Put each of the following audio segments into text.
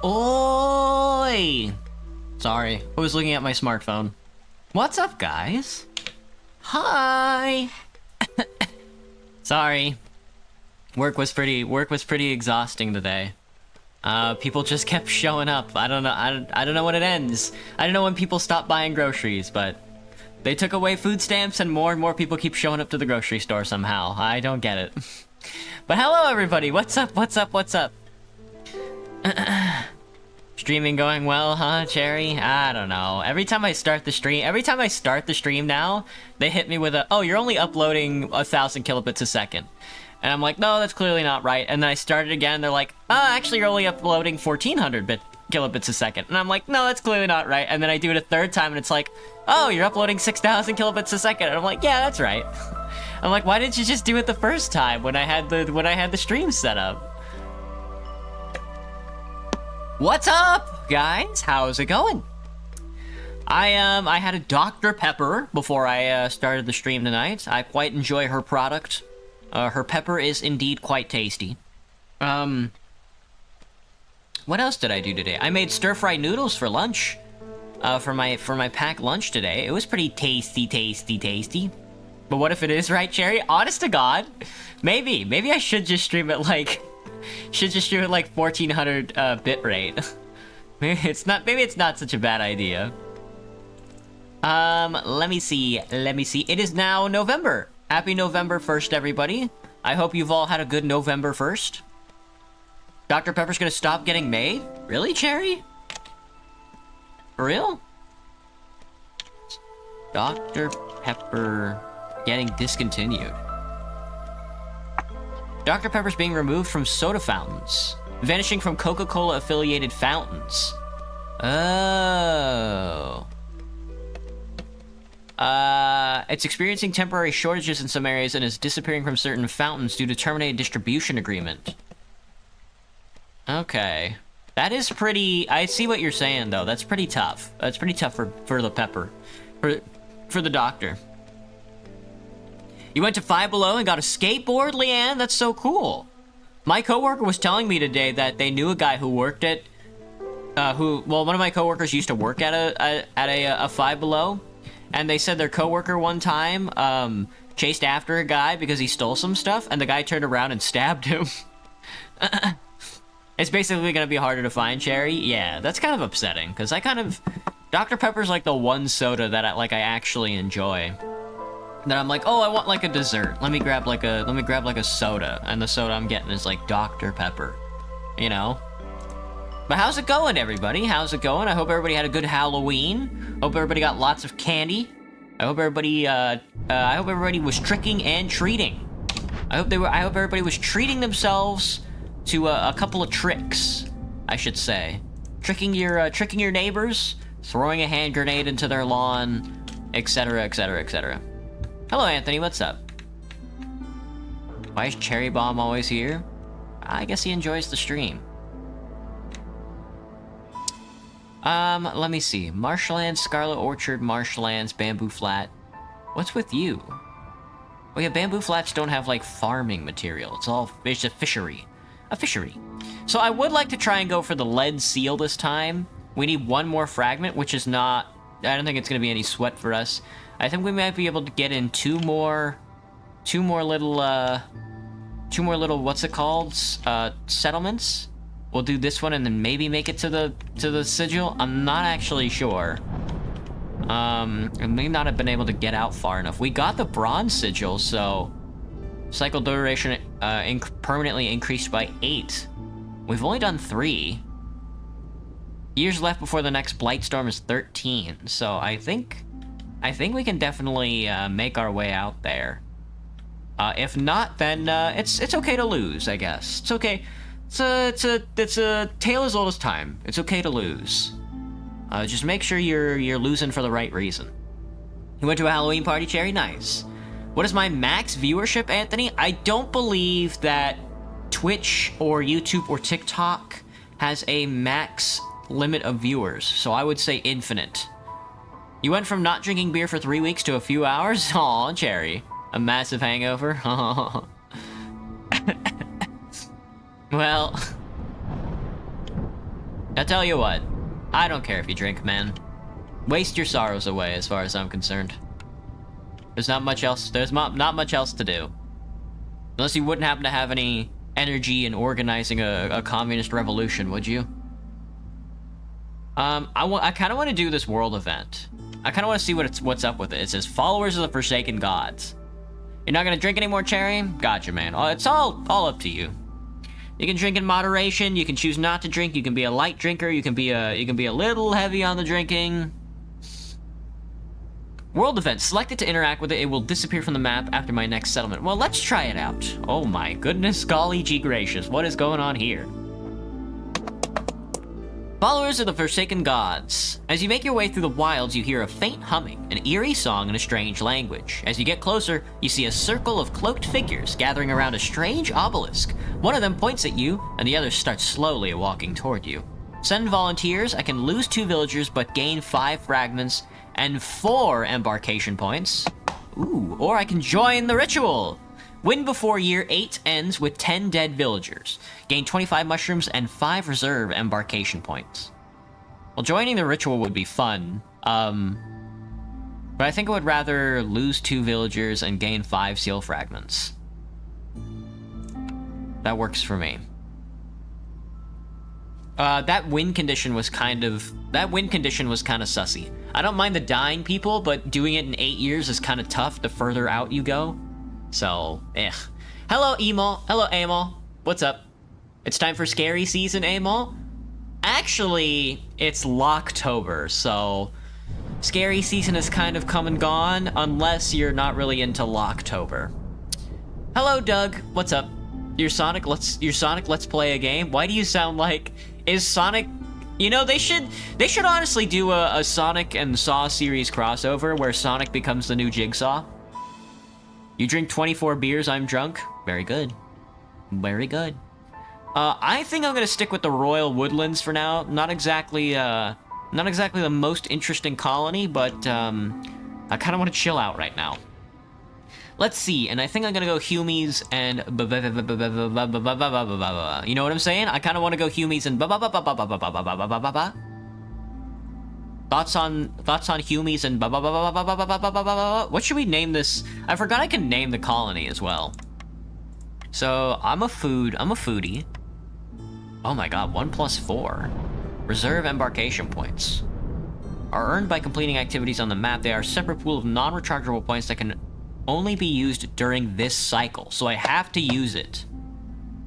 Oi! Sorry, I was looking at my smartphone. What's up, guys? Hi! Sorry. Work was pretty exhausting today. People just kept showing up. I don't know, I don't know when it ends. I don't know when people stop buying groceries, but they took away food stamps and more people keep showing up to the grocery store somehow. I don't get it. But hello everybody, what's up, what's up, what's up? streaming going well, huh, Cherry? I don't know. Every time I start the stream now, they hit me with a, oh, you're only uploading 1,000 kilobits a second. And I'm like, no, that's clearly not right. And then I start it again, they're like, oh, actually, you're only uploading 1,400 kilobits a second. And I'm like, no, that's clearly not right. And then I do it a third time, and it's like, oh, you're uploading 6,000 kilobits a second. And I'm like, yeah, that's right. I'm like, why didn't you just do it the first time when I had the stream set up? What's up, guys? How's it going? I had a Dr. Pepper before I started the stream tonight. I quite enjoy her product. Her pepper is indeed quite tasty. What else did I do today? I made stir-fried noodles for lunch. For my packed lunch today. It was pretty tasty. But what if it is right, Cherry? Honest to God, maybe I should just stream it like 1400 bit rate. Maybe it's not such a bad idea. Let me see. It is now November. Happy November 1st, everybody. I hope you've all had a good November 1st. Dr. Pepper's gonna stop getting made? Really, Cherry? For real? Dr. Pepper getting discontinued. Dr. Pepper's being removed from soda fountains. Vanishing from Coca-Cola affiliated fountains. Oh. It's experiencing temporary shortages in some areas and is disappearing from certain fountains due to terminated distribution agreement. Okay. That is pretty... I see what you're saying, though. That's pretty tough. That's pretty tough for the Pepper. For the doctor. You went to Five Below and got a skateboard, Leanne? That's so cool. My coworker was telling me today that they knew a guy who worked at... one of my coworkers used to work at a Five Below. And they said their coworker one time, chased after a guy because he stole some stuff, and the guy turned around and stabbed him. It's basically gonna be harder to find, Cherry. Yeah, that's kind of upsetting, because Dr. Pepper's like the one soda that I actually enjoy. Then I'm like, oh, I want like a dessert. Let me grab like a soda, and the soda I'm getting is like Dr. Pepper, you know? But how's it going, everybody? How's it going? I hope everybody had a good Halloween. Hope everybody got lots of candy. I hope everybody was tricking and treating. I hope everybody was treating themselves to a couple of tricks, I should say. Tricking your neighbors, throwing a hand grenade into their lawn, etc., etc., etc. Hello, Anthony, what's up? Why is Cherry Bomb always here? I guess he enjoys the stream. Let me see. Marshlands, Scarlet Orchard, Marshlands, Bamboo Flat. What's with you? Oh yeah, Bamboo Flats don't have, like, farming material. It's a fishery. A fishery. So I would like to try and go for the lead seal this time. We need one more fragment, which is not... I don't think it's gonna be any sweat for us. I think we might be able to get in two more little, what's it called? Settlements? We'll do this one and then maybe make it to the sigil. I'm not actually sure. I may not have been able to get out far enough. We got the bronze sigil, so cycle duration permanently increased by 8. We've only done 3. Years left before the next Blightstorm is 13. So I think we can definitely make our way out there. If not, then it's okay to lose, I guess. It's okay. It's a tale as old as time. It's okay to lose. Just make sure you're losing for the right reason. You went to a Halloween party, Cherry? Nice. What is my max viewership, Anthony? I don't believe that Twitch or YouTube or TikTok has a max limit of viewers, so I would say infinite. You went from not drinking beer for 3 weeks to a few hours? Aw, Cherry. A massive hangover? Well, I'll tell you what. I don't care if you drink, man. Waste your sorrows away, as far as I'm concerned. There's not much else to do. Unless you wouldn't happen to have any energy in organizing a communist revolution, would you? I kind of want to do this world event. I kind of want to see what's up with it. It says, followers of the Forsaken Gods. You're not gonna drink anymore, Cherry? Gotcha, man. It's all up to you. You can drink in moderation. You can choose not to drink. You can be a light drinker. You can be a little heavy on the drinking. World event. Selected to interact with it. It will disappear from the map after my next settlement. Well, let's try it out. Oh my goodness, golly gee gracious. What is going on here? Followers of the Forsaken Gods. As you make your way through the wilds, you hear a faint humming, an eerie song in a strange language. As you get closer, you see a circle of cloaked figures gathering around a strange obelisk. One of them points at you, and the other starts slowly walking toward you. Send volunteers. I can lose 2 villagers, but gain 5 fragments and 4 embarkation points. Ooh, or I can join the ritual. Win before year 8 ends with 10 dead villagers. Gain 25 mushrooms and 5 reserve embarkation points. Well, joining the ritual would be fun. But I think I would rather lose 2 villagers and gain 5 seal fragments. That works for me. That win condition was kind of sussy. I don't mind the dying people, but doing it in 8 years is kind of tough the further out you go. So, Hello, Emol. Hello, Amol. What's up? It's time for scary season, Amol? Actually, it's Locktober, so scary season has kind of come and gone, unless you're not really into Locktober. Hello, Doug. What's up? Your Sonic, let's play a game? Why do you sound like... Is Sonic... You know, they should honestly do a Sonic and Saw series crossover where Sonic becomes the new Jigsaw. You drink 24 beers, I'm drunk. Very good. Very good. I think I'm gonna stick with the Royal Woodlands for now. Not exactly the most interesting colony, but I kind of want to chill out right now. Let's see, and I think I'm gonna go Humies and you know what I'm saying? I kind of want to go Humies and Thoughts on Humies and what should we name this? I forgot I can name the colony as well. So I'm a foodie. Oh my god, 1+4. Reserve embarkation points are earned by completing activities on the map. They are a separate pool of non-rechargeable points that can only be used during this cycle. So I have to use it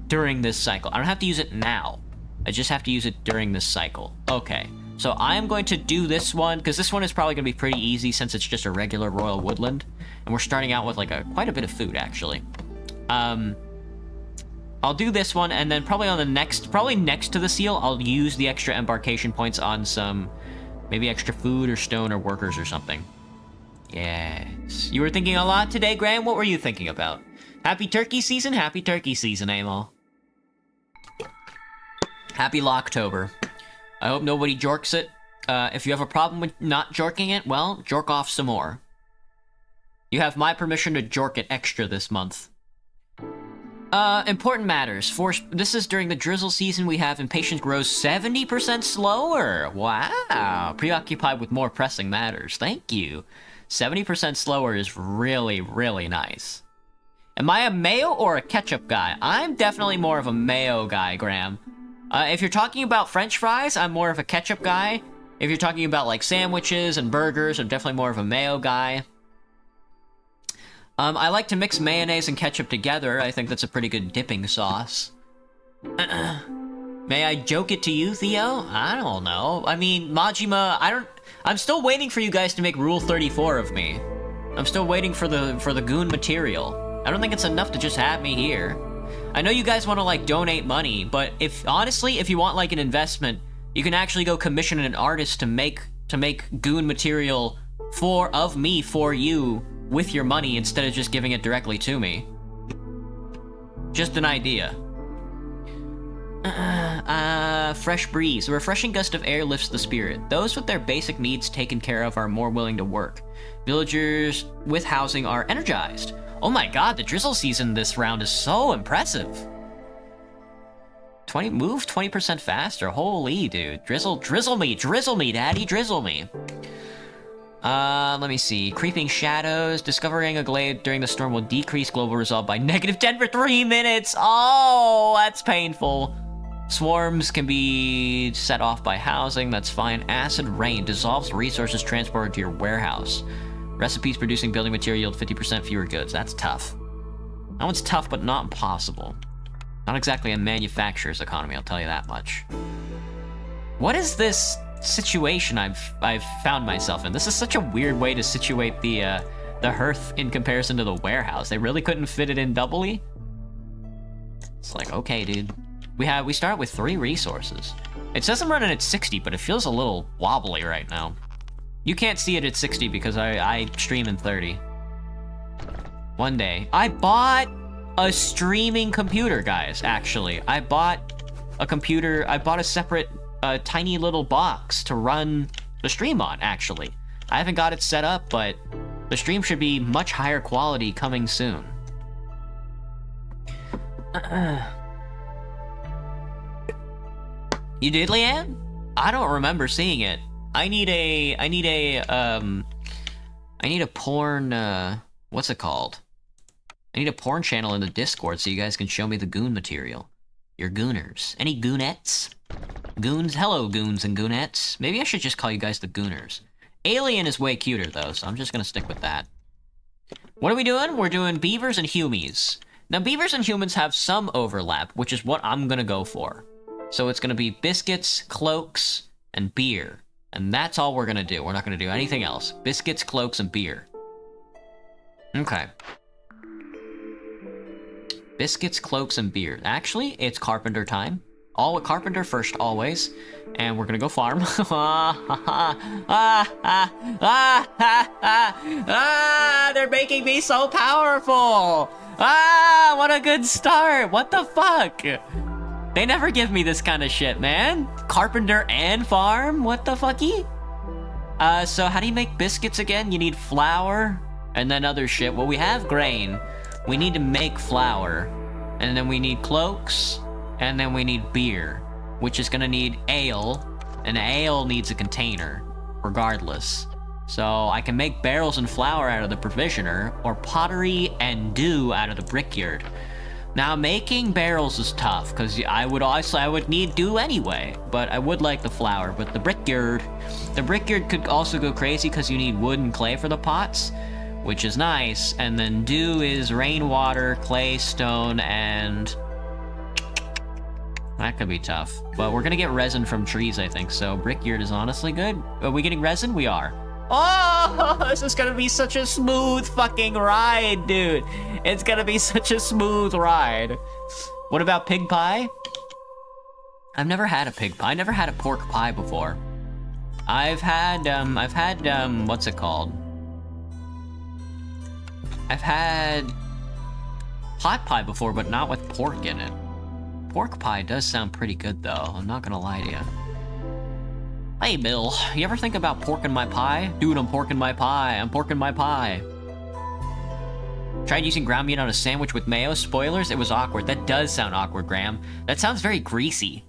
during this cycle. I don't have to use it now. I just have to use it during this cycle. Okay. So I am going to do this one, because this one is probably going to be pretty easy since it's just a regular Royal Woodland. And we're starting out with, like, quite a bit of food, actually. I'll do this one, and then probably on the next to the seal, I'll use the extra embarkation points on some, maybe extra food or stone or workers or something. Yes. You were thinking a lot today, Graham? What were you thinking about? Happy turkey season, Amol. Happy Locktober. I hope nobody jorks it. If you have a problem with not jorking it, well, jork off some more. You have my permission to jork it extra this month. Important matters. This is during the drizzle season. We have impatience grows 70% slower. Wow. Preoccupied with more pressing matters. Thank you. 70% slower is really, really nice. Am I a mayo or a ketchup guy? I'm definitely more of a mayo guy, Graham. If you're talking about French fries, I'm more of a ketchup guy. If you're talking about, like, sandwiches and burgers, I'm definitely more of a mayo guy. I like to mix mayonnaise and ketchup together. I think that's a pretty good dipping sauce. May I joke it to you, Theo? I don't know. I mean, Majima, I'm still waiting for you guys to make Rule 34 of me. I'm still waiting for the goon material. I don't think it's enough to just have me here. I know you guys want to, like, donate money, but honestly, if you want, like, an investment, you can actually go commission an artist to make goon material of me for you with your money instead of just giving it directly to me. Just an idea. Fresh breeze. A refreshing gust of air lifts the spirit. Those with their basic needs taken care of are more willing to work. Villagers with housing are energized. Oh my god, the drizzle season this round is so impressive. Move 20% faster. Holy dude. Drizzle me, daddy, drizzle me. Let me see. Creeping shadows. Discovering a glade during the storm will decrease global resolve by -10 for 3 minutes. Oh, that's painful. Swarms can be set off by housing. That's fine. Acid rain dissolves resources transported to your warehouse. Recipes producing building material yield 50% fewer goods. That's tough. That one's tough, but not impossible. Not exactly a manufacturer's economy, I'll tell you that much. What is this situation I've found myself in? This is such a weird way to situate the hearth in comparison to the warehouse. They really couldn't fit it in doubly? It's like, okay, dude. We start with 3 resources. It says I'm running at 60, but it feels a little wobbly right now. You can't see it at 60 because I stream in 30. One day. I bought a streaming computer, guys, actually. I bought a computer, I bought a separate tiny little box to run the stream on, actually. I haven't got it set up, but the stream should be much higher quality coming soon. You did, Leanne? I don't remember seeing it. I need a porn, what's it called? I need a porn channel in the Discord so you guys can show me the goon material. Your gooners. Any goonettes? Goons? Hello, goons and goonettes. Maybe I should just call you guys the gooners. Alien is way cuter, though, so I'm just gonna stick with that. What are we doing? We're doing beavers and humies. Now, beavers and humans have some overlap, which is what I'm gonna go for. So it's gonna be biscuits, cloaks, and beer. And that's all we're gonna do. We're not gonna do anything else. Biscuits, cloaks, and beer. Okay. Biscuits, cloaks, and beer. Actually, it's carpenter time. All with carpenter first, always. And we're gonna go farm. They're making me so powerful! What a good start! What the fuck? They never give me this kind of shit, man. Carpenter and farm? What the fucky? So how do you make biscuits again? You need flour and then other shit. Well, we have grain. We need to make flour. And then we need cloaks. And then we need beer, which is gonna need ale. And ale needs a container, regardless. So I can make barrels and flour out of the provisioner, or pottery and dew out of the brickyard. Now, making barrels is tough, because I would need dew anyway, but I would like the flour. But the brickyard could also go crazy because you need wood and clay for the pots, which is nice. And then dew is rainwater, clay, stone, and that could be tough. But we're gonna get resin from trees, I think, so brickyard is honestly good. Are we getting resin? We are. Oh, this is gonna be such a smooth fucking ride, dude. It's gonna be such a smooth ride. What about pig pie? I've never had a pig pie. I never had a pork pie before. I've had, what's it called? I've had pot pie before, but not with pork in it. Pork pie does sound pretty good, though. I'm not gonna lie to you. Hey, Bill, you ever think about porking my pie? Dude, I'm porking my pie. I'm porking my pie. Tried using ground meat on a sandwich with mayo. Spoilers, it was awkward. That does sound awkward, Graham. That sounds very greasy.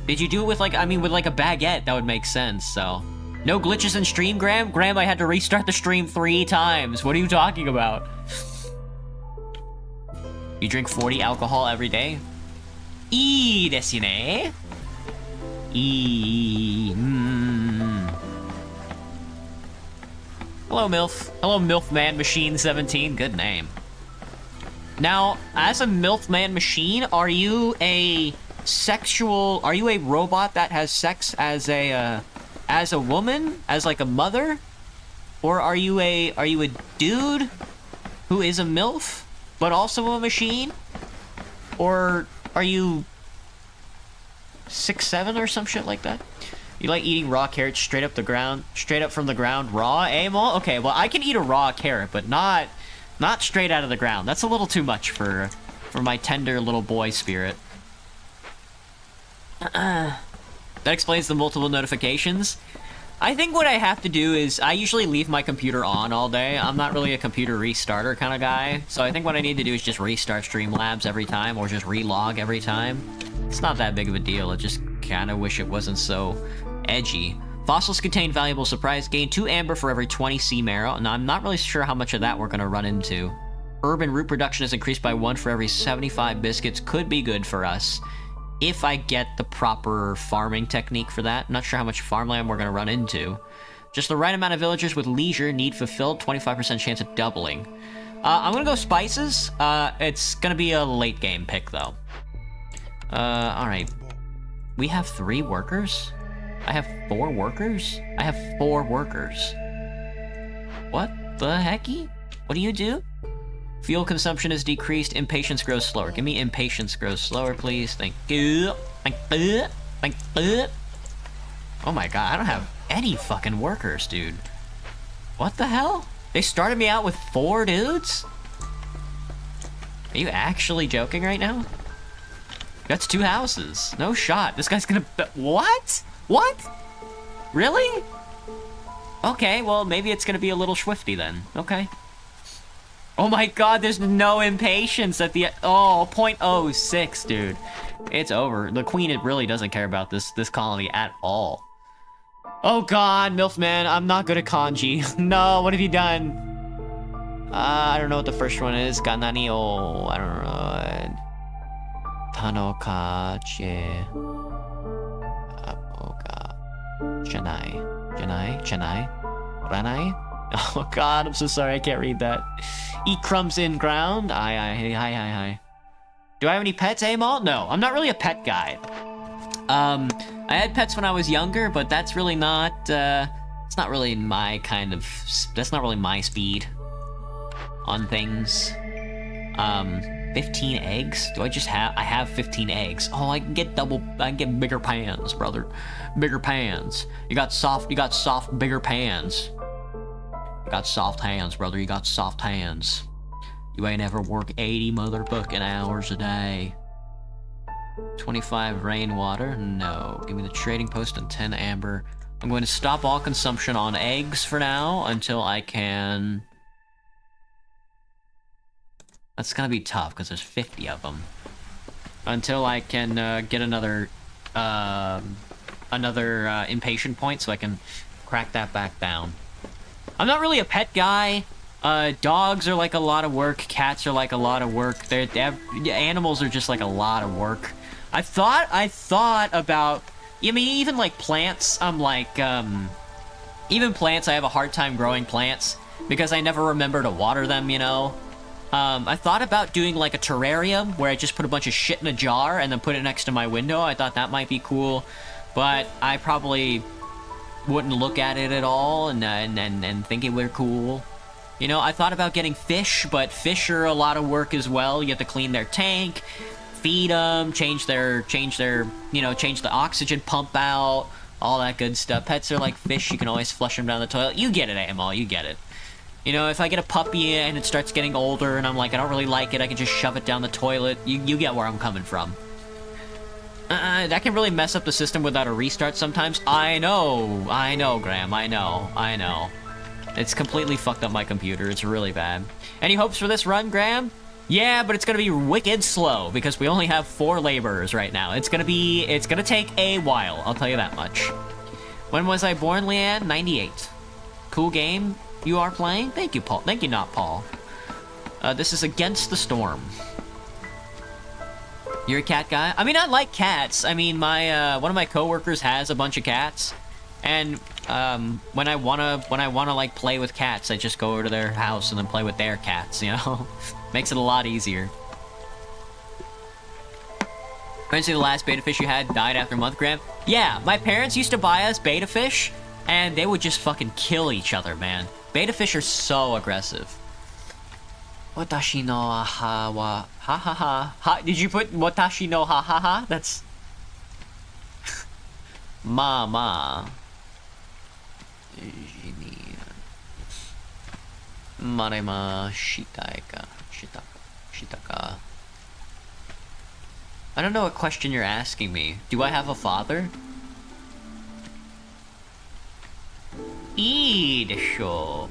Did you do it with, like, with like a baguette? That would make sense, so. No glitches in stream, Graham? Graham, I had to restart the stream 3 times. What are you talking about? You drink 40 alcohol every day? Desu ne. Hello, MILF. Hello, MILFman Machine 17. Good name. Now, as a MILFman Machine, are you a robot that has sex as a woman? As like a mother? Or are you a dude who is a MILF, but also a machine? Or are you 6'7" or some shit like that? You like eating raw carrots straight up from the ground, raw, Amol? Okay, well, I can eat a raw carrot, but not straight out of the ground. That's a little too much for my tender little boy spirit. That explains the multiple notifications. I think what I have to do is, I usually leave my computer on all day. I'm not really a computer restarter kind of guy, so I think what I need to do is just restart Streamlabs every time, or just relog every time. It's not that big of a deal, I just kind of wish it wasn't so edgy. Fossils contain valuable surprise. Gain 2 amber for every 20 sea marrow. Now, I'm not really sure how much of that we're going to run into. Urban root production is increased by 1 for every 75 biscuits. Could be good for us if I get the proper farming technique for that. Not sure how much farmland we're going to run into. Just the right amount of villagers with leisure need fulfilled. 25% chance of doubling. I'm going to go spices. It's going to be a late game pick, though. Alright. We have 3 workers? I have 4 workers? I have 4 workers. What the hecky? What do you do? Fuel consumption is decreased, impatience grows slower. Give me impatience grows slower, please. Thank you. Thank you. Thank you. Oh my god, I don't have any fucking workers, dude. What the hell? They started me out with 4 dudes? Are you actually joking right now? That's 2 houses. No shot. This guy's gonna... What? What? Really? Okay, well, maybe it's gonna be a little swifty then. Okay. Oh my god, there's no impatience at the... Oh, 0.06, dude. It's over. The queen, it really doesn't care about this colony at all. Oh god, Milfman, I'm not good at kanji. No, what have you done? I don't know what the first one is. Ganani o... I don't know. Tanoka che... Apoga... Chanai. Ranai? Oh god, I'm so sorry, I can't read that. Eat crumbs in ground? Hi. Do I have any pets, Amal? No, I'm not really a pet guy. I had pets when I was younger, but that's really not, it's not really my kind of, that's not really my speed on things. 15 eggs? Do I just have, I have 15 eggs. Oh, I can get bigger pans, brother. Bigger pans. You got soft, bigger pans. You got soft hands, brother. You got soft hands. You ain't ever work 80 motherfucking hours a day. 25 rainwater? No. Give me the trading post and 10 amber. I'm going to stop all consumption on eggs for now until I can... That's gonna be tough because there's 50 of them. Until I can get another impatient point so I can crack that back down. I'm not really a pet guy. Dogs are like a lot of work. Cats are like a lot of work. Animals are just like a lot of work. I thought about... I mean, even like plants, I'm like... Even plants, I have a hard time growing plants because I never remember to water them, you know? I thought about doing like a terrarium where I just put a bunch of shit in a jar and then put it next to my window. I thought that might be cool, but I probably wouldn't look at it at all and think it were cool. You know, I thought about getting fish, but fish are a lot of work as well. You have to clean their tank, feed them, change the oxygen pump out, all that good stuff. Pets are like fish, you can always flush them down the toilet. You get it, Amal, you get it. You know, if I get a puppy and it starts getting older and I'm like, I don't really like it, I can just shove it down the toilet. You get where I'm coming from. That can really mess up the system without a restart sometimes. I know, Graham, I know. It's completely fucked up my computer, it's really bad. Any hopes for this run, Graham? Yeah, but it's gonna be wicked slow because we only have 4 laborers right now. It's gonna take a while, I'll tell you that much. When was I born, Leanne? 98. Cool game you are playing? Thank you, Paul. Thank you, not Paul. This is Against the Storm. You're a cat guy? I mean, I like cats. I mean, my one of my coworkers has a bunch of cats, and when I wanna like play with cats, I just go over to their house and then play with their cats. You know, makes it a lot easier. Eventually, the last beta fish you had died after a month, Graham. Yeah, my parents used to buy us beta fish, and they would just fucking kill each other, man. Beta fish are so aggressive. Watashi no ha wa ha ha ha ha. Did you put watashi no ha ha ha? That's mama. Marema shitaka. I don't know what question you're asking me. Do I have a father? Show.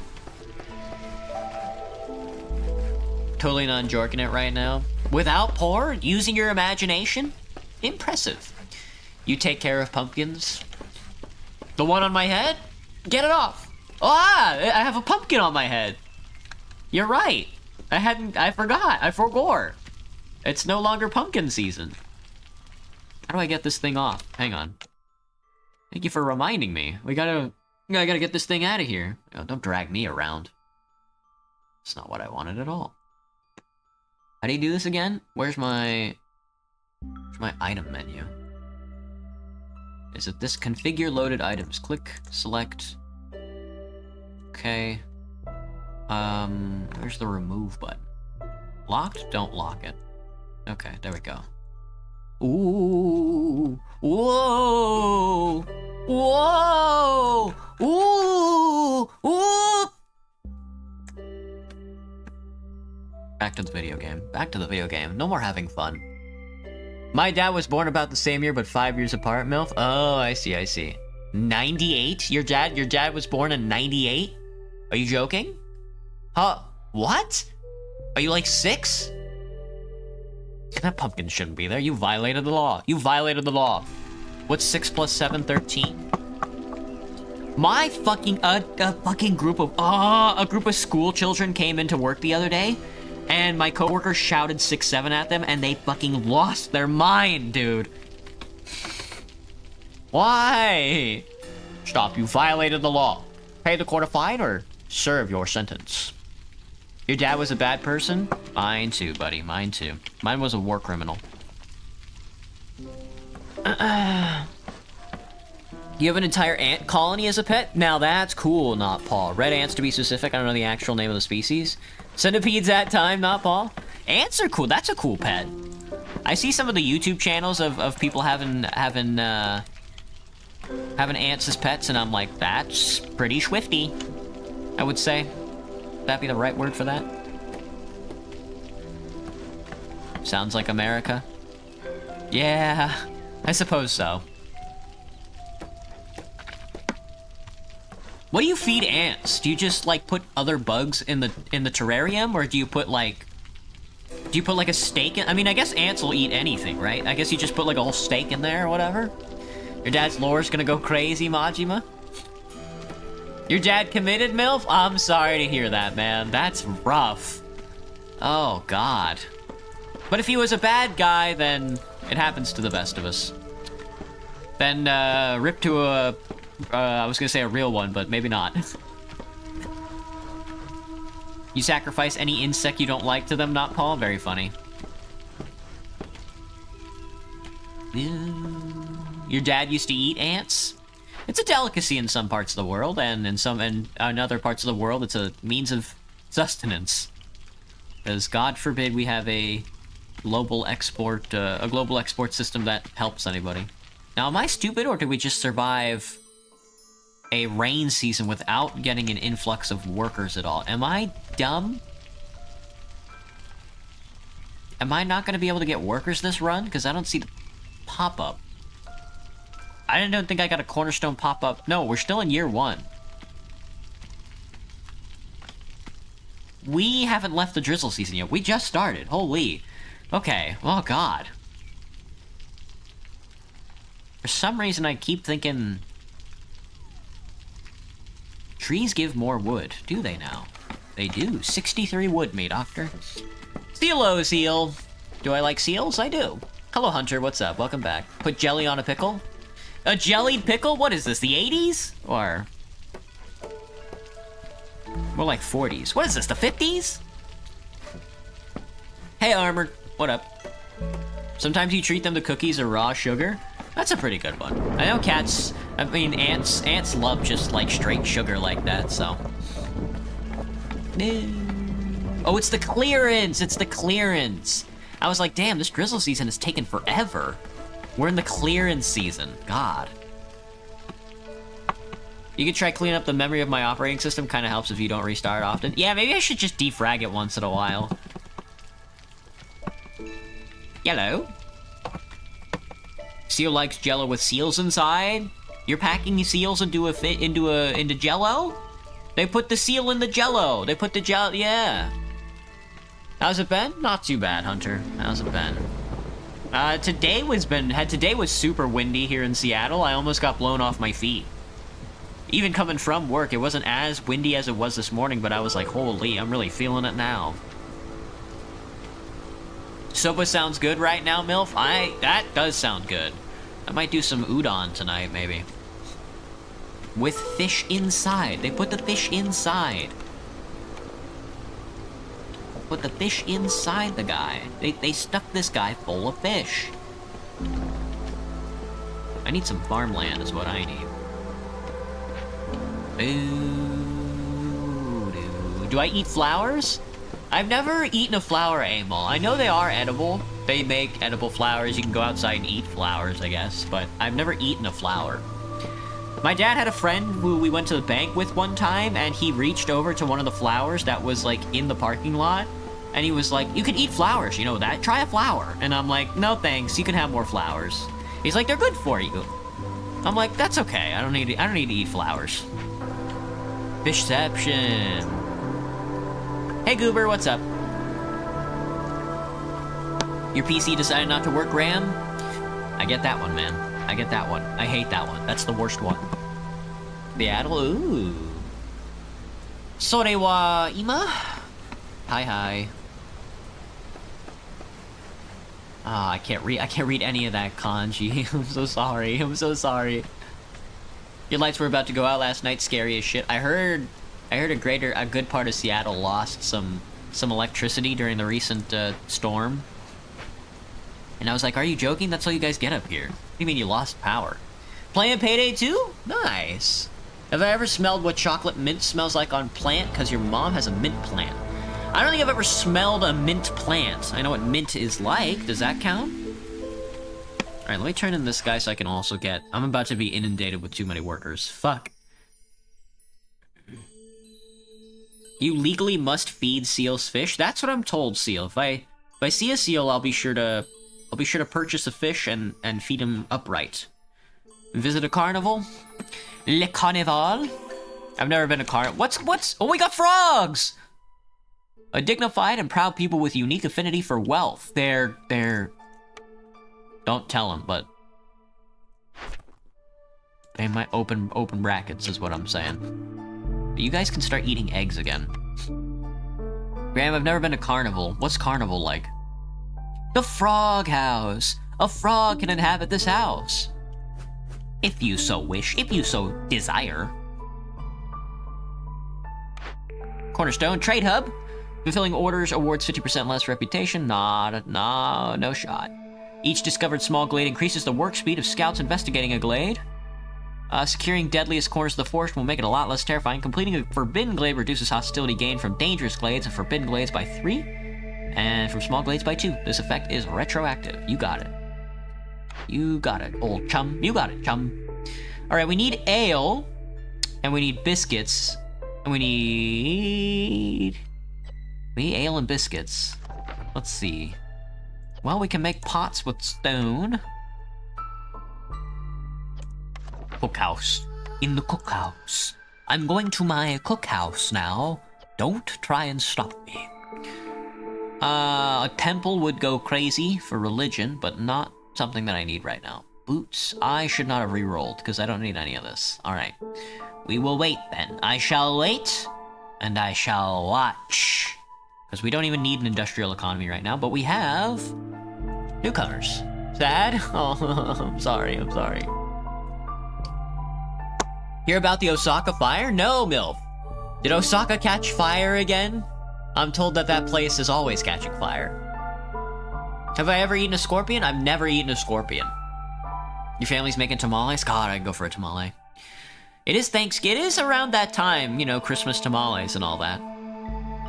Totally not jorking it right now. Without pour? Using your imagination? Impressive. You take care of pumpkins? The one on my head? Get it off. I have a pumpkin on my head. You're right. I forgot. It's no longer pumpkin season. How do I get this thing off? Hang on. Thank you for reminding me. I gotta get this thing out of here. Oh, don't drag me around. It's not what I wanted at all. How do you do this again? Where's my... My item menu. Is it this configure loaded items? Click, select. Okay. Where's the remove button? Locked? Don't lock it. Okay, there we go. Ooh. Whoa. Whoa. Ooh. Ooh. Back to the video game. Back to the video game. No more having fun. My dad was born about the same year, but 5 years apart, MILF. Oh, I see, I see. 98? Your dad was born in 98? Are you joking? Huh? What? Are you like 6? That pumpkin shouldn't be there. You violated the law. You violated the law. What's 6 plus 7? 13? My fucking, a group of school children came into work the other day, and my coworker shouted 6-7 at them, and they fucking lost their mind, dude. Why? Stop, you violated the law. Pay the court a fine or serve your sentence. Your dad was a bad person? Mine too, buddy, mine too. Mine was a war criminal. You have an entire ant colony as a pet? Now that's cool, not Paul. Red ants to be specific, I don't know the actual name of the species. Centipedes at time, not Paul. Ants are cool, that's a cool pet. I see some of the YouTube channels of people having ants as pets, and I'm like, that's pretty swifty, I would say. Would that be the right word for that? Sounds like America. Yeah, I suppose so. What do you feed ants? Do you just like put other bugs in the terrarium, or do you put like a steak in? I mean, I guess ants will eat anything, right? I guess you just put like a whole steak in there or whatever. Your dad's lore's gonna go crazy, Majima. Your dad committed, MILF? I'm sorry to hear that, man. That's rough. Oh God. But if he was a bad guy, then it happens to the best of us. Then rip to a. I was gonna say a real one, but maybe not. You sacrifice any insect you don't like to them, not Paul? Very funny. Your dad used to eat ants? It's a delicacy in some parts of the world, and in other parts of the world, it's a means of sustenance. Because God forbid we have a global export system that helps anybody. Now, am I stupid, or did we just survive a rain season without getting an influx of workers at all? Am I dumb? Am I not going to be able to get workers this run? Because I don't see the pop-up. I don't think I got a cornerstone pop-up. No, we're still in year 1. We haven't left the drizzle season yet. We just started. Holy. Okay. Oh, God. For some reason, I keep thinking trees give more wood. Do they now? They do. 63 wood, me doctor. Seal-o, seal. Do I like seals? I do. Hello, Hunter. What's up? Welcome back. Put jelly on a pickle? A jellied pickle? What is this, the 80s? Or more like 40s. What is this, the 50s? Hey, Armored. What up? Sometimes you treat them to cookies or raw sugar. That's a pretty good one. I know ants love just like straight sugar like that, so. Oh, it's the clearance! It's the clearance! I was like, damn, this drizzle season has taken forever. We're in the clearance season. God. You could try cleaning up the memory of my operating system. Kind of helps if you don't restart often. Yeah, maybe I should just defrag it once in a while. Yellow. Seal likes Jello with seals inside. You're packing seals into Jello? They put the seal in the Jello. They put the Jello. Yeah. How's it been? Not too bad, Hunter. How's it been? Today was super windy here in Seattle. I almost got blown off my feet. Even coming from work, it wasn't as windy as it was this morning, but I was like, holy, I'm really feeling it now. Soba sounds good right now, MILF? That does sound good. I might do some udon tonight, maybe. With fish inside. They put the fish inside. Put the fish inside the guy. They stuffed this guy full of fish. I need some farmland is what I need. Do I eat flowers? I've never eaten a flower, Amol. I know they are edible. They make edible flowers. You can go outside and eat flowers, I guess. But I've never eaten a flower. My dad had a friend who we went to the bank with one time, and he reached over to one of the flowers that was, like, in the parking lot. And he was like, you can eat flowers, you know that? Try a flower. And I'm like, no thanks, you can have more flowers. He's like, they're good for you. I'm like, that's okay. I don't need to eat flowers. Fishception. Hey Goober, what's up? Your PC decided not to work, Ram? I get that one, man. I get that one. I hate that one. That's the worst one. Seattle, ooh. Sore wa ima? Hi. Ah, I can't read any of that kanji. I'm so sorry. Your lights were about to go out last night, scary as shit. I heard a good part of Seattle lost some electricity during the recent storm. And I was like, are you joking? That's all you guys get up here. What do you mean you lost power? Playing Payday 2? Nice. Have I ever smelled what chocolate mint smells like on plant? Because your mom has a mint plant. I don't think I've ever smelled a mint plant. I know what mint is like. Does that count? Alright, let me turn in this guy so I can also get... I'm about to be inundated with too many workers. Fuck. You legally must feed seals fish? That's what I'm told, Seal. If I see a seal, I'll be sure to purchase a fish and feed him upright. Visit a carnival? Le Carnival? I've never been to carnival. What's... Oh, we got frogs! A dignified and proud people with unique affinity for wealth. They're... Don't tell them, but... They might open brackets is what I'm saying. But you guys can start eating eggs again. Graham, I've never been to carnival. What's carnival like? The Frog House! A frog can inhabit this house. If you so wish, if you so desire. Cornerstone Trade Hub. Fulfilling orders awards 50% less reputation. No shot. Each discovered small glade increases the work speed of scouts investigating a glade. Securing deadliest corners of the forest will make it a lot less terrifying. Completing a forbidden glade reduces hostility gain from dangerous glades and forbidden glades by 3. And from small glades by 2. This effect is retroactive. You got it. You got it, old chum. You got it, chum. Alright, we need ale. And we need biscuits. And we need ale and biscuits. Let's see. Well, we can make pots with stone. Cookhouse. In the cookhouse. I'm going to my cookhouse now. Don't try and stop me. A temple would go crazy for religion, but not something that I need right now. Boots. I should not have re-rolled, because I don't need any of this. Alright. We will wait, then. I shall wait, and I shall watch. Because we don't even need an industrial economy right now, but we have... newcomers. Sad? Oh, I'm sorry. Hear about the Osaka fire? No, MILF. Did Osaka catch fire again? I'm told that place is always catching fire. Have I ever eaten a scorpion? I've never eaten a scorpion. Your family's making tamales? God, I'd go for a tamale. It is Thanksgiving. It is around that time, you know, Christmas tamales and all that.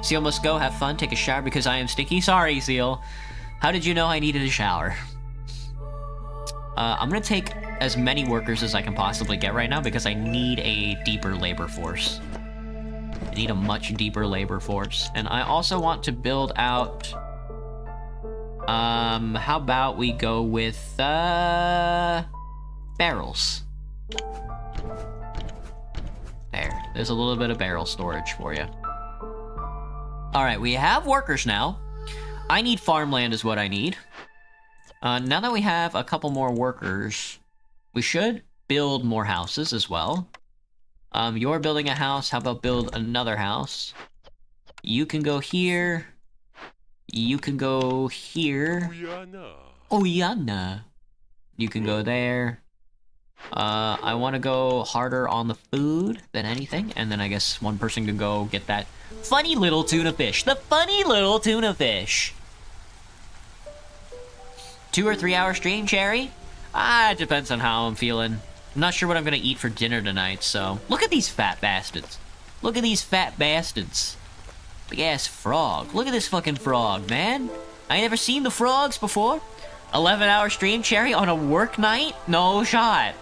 Seal must go, have fun, take a shower because I am stinky. Sorry, Seal. How did you know I needed a shower? I'm gonna take as many workers as I can possibly get right now because I need a deeper labor force. I need a much deeper labor force. And I also want to build out... how about we go with, barrels. There's a little bit of barrel storage for you. Alright, we have workers now. I need farmland is what I need. Now that we have a couple more workers, we should build more houses as well. You're building a house, how about build another house? You can go here. You can go here. Oyana. You can go there. I want to go harder on the food than anything, and then I guess one person can go get that funny little tuna fish. The funny little tuna fish. 2 or 3 hour stream, Cherry? It depends on how I'm feeling. I'm not sure what I'm gonna eat for dinner tonight, so... Look at these fat bastards. Look at these fat bastards. Big ass frog. Look at this fucking frog, man. I ain't never seen the frogs before. 11-hour stream, Cherry, on a work night? No shot.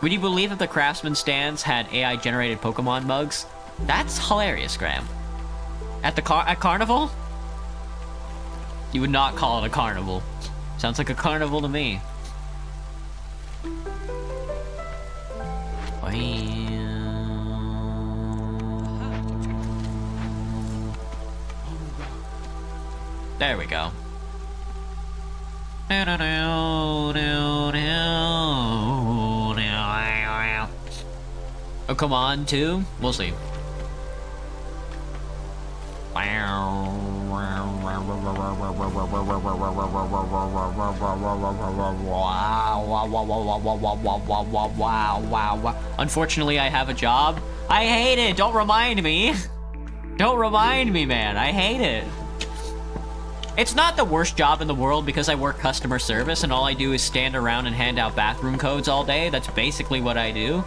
Would you believe if the Craftsman stands had AI-generated Pokemon mugs? That's hilarious, Graham. At Carnival? You would not call it a carnival. Sounds like a carnival to me. There we go. Oh, come on, too? We'll see. Unfortunately, I have a job. I hate it. Don't remind me. Don't remind me, man. I hate it. It's not the worst job in the world because I work customer service and all I do is stand around and hand out bathroom codes all day. That's basically what I do.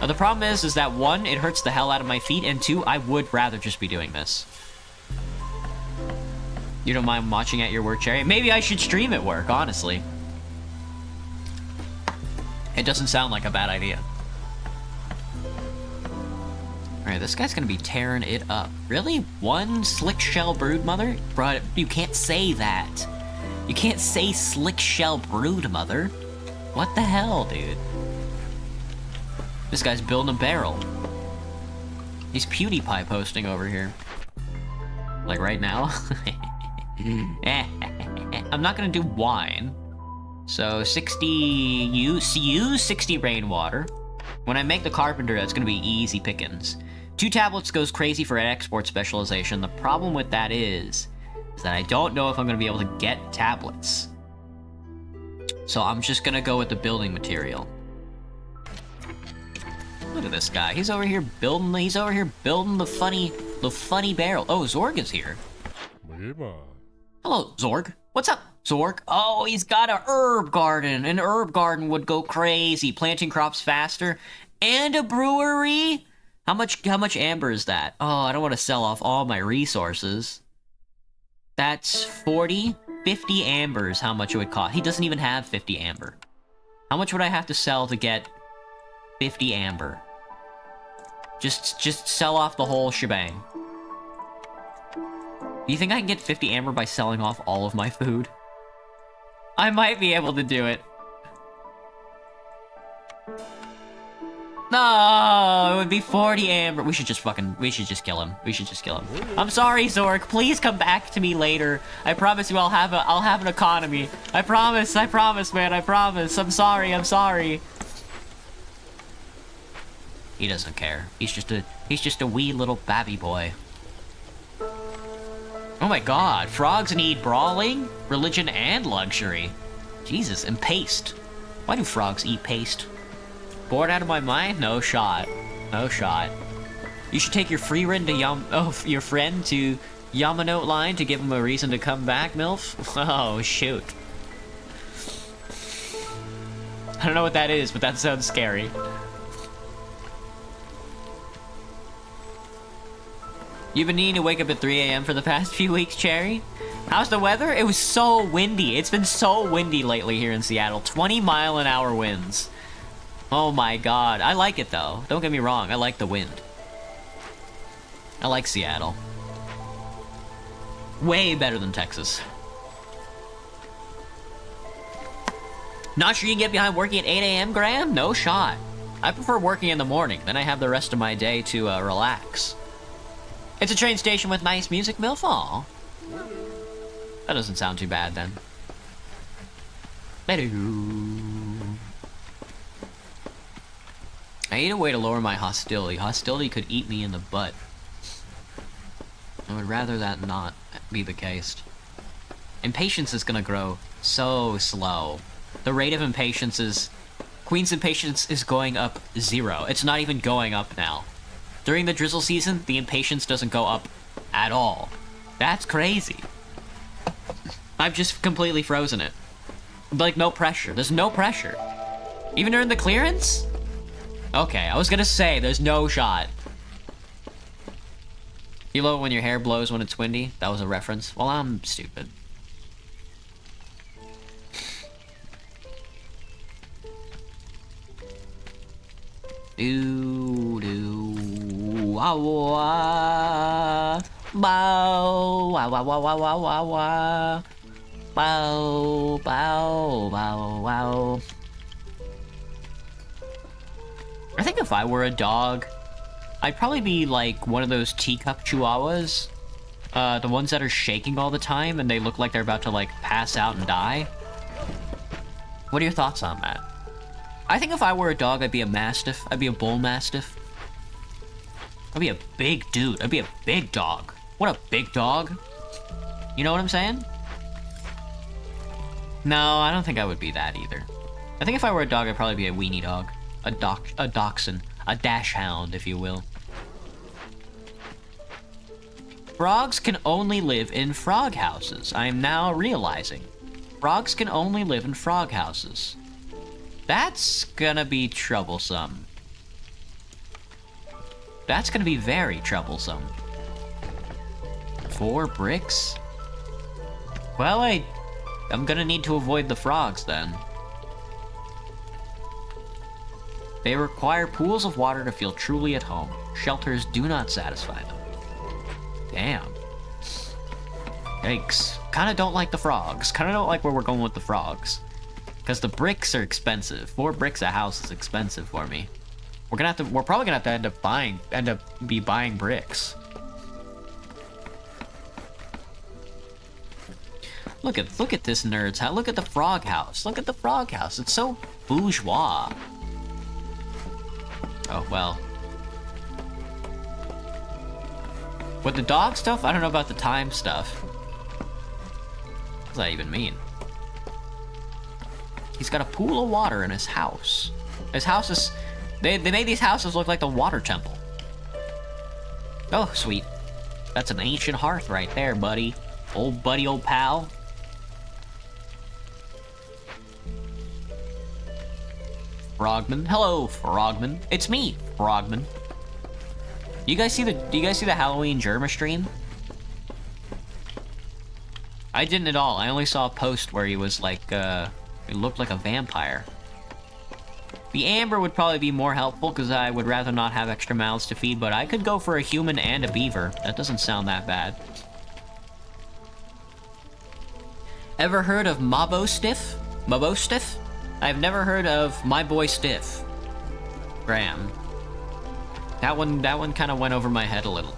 The problem is that one, it hurts the hell out of my feet, and two, I would rather just be doing this. You don't mind watching at your work, Cherry? Maybe I should stream at work, honestly. It doesn't sound like a bad idea. Alright, this guy's gonna be tearing it up. Really? One Slick Shell Broodmother? Bro, you can't say that. You can't say Slick Shell Broodmother. What the hell, dude? This guy's building a barrel. He's PewDiePie posting over here. Like right now? I'm not gonna do wine. So 60 use 60 rainwater. When I make the carpenter, that's gonna be easy pickings. 2 tablets goes crazy for an export specialization. The problem with that is that I don't know if I'm gonna be able to get tablets. So I'm just gonna go with the building material. Look at this guy. He's over here building the funny barrel. Oh, Zorg is here. Hello, Zorg. What's up, Zorg? Oh, he's got a herb garden. An herb garden would go crazy, planting crops faster, and a brewery. How much amber is that? Oh, I don't want to sell off all my resources. That's 50 ambers. How much it would cost? He doesn't even have 50 amber. How much would I have to sell to get 50 amber? Just sell off the whole shebang. Do you think I can get 50 amber by selling off all of my food? I might be able to do it. No, it would be 40 amber. We should just kill him. We should just kill him. I'm sorry, Zork. Please come back to me later. I promise you I'll have an economy. I promise, man, I promise. I'm sorry. He doesn't care. He's just a wee little babby boy. Oh my god, frogs need brawling, religion, and luxury. Jesus, and paste. Why do frogs eat paste? Bored out of my mind? No shot. No shot. You should take your friend to your friend to Yamanote Line to give him a reason to come back, MILF? Oh, shoot. I don't know what that is, but that sounds scary. You've been needing to wake up at 3 a.m. for the past few weeks, Cherry? How's the weather? It was so windy. It's been so windy lately here in Seattle. 20-mile-an-hour winds. Oh my god. I like it, though. Don't get me wrong. I like the wind. I like Seattle. Way better than Texas. Not sure you can get behind working at 8 a.m., Graham? No shot. I prefer working in the morning. Then I have the rest of my day to relax. It's a train station with nice music, MILF. Aw. That doesn't sound too bad, then. I need a way to lower my hostility. Hostility could eat me in the butt. I would rather that not be the case. Impatience is gonna grow so slow. The rate of impatience is... Queen's impatience is going up 0. It's not even going up now. During the drizzle season, the impatience doesn't go up at all. That's crazy. I've just completely frozen it. Like, no pressure. There's no pressure. Even during the clearance? Okay, I was gonna say, there's no shot. You love it when your hair blows when it's windy? That was a reference. Well, I'm stupid. Wow, wow, bow, wow, wow, wow, wow, wow, wow, wow, bow, bow, bow, wow. I think if I were a dog, I'd probably be like one of those teacup chihuahuas. The ones that are shaking all the time and they look like they're about to like pass out and die. What are your thoughts on that? I think if I were a dog, I'd be a mastiff. I'd be a bull mastiff. I'd be a big dude. I'd be a big dog. What a big dog. You know what I'm saying? No, I don't think I would be that either. I think if I were a dog, I'd probably be a weenie dog. A dachshund. A dash hound, if you will. Frogs can only live in frog houses. I am now realizing. Frogs can only live in frog houses. That's gonna be troublesome. That's gonna be very troublesome. 4 bricks? Well, I'm gonna need to avoid the frogs then. They require pools of water to feel truly at home. Shelters do not satisfy them. Damn. Yikes. Kinda don't like the frogs. Kinda don't like where we're going with the frogs. Because the bricks are expensive. 4 bricks a house is expensive for me. We're probably gonna have to end up buying bricks. Look at this nerd's house. Look at the frog house. Look at the frog house. It's so bourgeois. Oh, well. With the dog stuff, I don't know about the time stuff. What does that even mean? He's got a pool of water in his house. His house is... They made these houses look like the water temple. Oh, sweet. That's an ancient hearth right there, buddy. Old buddy, old pal. Frogman. Hello, Frogman. It's me, Frogman. Do you guys see the Halloween Germa stream? I didn't at all. I only saw a post where he was like, he looked like a vampire. The amber would probably be more helpful because I would rather not have extra mouths to feed, but I could go for a human and a beaver. That doesn't sound that bad. Ever heard of Mabo Stiff? Mabo Stiff? I've never heard of My Boy Stiff. Graham. That one kind of went over my head a little.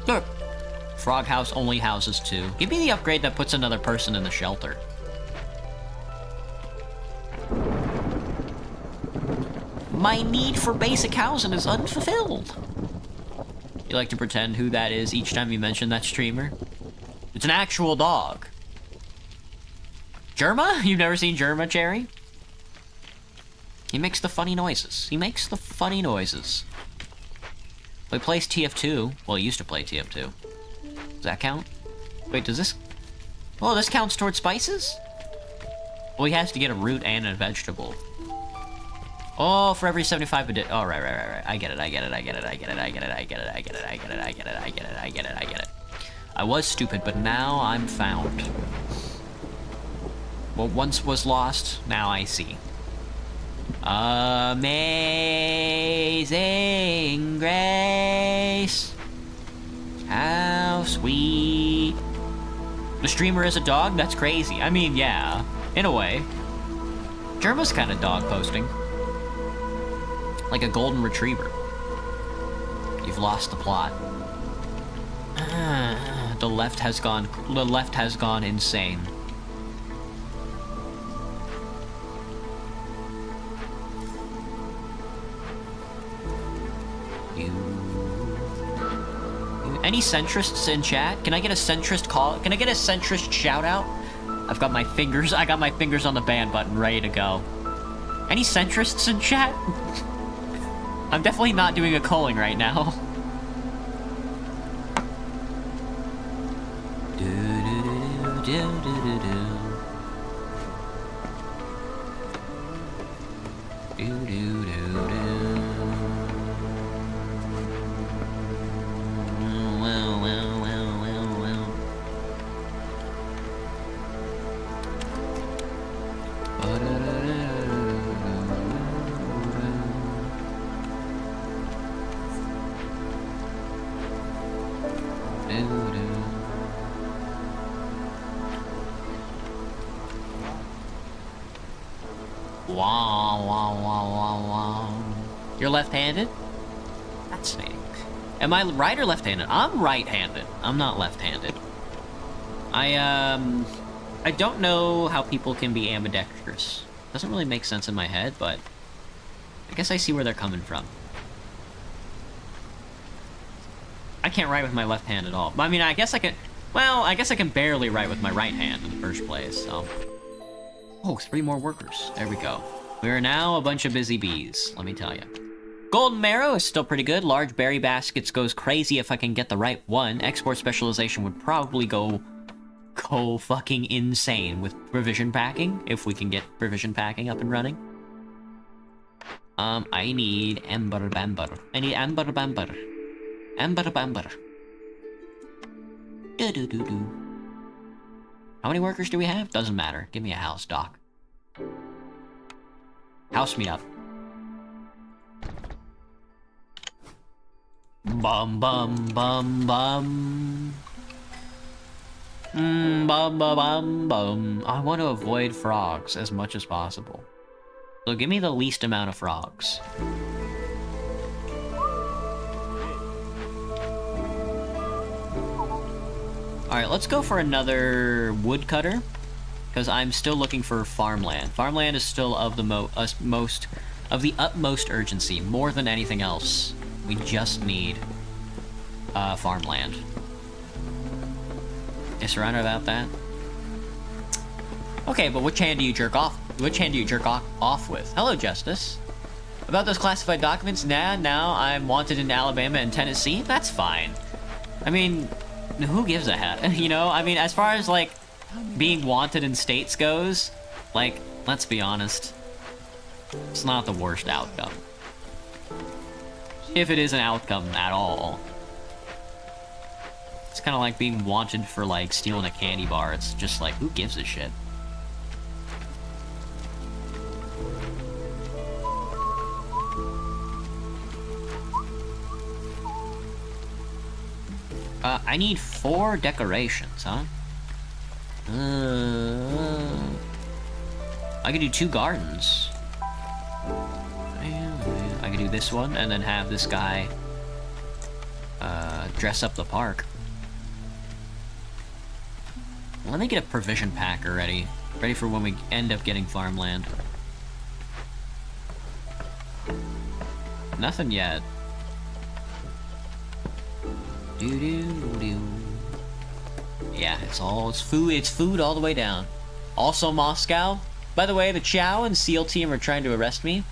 Look. Frog house only houses 2. Give me the upgrade that puts another person in the shelter. My need for basic housing is unfulfilled. You like to pretend who that is each time you mention that streamer? It's an actual dog. Germa? You've never seen Germa, Cherry? He makes the funny noises. He makes the funny noises. Well, he plays TF2. Well, he used to play TF2. Does that count? Wait, does this... Oh, this counts towards spices? Well, he has to get a root and a vegetable. Oh, for every 75 a day. Oh, right. I get it. I was stupid, but now I'm found. What once was lost, now I see. Amazing grace. How sweet. The streamer is a dog? That's crazy. I mean, yeah, in a way. Germa's kind of dog posting. Like a golden retriever. You've lost the plot. The left has gone insane. Any centrists in chat? Can I get a centrist call? Can I get a centrist shout out? I got my fingers on the ban button ready to go. Any centrists in chat? I'm definitely not doing a culling right now. Wow, wow, wow, wow, wow. You're left-handed? Fascinating. Am I right or left-handed? I'm right-handed. I'm not left-handed. I don't know how people can be ambidextrous. Doesn't really make sense in my head, but I guess I see where they're coming from. I can't write with my left hand at all. I mean, I guess I can... Well, I guess I can barely write with my right hand in the first place, so... Oh, 3 more workers. There we go. We are now a bunch of busy bees, let me tell you. Golden Marrow is still pretty good. Large berry baskets goes crazy if I can get the right one. Export specialization would probably go fucking insane with provision packing, if we can get provision packing up and running. I need Ember Bamber. I need Ember Bamber. Ember Bamber. Do-do-do-do. How many workers do we have? Doesn't matter. Give me a house, Doc. House me up. Bum bum bum bum. Bum bum bum bum. I want to avoid frogs as much as possible. So give me the least amount of frogs. Alright, let's go for another woodcutter, because I'm still looking for farmland. Farmland is still of the utmost urgency, more than anything else. We just need farmland. Is Serrano about that? Okay, but which hand do you jerk off? Which hand do you jerk off with? Hello, Justice. About those classified documents? Nah, now I'm wanted in Alabama and Tennessee? That's fine. I mean, who gives a heck? You know, I mean, as far as, like, being wanted in states goes, like, let's be honest, it's not the worst outcome. If it is an outcome at all. It's kind of like being wanted for, like, stealing a candy bar. It's just like, who gives a shit? I need 4 decorations, huh? I could do 2 gardens. I could do this one, and then have this guy, dress up the park. Let me get a provision packer ready. Ready for when we end up getting farmland. Nothing yet. Doo-doo-doo. Yeah, it's food all the way down. Also Moscow. By the way, the Chow and SEAL team are trying to arrest me.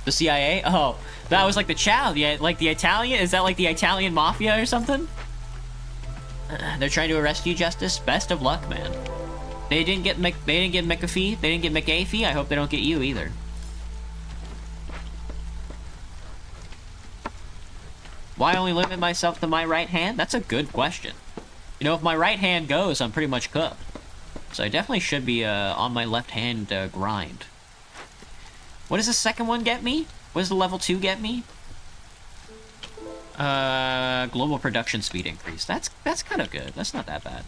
The CIA? Oh, that was like the Chow, like the Italian? Is that like the Italian mafia or something? They're trying to arrest you, Justice. Best of luck, man. They didn't get McAfee. They didn't get McAfee. I hope they don't get you either. Why only limit myself to my right hand? That's a good question. You know, if my right hand goes, I'm pretty much cooked. So I definitely should be on my left hand grind. What does the second one get me? What does the level 2 get me? Global production speed increase. That's kind of good. That's not that bad.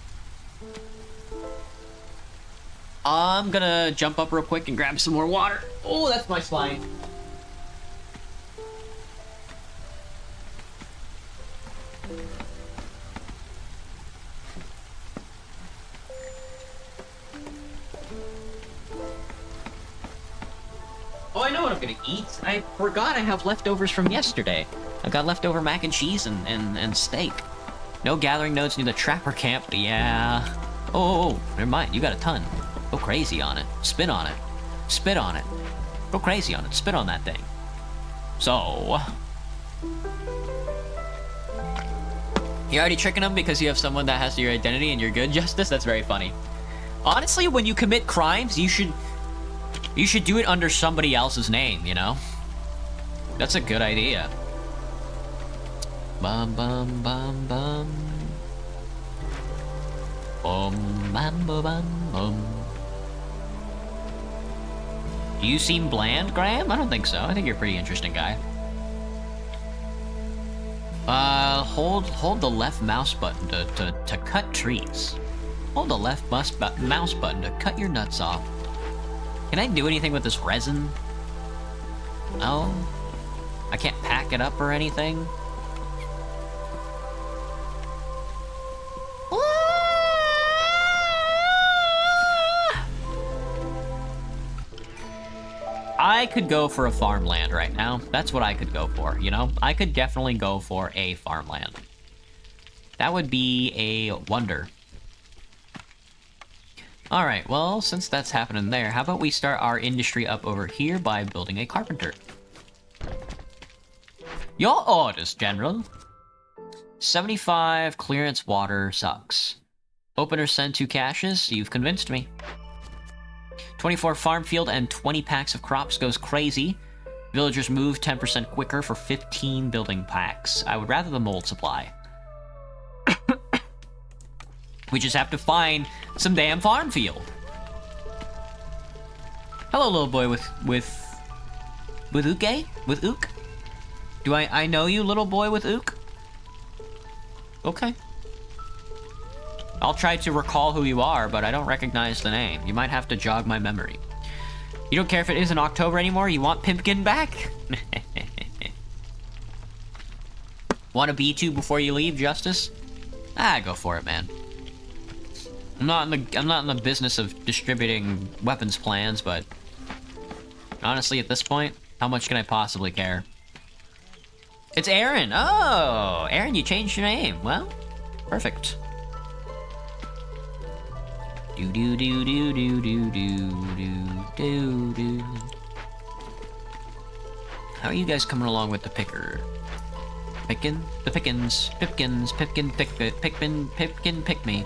I'm gonna jump up real quick and grab some more water. Oh, that's my spine. Oh, I know what I'm gonna eat. I forgot I have leftovers from yesterday. I got leftover mac and cheese and steak. No gathering nodes near the trapper camp. Yeah. Oh, never mind. You got a ton. Go crazy on it. Spit on it. Spit on it. Go crazy on it. Spit on that thing. So... You're already tricking them because you have someone that has your identity and you're good, Justice? That's very funny. Honestly, when you commit crimes, you should do it under somebody else's name, you know? That's a good idea. Bum bum bum bum. Bum bum bum bum bum. Do you seem bland, Graham? I don't think so. I think you're a pretty interesting guy. Hold the left mouse button to cut trees. Hold the left mouse button to cut your nuts off. Can I do anything with this resin? No? I can't pack it up or anything? I could go for a farmland right now. That's what I could go for, you know? I could definitely go for a farmland. That would be a wonder. Alright, well, since that's happening there, how about we start our industry up over here by building a carpenter? Your orders, General. 75 clearance water sucks. Opener send 2 caches, you've convinced me. 24 farm field and 20 packs of crops goes crazy. Villagers move 10% quicker for 15 building packs. I would rather the mold supply. We just have to find some damn farm field. Hello, little boy with Uke? With Ook? Do I know you, little boy with Ook? Okay. I'll try to recall who you are, but I don't recognize the name. You might have to jog my memory. You don't care if it isn't October anymore? You want Pimpkin back? Want a B2 before you leave, Justice? Ah, go for it, man. I'm not in the business of distributing weapons plans, but honestly, at this point, how much can I possibly care? It's Aaron. Oh, Aaron, you changed your name. Well, perfect. Do do do do do do do do do. How are you guys coming along with the picker? Pipkin, pick me.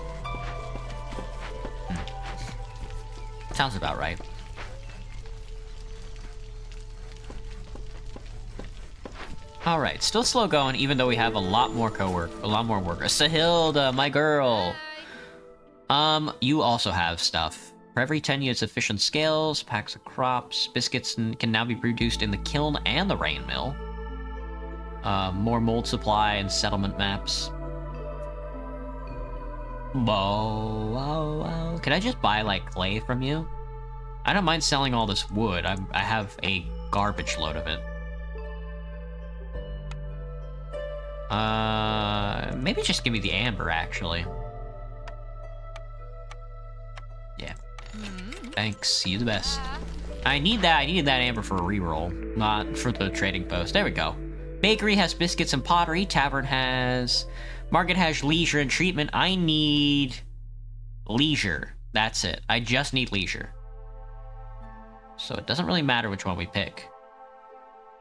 Sounds about right. All right, still slow going, even though we have a lot more workers. Sahilda, my girl. You also have stuff. For every 10 units of efficient scales, packs of crops, biscuits can now be produced in the kiln and the rain mill. More mold supply and settlement maps. Whoa. Can I just buy, like, clay from you? I don't mind selling all this wood. I have a garbage load of it. Maybe just give me the amber, actually. Yeah. Thanks, you the best. I needed that amber for a reroll, not for the trading post. There we go. Bakery has biscuits and pottery. Tavern has... Market has leisure and treatment. I need... leisure. That's it. I just need leisure. So it doesn't really matter which one we pick.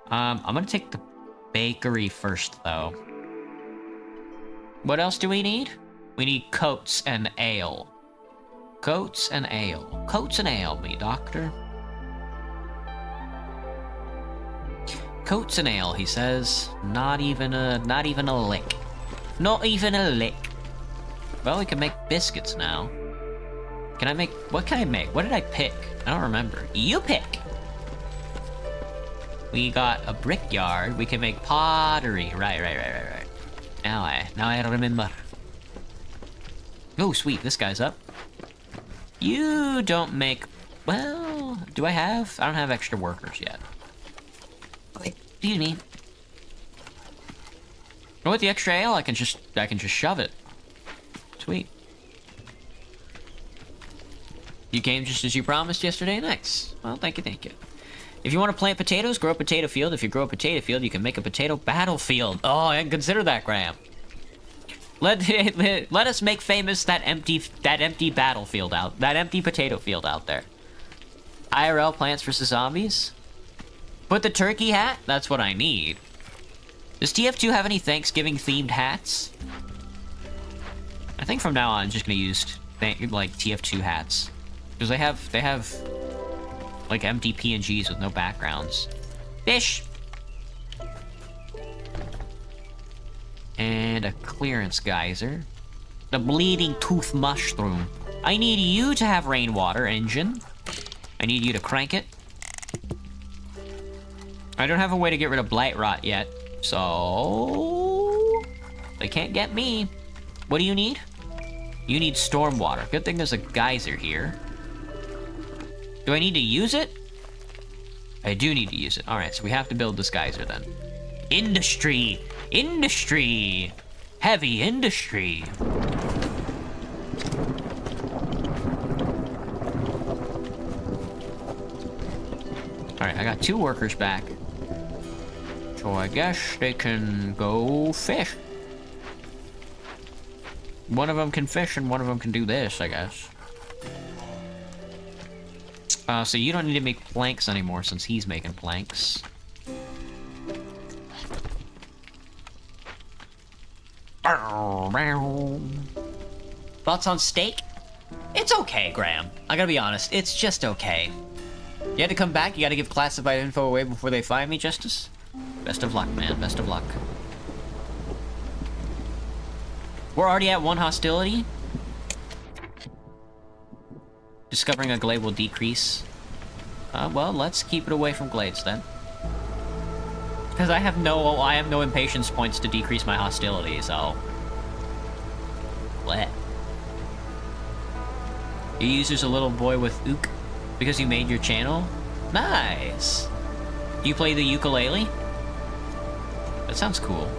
I'm gonna take the bakery first, though. What else do we need? We need coats and ale. Coats and ale. Coats and ale, me doctor. Coats and ale, he says. Not even a lick. Not even a lick. Well, we can make biscuits now. Can I make... What can I make? What did I pick? I don't remember. You pick! We got a brickyard. We can make pottery. Right. Now I remember. Oh, sweet. This guy's up. You don't make... Well, do I have... I don't have extra workers yet. Wait, excuse me. Oh, with the extra ale, I can just shove it. Sweet. You came just as you promised yesterday? Nice. Well, thank you. If you want to plant potatoes, grow a potato field. If you grow a potato field, you can make a potato battlefield. Oh, I hadn't considered that, Graham. Let us make famous that empty battlefield out, that empty potato field out there. IRL Plants vs Zombies. Put the turkey hat. That's what I need. Does TF2 have any Thanksgiving-themed hats? I think from now on, I'm just gonna use like TF2 hats because they have like empty PNGs with no backgrounds. Fish. And a clearance geyser. The bleeding tooth mushroom. I need you to have rainwater engine. I need you to crank it. I don't have a way to get rid of blight rot yet, so they can't get me. What do you need? You need stormwater. Good thing there's a geyser here. Do I need to use it? I do need to use it. Alright, so we have to build this geyser then. Industry! Industry! Heavy industry! Alright, I got 2 workers back. So I guess they can go fish. One of them can fish and one of them can do this, I guess. So you don't need to make planks anymore since he's making planks. Thoughts on steak? It's okay, Graham. I gotta be honest, it's just okay. You had to come back, you gotta give classified info away before they find me, Justice? Best of luck, man, best of luck. We're already at 1 hostility? Discovering a glade will decrease. Well, let's keep it away from glades then. Because I have no impatience points to decrease my hostility, so... What? Your user's a little boy with ook because you made your channel? Nice! Do you play the ukulele? That sounds cool.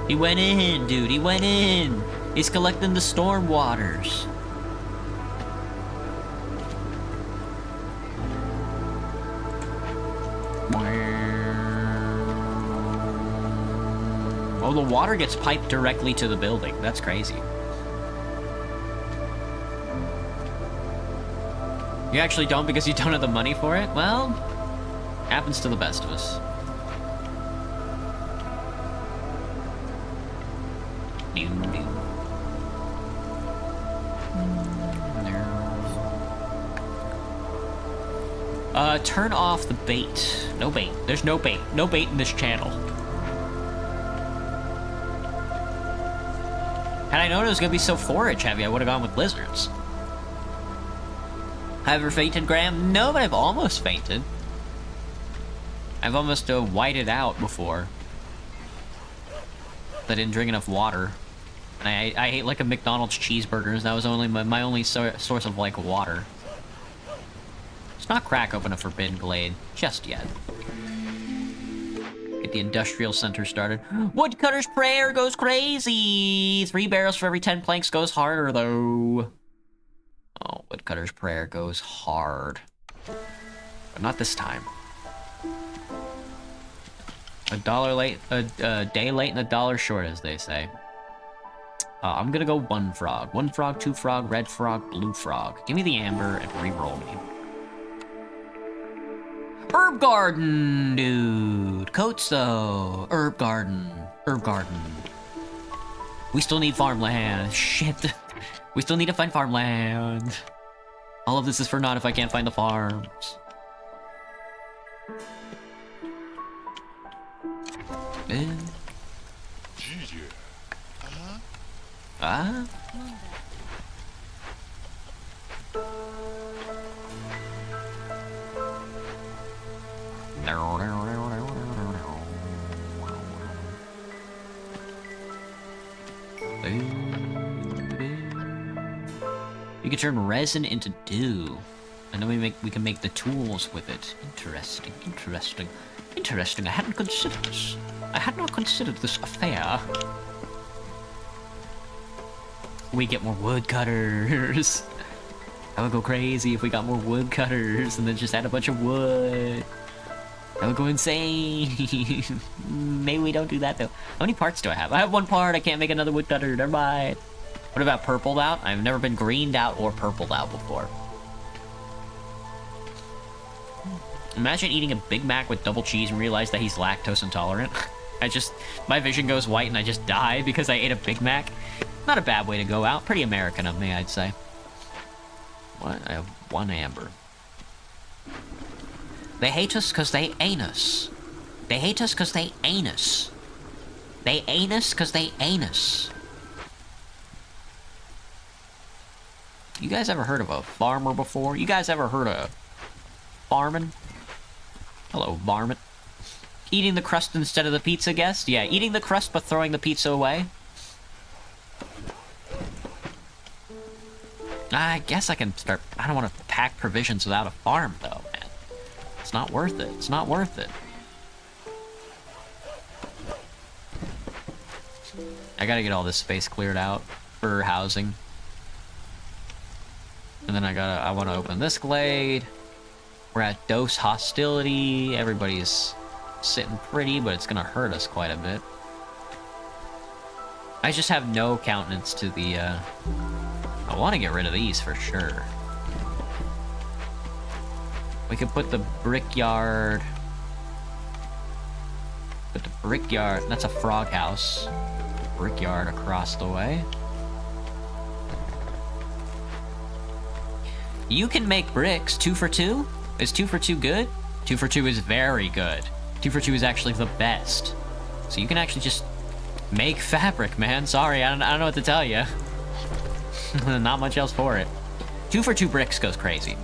He went in, dude. He went in. He's collecting the storm waters. Oh, the water gets piped directly to the building. That's crazy. You actually don't because you don't have the money for it? Well, happens to the best of us. Turn off the bait. No bait. There's no bait. No bait in this channel. Had I known it was gonna be so forage heavy, I would have gone with lizards. Have you ever fainted, Graham? No, but I've almost fainted. I've almost whited out before. I didn't drink enough water. I ate like a McDonald's cheeseburgers. That was only my only source of like water. Let's not crack open a forbidden glade just yet. Get the industrial center started. Woodcutter's prayer goes crazy. 3 barrels for every 10 planks goes harder though. Oh, Woodcutter's prayer goes hard, but not this time. A day late and a dollar short, as they say. I'm gonna go 1 frog. 1 frog, 2 frog, red frog, blue frog. Give me the amber and re-roll me. Herb garden, dude. Coats though. Herb garden. Herb garden. We still need farmland. Shit. We still need to find farmland. All of this is for naught if I can't find the farms. Ah? You can turn resin into dew. And then we can make the tools with it. Interesting, interesting, interesting. I hadn't considered this. I had not considered this affair. We get more woodcutters. I would go crazy if we got more woodcutters and then just add a bunch of wood. That would go insane. Maybe we don't do that though. How many parts do I have? I have 1 part. I can't make another woodcutter. Never mind. What about purpled out? I've never been greened out or purpled out before. Imagine eating a Big Mac with double cheese and realize that he's lactose intolerant. My vision goes white and I just die because I ate a Big Mac. Not a bad way to go out. Pretty American of me, I'd say. What? I have 1 amber. They hate us because they ain't us. They hate us because they ain't us. They ain't us because they ain't us. You guys ever heard of a farmer before? You guys ever heard of farming? Hello, varmint. Eating the crust instead of the pizza, guest? Yeah, eating the crust but throwing the pizza away. I guess I can start... I don't want to pack provisions without a farm, though, man. It's not worth it. It's not worth it. I gotta get all this space cleared out for housing. And then I want to open this glade. We're at dose hostility. Everybody's sitting pretty, but it's gonna hurt us quite a bit. I just have no countenance to the, I want to get rid of these for sure. We could put the brickyard... Put the brickyard... That's a frog house. Brickyard across the way. You can make bricks 2 for 2. Is 2 for 2 good? 2 for 2 is very good. 2 for 2 is actually the best. So you can actually just make fabric, man. Sorry, I don't know what to tell you. Not much else for it. 2 for 2 bricks goes crazy.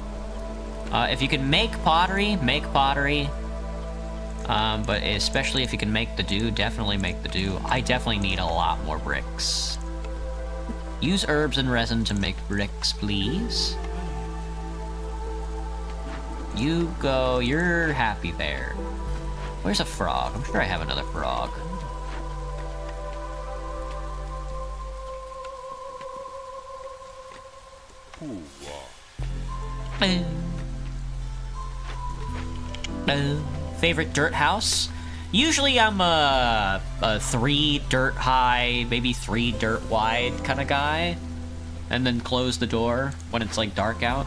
If you can make pottery, make pottery. But especially if you can make the dew, definitely make the dew. I definitely need a lot more bricks. Use herbs and resin to make bricks, please. You go, you're happy there. Where's a frog? I'm sure I have another frog. Favorite dirt house? Usually I'm a 3 dirt high, maybe 3 dirt wide kind of guy. And then close the door when it's like dark out.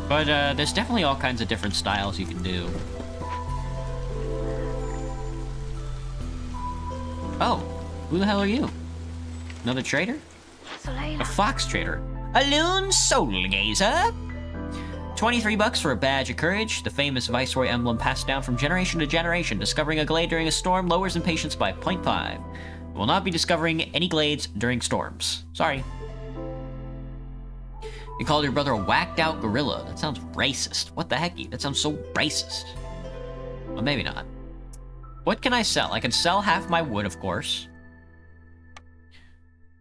But there's definitely all kinds of different styles you can do. Oh, who the hell are you? Another trader? A fox trader. A loon soul gazer? 23 bucks for a badge of courage. The famous Viceroy emblem passed down from generation to generation. Discovering a glade during a storm lowers impatience by 0.5. Will not be discovering any glades during storms. Sorry. You called your brother a whacked out gorilla. That sounds racist. What the heck? That sounds so racist. Well, maybe not. What can I sell? I can sell half my wood, of course.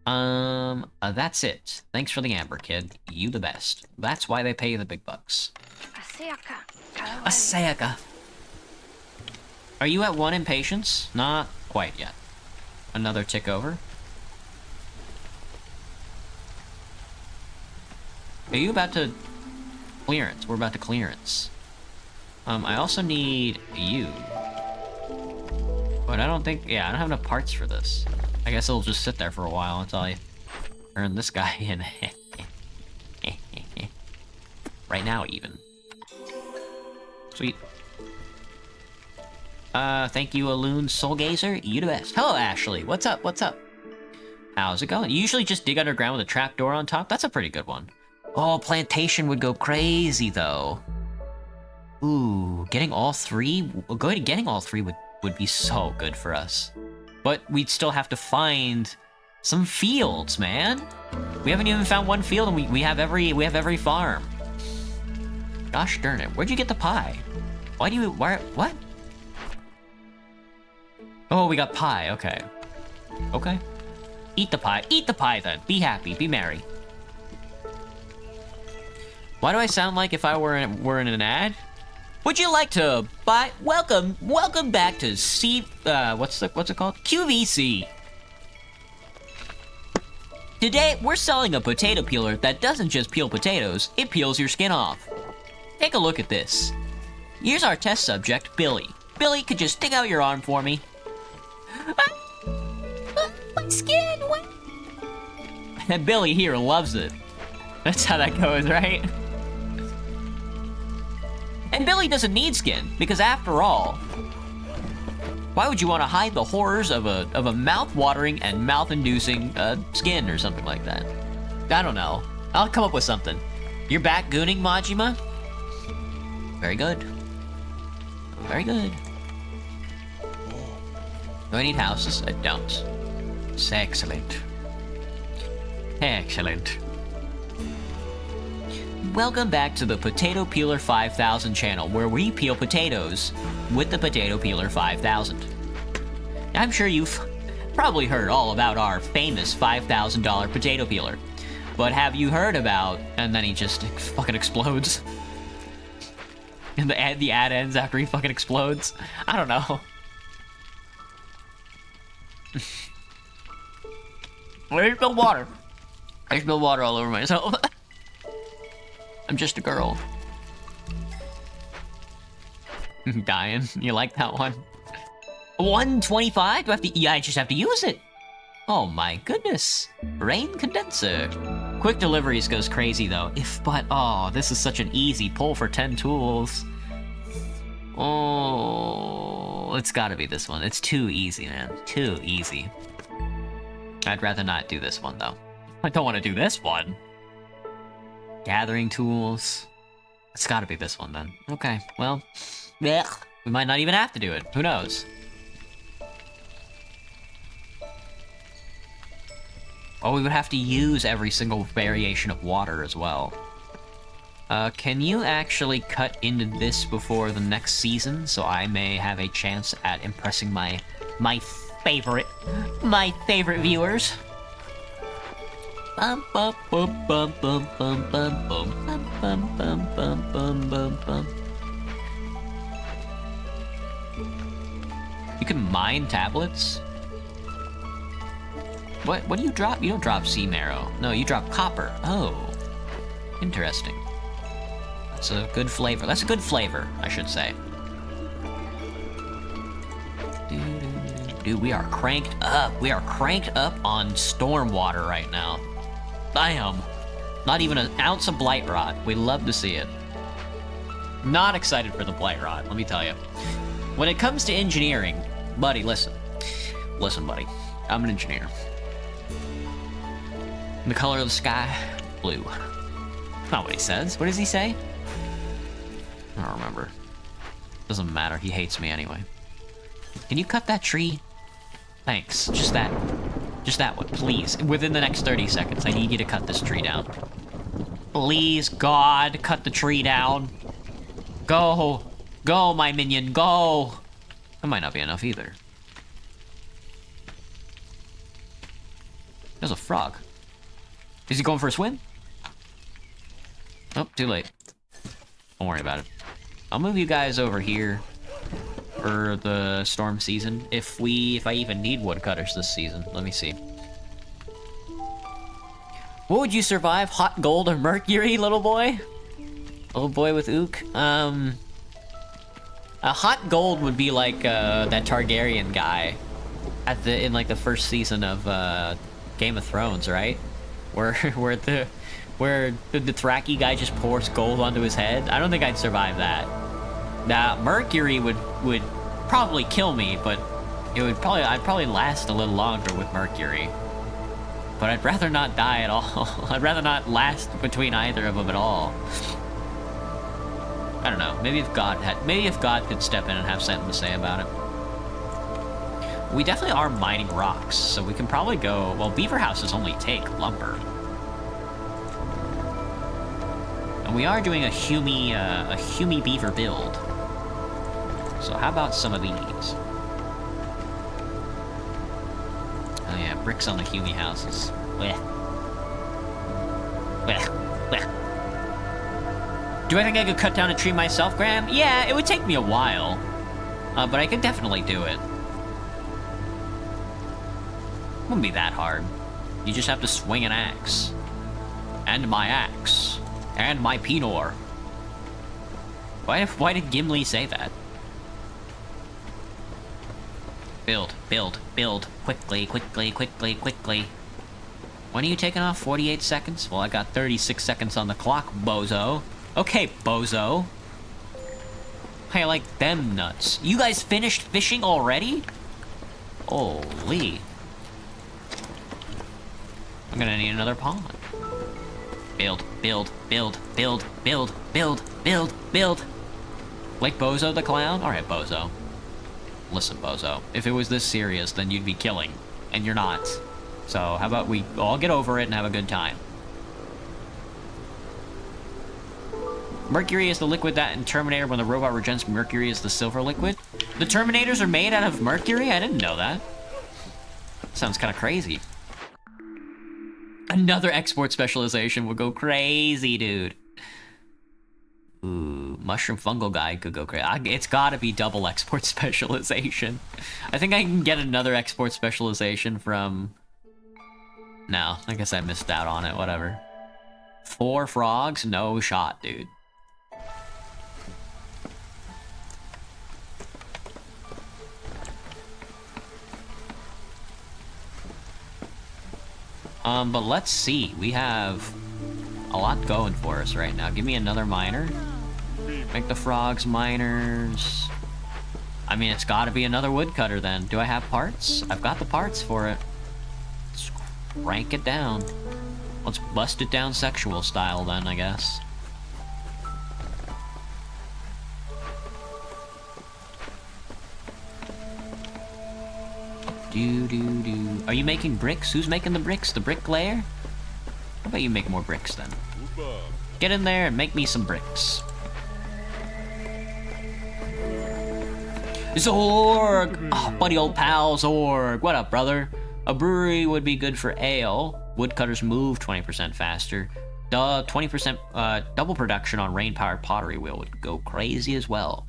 That's it. Thanks for the amber, kid. You the best. That's why they pay you the big bucks. A Sayaka. Are you at 1 impatience? Not quite yet. Another tick over. Are you about to... Clearance. We're about to clearance. I also need you. But I don't think... Yeah, I don't have enough parts for this. I guess it'll just sit there for a while until I turn this guy in. Right now, even. Sweet. Thank you, Aloon Soulgazer. You the best. Hello, Ashley. What's up? What's up? How's it going? You usually just dig underground with a trapdoor on top? That's a pretty good one. Oh, plantation would go crazy, though. Ooh, getting all 3? Getting all 3 would be so good for us. But we'd still have to find some fields, man. We haven't even found 1 field, and we have every farm. Gosh darn it! Where'd you get the pie? What? Oh, we got pie. Okay. Okay. Eat the pie. Eat the pie then. Be happy. Be merry. Why do I sound like if I were in an ad? Would you like to buy? Welcome back to what's it called? QVC. Today we're selling a potato peeler that doesn't just peel potatoes; it peels your skin off. Take a look at this. Here's our test subject, Billy. Billy, could you stick out your arm for me? My skin. And Billy here loves it. That's how that goes, right? And Billy doesn't need skin, because after all, why would you want to hide the horrors of a mouth-watering and mouth-inducing skin or something like that? I don't know. I'll come up with something. You're back gooning, Majima? Very good. Very good. Do I need houses? I don't. It's excellent. Excellent. Welcome back to the Potato Peeler 5000 channel, where we peel potatoes with the Potato Peeler 5000. I'm sure you've probably heard all about our famous $5,000 potato peeler. But have you heard about... And then he just fucking explodes. And the ad ends after he fucking explodes. I don't know. I spilled water. I spilled water all over myself. I'm just a girl. Dying. You like that one? 125? Do I have to... Yeah, I just have to use it. Oh my goodness. Rain condenser. Quick deliveries goes crazy though. Oh, this is such an easy pull for 10 tools. Oh, it's gotta be this one. It's too easy, man. Too easy. I'd rather not do this one though. I don't want to do this one. Gathering tools. It's gotta be this one then. Okay, well, we might not even have to do it. Who knows? Oh, we would have to use every single variation of water as well. Can you actually cut into this before the next season so I may have a chance at impressing my favorite viewers? Bum bum bum bum bum bum bum bum bum bum bum bum bum bum. You can mine tablets? What do you drop? You don't drop sea marrow. No, you drop copper. Oh. Interesting. That's a good flavor. That's a good flavor, I should say. Dude, we are cranked up. We are cranked up on stormwater right now. Bam! Not even an ounce of blight rot. We love to see it. Not excited for the blight rot, let me tell you. When it comes to engineering, buddy, listen. Listen, buddy. I'm an engineer. The color of the sky, blue. Not what he says. What does he say? I don't remember. Doesn't matter. He hates me anyway. Can you cut that tree? Thanks. Just that one, please. Within the next 30 seconds, I need you to cut this tree down. Please, God, cut the tree down. Go. Go, my minion, go. That might not be enough either. There's a frog. Is he going for a swim? Oh, too late. Don't worry about it. I'll move you guys over here for the storm season. If I even need woodcutters this season. Let me see. What would you survive? Hot gold or mercury, little boy? Little boy with ook? A hot gold would be like that Targaryen guy in like the first season of Game of Thrones, right? Where the Dothraki guy just pours gold onto his head. I don't think I'd survive that. Now, mercury would probably kill me, but I'd probably last a little longer with mercury. But I'd rather not die at all. I'd rather not last between either of them at all. I don't know. Maybe if God could step in and have something to say about it. We definitely are mining rocks, so we can probably go... Well, beaver houses only take lumber. And we are doing a Humy beaver build. So how about some of these? Oh yeah, bricks on the Humy houses. Blech. Blech. Blech. Do I think I could cut down a tree myself, Graham? Yeah, it would take me a while. But I could definitely do it. Wouldn't be that hard. You just have to swing an axe. And my axe. And my Pinor. Why did Gimli say that? Build, build, build. Quickly, quickly, quickly, quickly. When are you taking off? 48 seconds? Well, I got 36 seconds on the clock, bozo. Okay, bozo. I like them nuts. You guys finished fishing already? Holy. I'm gonna need another pond. Build, build, build, build, build, build, build, build. Like Bozo the Clown? Alright, Bozo. Listen, Bozo. If it was this serious, then you'd be killing. And you're not. So, how about we all get over it and have a good time? Mercury is the liquid that in Terminator, when the robot regens mercury, is the silver liquid. The Terminators are made out of mercury? I didn't know that. Sounds kind of crazy. Another export specialization would go crazy, dude. Ooh, mushroom fungal guy could go crazy. It's gotta be double export specialization. I think I can get another export specialization from... No, I guess I missed out on it, whatever. 4 frogs? No shot, dude. But let's see. We have a lot going for us right now. Give me another miner. Make the frogs miners. I mean, it's gotta be another woodcutter then. Do I have parts? I've got the parts for it. Let's crank it down. Let's bust it down sexual style then, I guess. Are you making bricks? Who's making the bricks? The bricklayer? How about you make more bricks then? Get in there and make me some bricks. Zorg! Oh, buddy old pal Zorg. What up, brother? A brewery would be good for ale. Woodcutters move 20% faster. 20% double production on rain-powered pottery wheel would go crazy as well.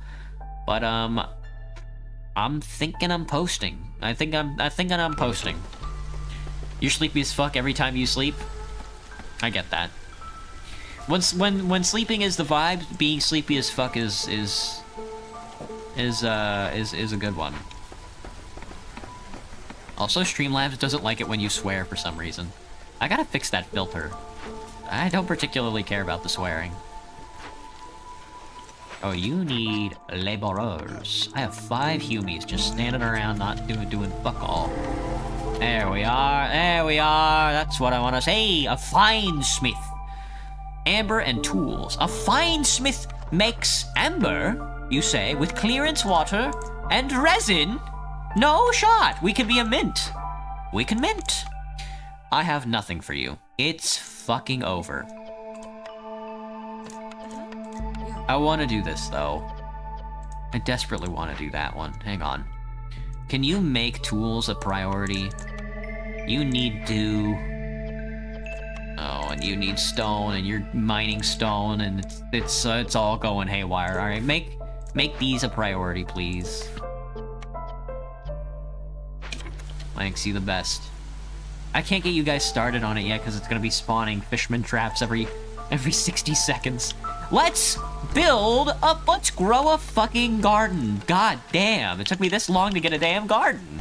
But I'm thinking I'm posting. I think I'm posting. You're sleepy as fuck every time you sleep. I get that. When sleeping is the vibe, being sleepy as fuck is a good one. Also, Streamlabs doesn't like it when you swear for some reason. I gotta fix that filter. I don't particularly care about the swearing. Oh, you need laborers. I have 5 humies just standing around not doing fuck all. There we are, there we are. That's what I want to say. A fine smith. Amber and tools. A fine smith makes amber, you say, with clearance water and resin? No shot. We can be a mint. We can mint. I have nothing for you. It's fucking over. I want to do this, though. I desperately want to do that one. Hang on. Can you make tools a priority? You need dew. Oh, and you need stone, and you're mining stone, and it's all going haywire. All right, make these a priority, please. Thanks, you the best. I can't get you guys started on it yet because it's gonna be spawning fishman traps every 60 seconds. Let's grow a fucking garden. God damn, it took me this long to get a damn garden.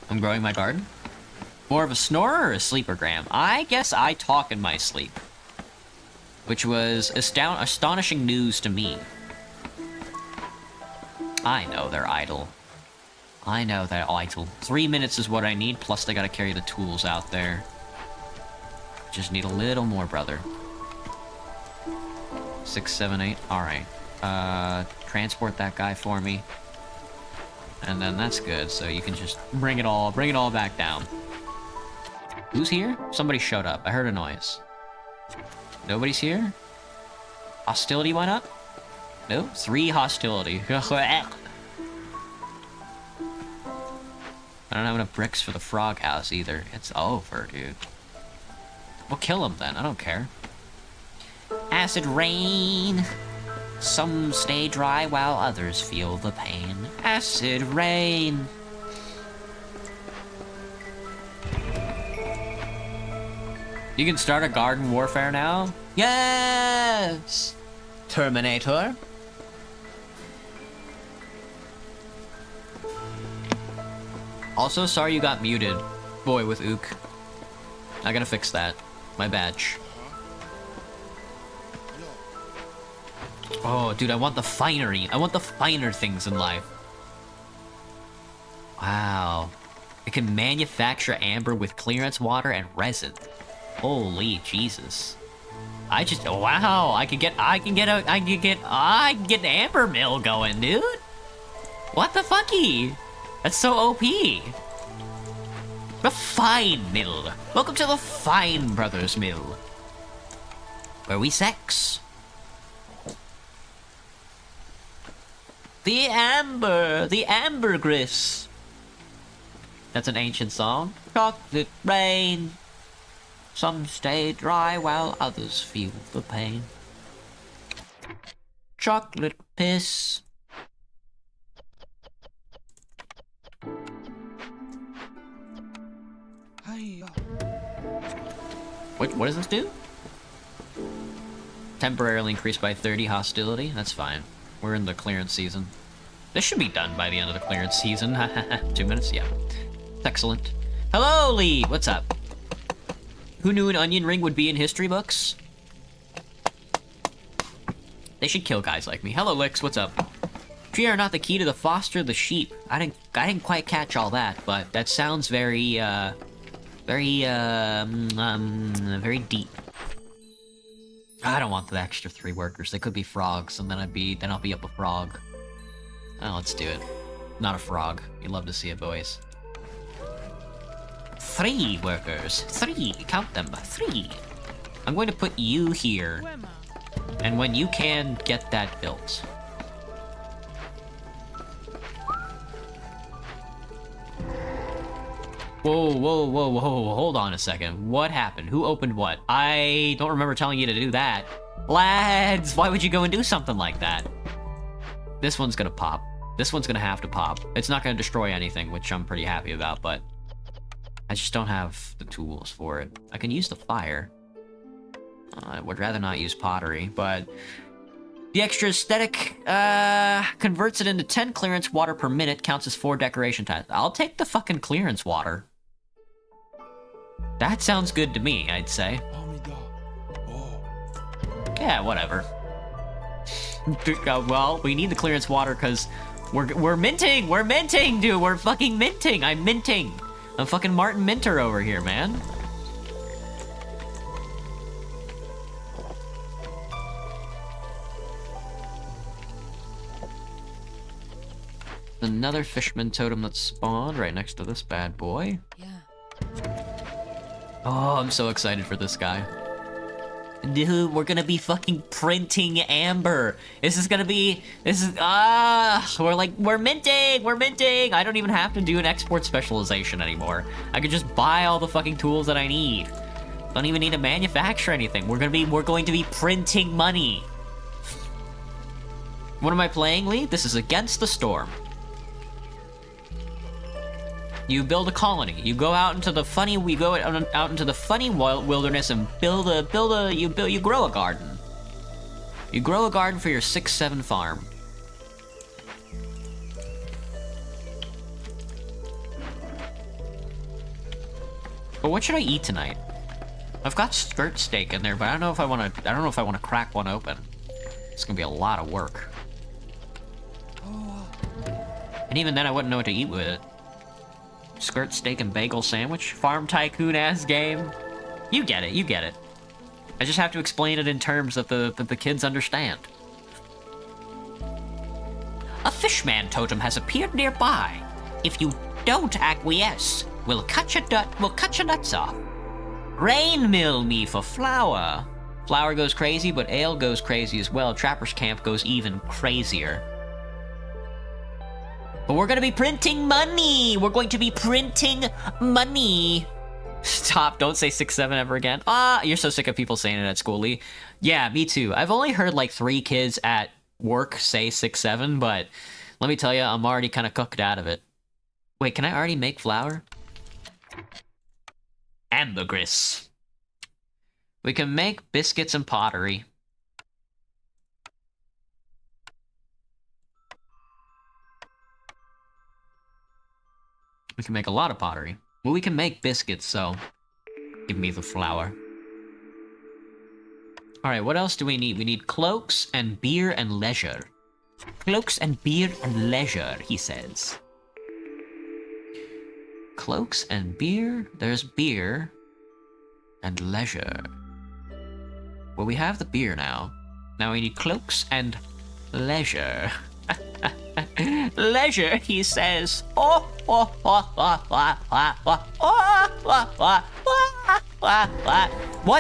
I'm growing my garden? More of a snorer or a sleeper, Graham? I guess I talk in my sleep. Which was astonishing news to me. I know they're idle. I know they're idle. 3 minutes is what I need, plus they gotta carry the tools out there. Just need a little more, brother. 6, 7, 8. Alright. Transport that guy for me. And then that's good, so you can just bring it all back down. Who's here? Somebody showed up. I heard a noise. Nobody's here? Hostility went up? No? 3 hostility. I don't have enough bricks for the frog house either. It's over, dude. We'll kill him then. I don't care. Acid rain. Some stay dry while others feel the pain. Acid rain. You can start a garden warfare now? Yes! Terminator. Also, sorry you got muted, boy with ook. I gotta fix that. My badge. Oh, dude, I want the finery. I want the finer things in life. Wow. It can manufacture amber with clearance water and resin. Holy Jesus. Wow, I can get an amber mill going, dude. What the fucky? That's so OP. The Fine Mill. Welcome to the Fine Brothers Mill, where we sex. The ambergris. That's an ancient song. Chocolate rain. Some stay dry while others feel the pain. Chocolate piss. What does this do? Temporarily increased by 30 hostility. That's fine. We're in the clearance season. This should be done by the end of the clearance season. 2 minutes? Yeah. Excellent. Hello, Lee! What's up? Who knew an onion ring would be in history books? They should kill guys like me. Hello, Lix. What's up? Tree are not the key to the foster the sheep. I didn't quite catch all that, but that sounds very deep. I don't want the extra 3 workers. They could be frogs, and then I'll be up a frog. Oh, let's do it. Not a frog. You love to see it, boys. 3 workers. 3. Count them. 3. I'm going to put you here. And when you can, get that built. Whoa, whoa, whoa, whoa, hold on a second. What happened? Who opened what? I don't remember telling you to do that. Lads, why would you go and do something like that? This one's gonna pop. This one's gonna have to pop. It's not gonna destroy anything, which I'm pretty happy about, but I just don't have the tools for it. I can use the fire. I would rather not use pottery, but the extra aesthetic converts it into 10 clearance water per minute, counts as 4 decoration tiles. I'll take the fucking clearance water. That sounds good to me, I'd say. Yeah, whatever. Well, we need the clearance water because we're minting! We're minting, dude! We're fucking minting! I'm minting! I'm fucking Martin Minter over here, man. Another Fishman totem that spawned right next to this bad boy. Yeah. Oh, I'm so excited for this guy. Dude, we're gonna be fucking printing amber. We're minting! I don't even have to do an export specialization anymore. I could just buy all the fucking tools that I need. Don't even need to manufacture anything. We're going to be printing money. What am I playing, Lee? This is Against the Storm. You build a colony. You go out into the funny. We go out into the funny wilderness and you grow a garden. You grow a garden for your 6-7 farm. But what should I eat tonight? I've got skirt steak in there, but I don't know if I want to crack one open. It's gonna be a lot of work. And even then, I wouldn't know what to eat with it. Skirt steak and bagel sandwich? Farm tycoon ass game? You get it, you get it. I just have to explain it in terms that the kids understand. A fishman totem has appeared nearby. If you don't acquiesce, we'll cut your nuts off. Grain mill me for flour. Flour goes crazy, but ale goes crazy as well. Trapper's Camp goes even crazier. But we're gonna be printing money! We're going to be printing money! Stop, don't say 6-7 ever again. Ah, you're so sick of people saying it at school, Lee. Yeah, me too. I've only heard like 3 kids at work say 6-7, but let me tell you, I'm already kind of cooked out of it. Wait, can I already make flour? Ambergris. We can make biscuits and pottery. We can make a lot of pottery. Well, we can make biscuits, so Give me the flour. Alright, what else do we need? We need cloaks and beer and leisure. Cloaks and beer and leisure, he says. Cloaks and beer? There's beer and leisure. Well, we have the beer now. Now we need cloaks and leisure. Leisure, he says. What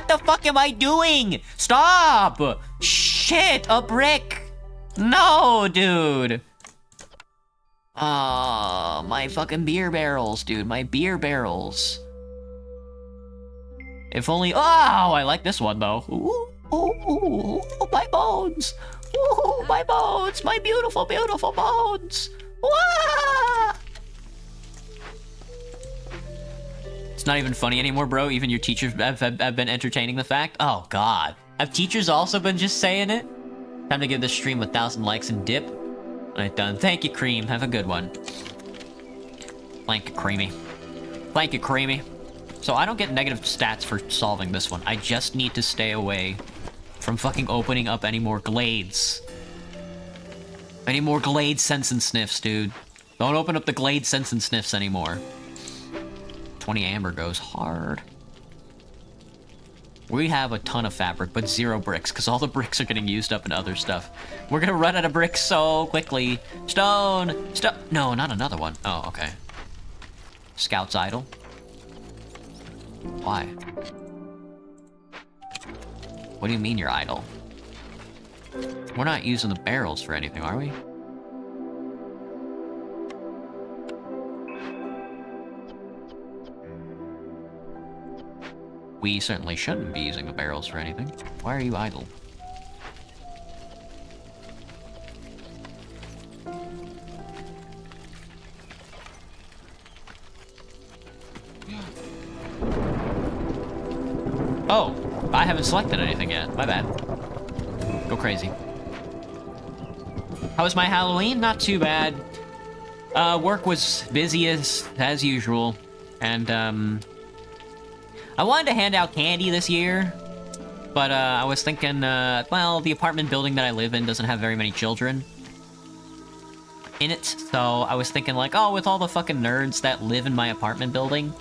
the fuck am I doing? Stop! Shit, a brick! No, dude! Oh, my fucking beer barrels, dude. My beer barrels. If only... Oh, I like this one, though. Ooh, my bones! Ooh, my bones! My beautiful, beautiful bones! Wah! It's not even funny anymore, bro. Even your teachers have been entertaining the fact. Oh, God. Have teachers also been just saying it? Time to give this stream 1,000 likes and dip. Alright, done. Thank you, Cream. Have a good one. Thank you, Creamy. Thank you, Creamy. So I don't get negative stats for solving this one. I just need to stay away from fucking opening up any more glades. Any more glade sense and sniffs, dude. Don't open up the glade sense and sniffs anymore. 20 amber goes hard. We have a ton of fabric, but 0 bricks, because all the bricks are getting used up in other stuff. We're gonna run out of bricks so quickly. Stone! No, not another one. Oh, okay. Scout's idle. Why? What do you mean you're idle? We're not using the barrels for anything, are we? We certainly shouldn't be using the barrels for anything. Why are you idle? Oh, I haven't selected anything yet. My bad. Go crazy. How was my Halloween? Not too bad. Work was busy as usual. And, I wanted to hand out candy this year. But, I was thinking, well, the apartment building that I live in doesn't have very many children in it. So, I was thinking, like, oh, with all the fucking nerds that live in my apartment building,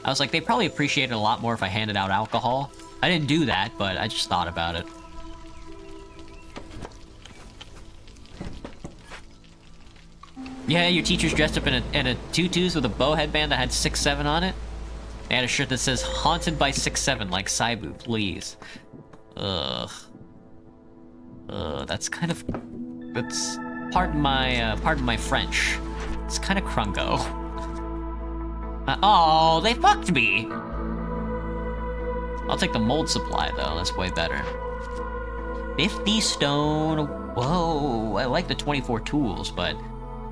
I was like, they probably appreciate it a lot more if I handed out alcohol. I didn't do that, but I just thought about it. Yeah, your teacher's dressed up in a tutus with a bow headband that had 6'7" on it. They had a shirt that says "Haunted by 6'7", like Saibu, please. Ugh. That's kind of... That's... Pardon my French. It's kind of crungo. Oh, they fucked me! I'll take the mold supply, though. That's way better. 50 stone. Whoa, I like the 24 tools, but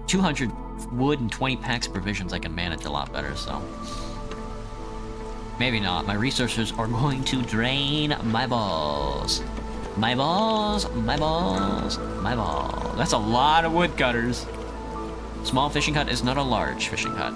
200 wood and 20 packs of provisions I can manage a lot better, so... Maybe not. My resources are going to drain my balls. My balls, my balls, my balls. That's a lot of woodcutters. Small fishing hut is not a large fishing hut.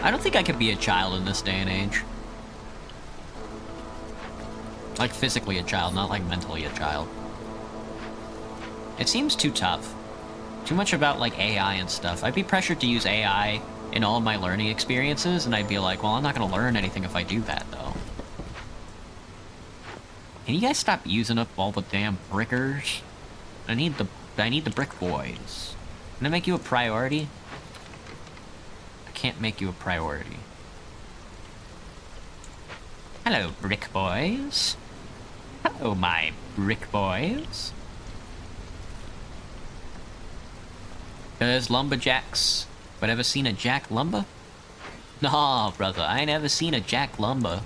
I don't think I could be a child in this day and age. Like physically a child, not like mentally a child. It seems too tough. Too much about like AI and stuff. I'd be pressured to use AI in all of my learning experiences, and I'd be like, well, I'm not gonna learn anything if I do that, though. Can you guys stop using up all the damn brickers? I need the brick boys. Can I make you a priority? I can't make you a priority. Hello, brick boys. Oh, my brick boys. There's lumberjacks. But ever seen a jack lumber? Nah, brother, I ain't ever seen a jack lumber.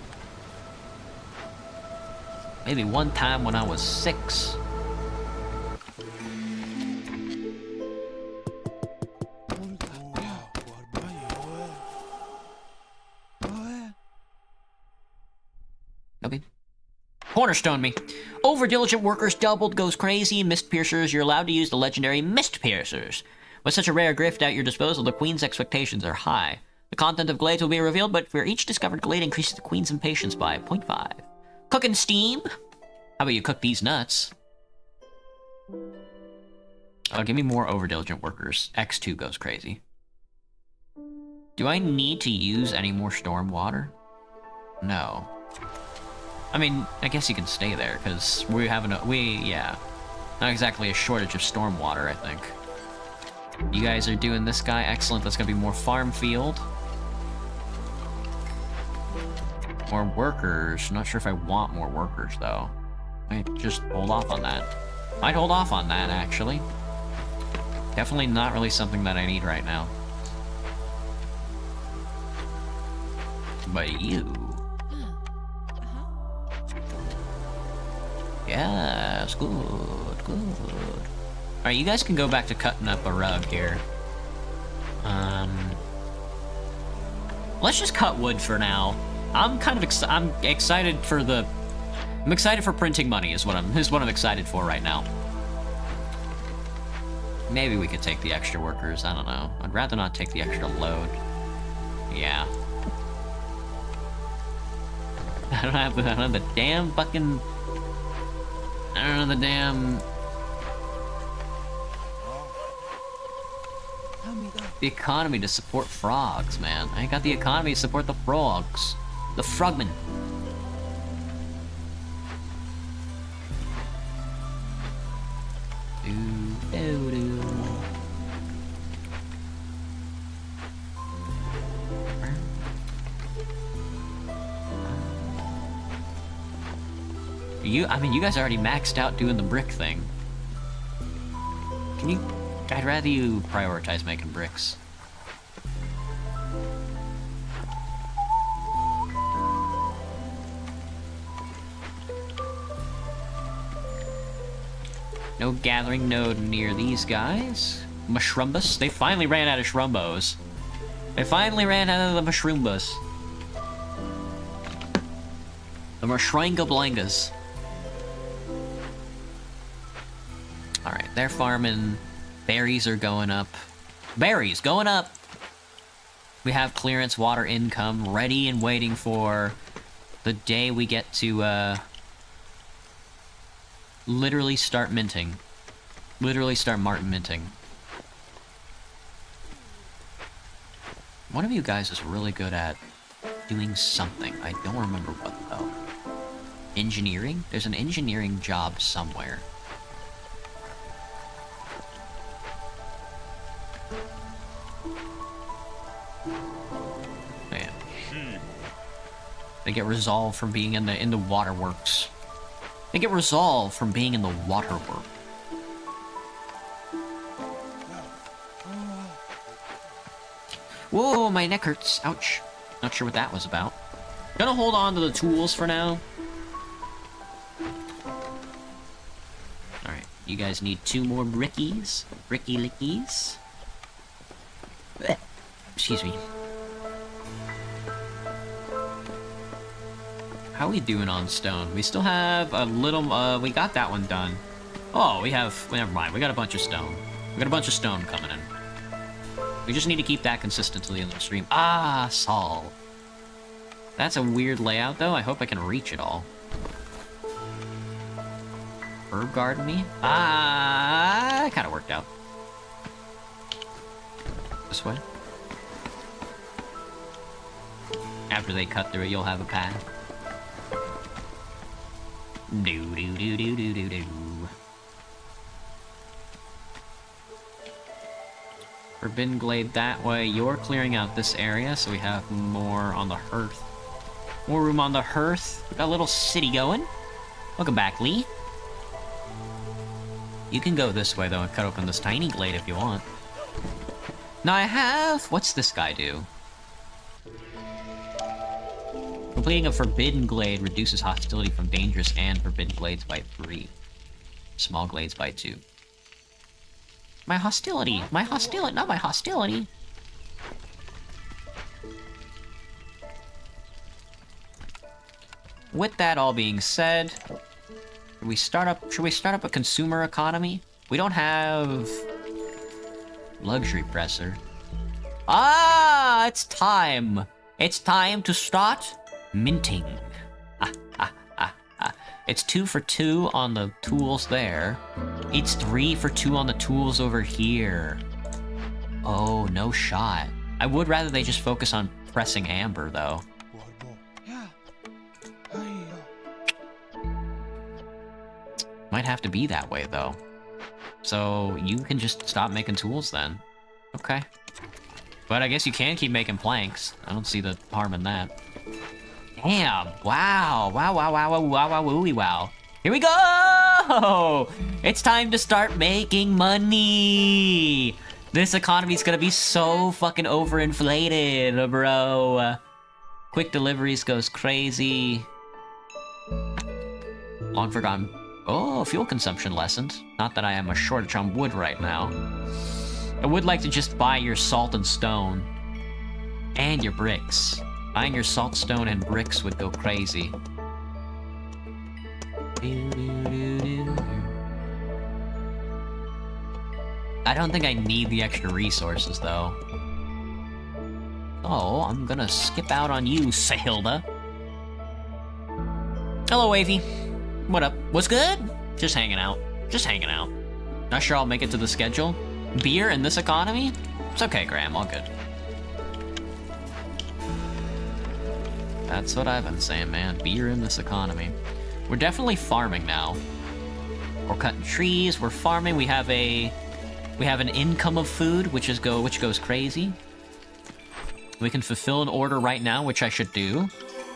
Maybe one time when I was 6. Okay. Cornerstone me. Over-diligent workers doubled goes crazy. Mist piercers, you're allowed to use the legendary Mist piercers. With such a rare gift at your disposal, the Queen's expectations are high. The content of glades will be revealed, but for each discovered glade increases the Queen's impatience by 0.5. Cooking steam? How about you cook these nuts? Oh, give me more over-diligent workers. X2 goes crazy. Do I need to use any more storm water? No. I mean, I guess you can stay there, because we're having yeah. Not exactly a shortage of storm water, I think. You guys are doing this guy. Excellent. That's gonna be more farm field. More workers. Not sure if I want more workers, though. I just hold off on that. I'd hold off on that, actually. Definitely not really something that I need right now. But you... Yes, good, good. Alright, you guys can go back to cutting up a rug here. Let's just cut wood for now. I'm kind of I'm excited for the... I'm excited for printing money is what I'm excited for right now. Maybe we could take the extra workers, I don't know. I'd rather not take the extra load. Yeah. I don't have the damn fucking... I don't know the damn... The economy to support frogs, man. I ain't got the economy to support the frogs. The frogmen. I mean, you guys already maxed out doing the brick thing. Can you... I'd rather you prioritize making bricks. No gathering node near these guys. Mushrumbus? They finally ran out of shrumbos. They finally ran out of the mushrumbus. The mushringa blangas. Alright, they're farming. Berries are going up. Berries going up! We have clearance water income ready and waiting for the day we get to, literally start minting. Literally start Martin minting. One of you guys is really good at doing something. I don't remember what, though. Engineering? There's an engineering job somewhere. Man. They get resolved from being in the waterworks. They get resolved from being in the waterwork. Whoa, my neck hurts. Ouch. Not sure what that was about. Gonna hold on to the tools for now. Alright, you guys need 2 more brickies. Bricky lickies. Blech. Excuse me. How are we doing on stone? We still have a little, we got that one done. Oh, never mind, we got a bunch of stone. We got a bunch of stone coming in. We just need to keep that consistently in the stream. Ah, Saul. That's a weird layout, though. I hope I can reach it all. Herb garden me? Ah, it kind of worked out. This way. After they cut through it, you'll have a path. Do. Forbidden Glade that way. You're clearing out this area, so we have more on the hearth. More room on the hearth. We got a little city going. Welcome back, Lee. You can go this way, though, and cut open this tiny glade if you want. Now I have... What's this guy do? Completing a forbidden glade reduces hostility from dangerous and forbidden glades by 3. Small glades by 2. My hostility! My hostility! Not my hostility! With that all being said, should we start up a consumer economy? We don't have luxury presser. Ah, it's time. It's time to start minting. It's 2 for 2 on the tools there. It's 3 for 2 on the tools over here. Oh, no shot. I would rather they just focus on pressing amber, though. Might have to be that way, though. So, you can just stop making tools, then. Okay. But I guess you can keep making planks. I don't see the harm in that. Damn! Wow! Wow, wow, wow, wow, wow, wow, wooey, wow. Here we go! It's time to start making money! This economy's gonna be so fucking overinflated, bro. Quick deliveries goes crazy. Long forgotten. Oh, fuel consumption lessened. Not that I am a shortage on wood right now. I would like to just buy your salt and stone. And your bricks. Buying your salt, stone, and bricks would go crazy. I don't think I need the extra resources, though. Oh, I'm gonna skip out on you, Sahilda. Hello, Wavy. What up? What's good? Just hanging out. Just hanging out. Not sure I'll make it to the schedule. Beer in this economy? It's okay, Graham. All good. That's what I've been saying, man. Beer in this economy. We're definitely farming now. We're cutting trees. We're farming. We have an income of food, which goes crazy. We can fulfill an order right now, which I should do.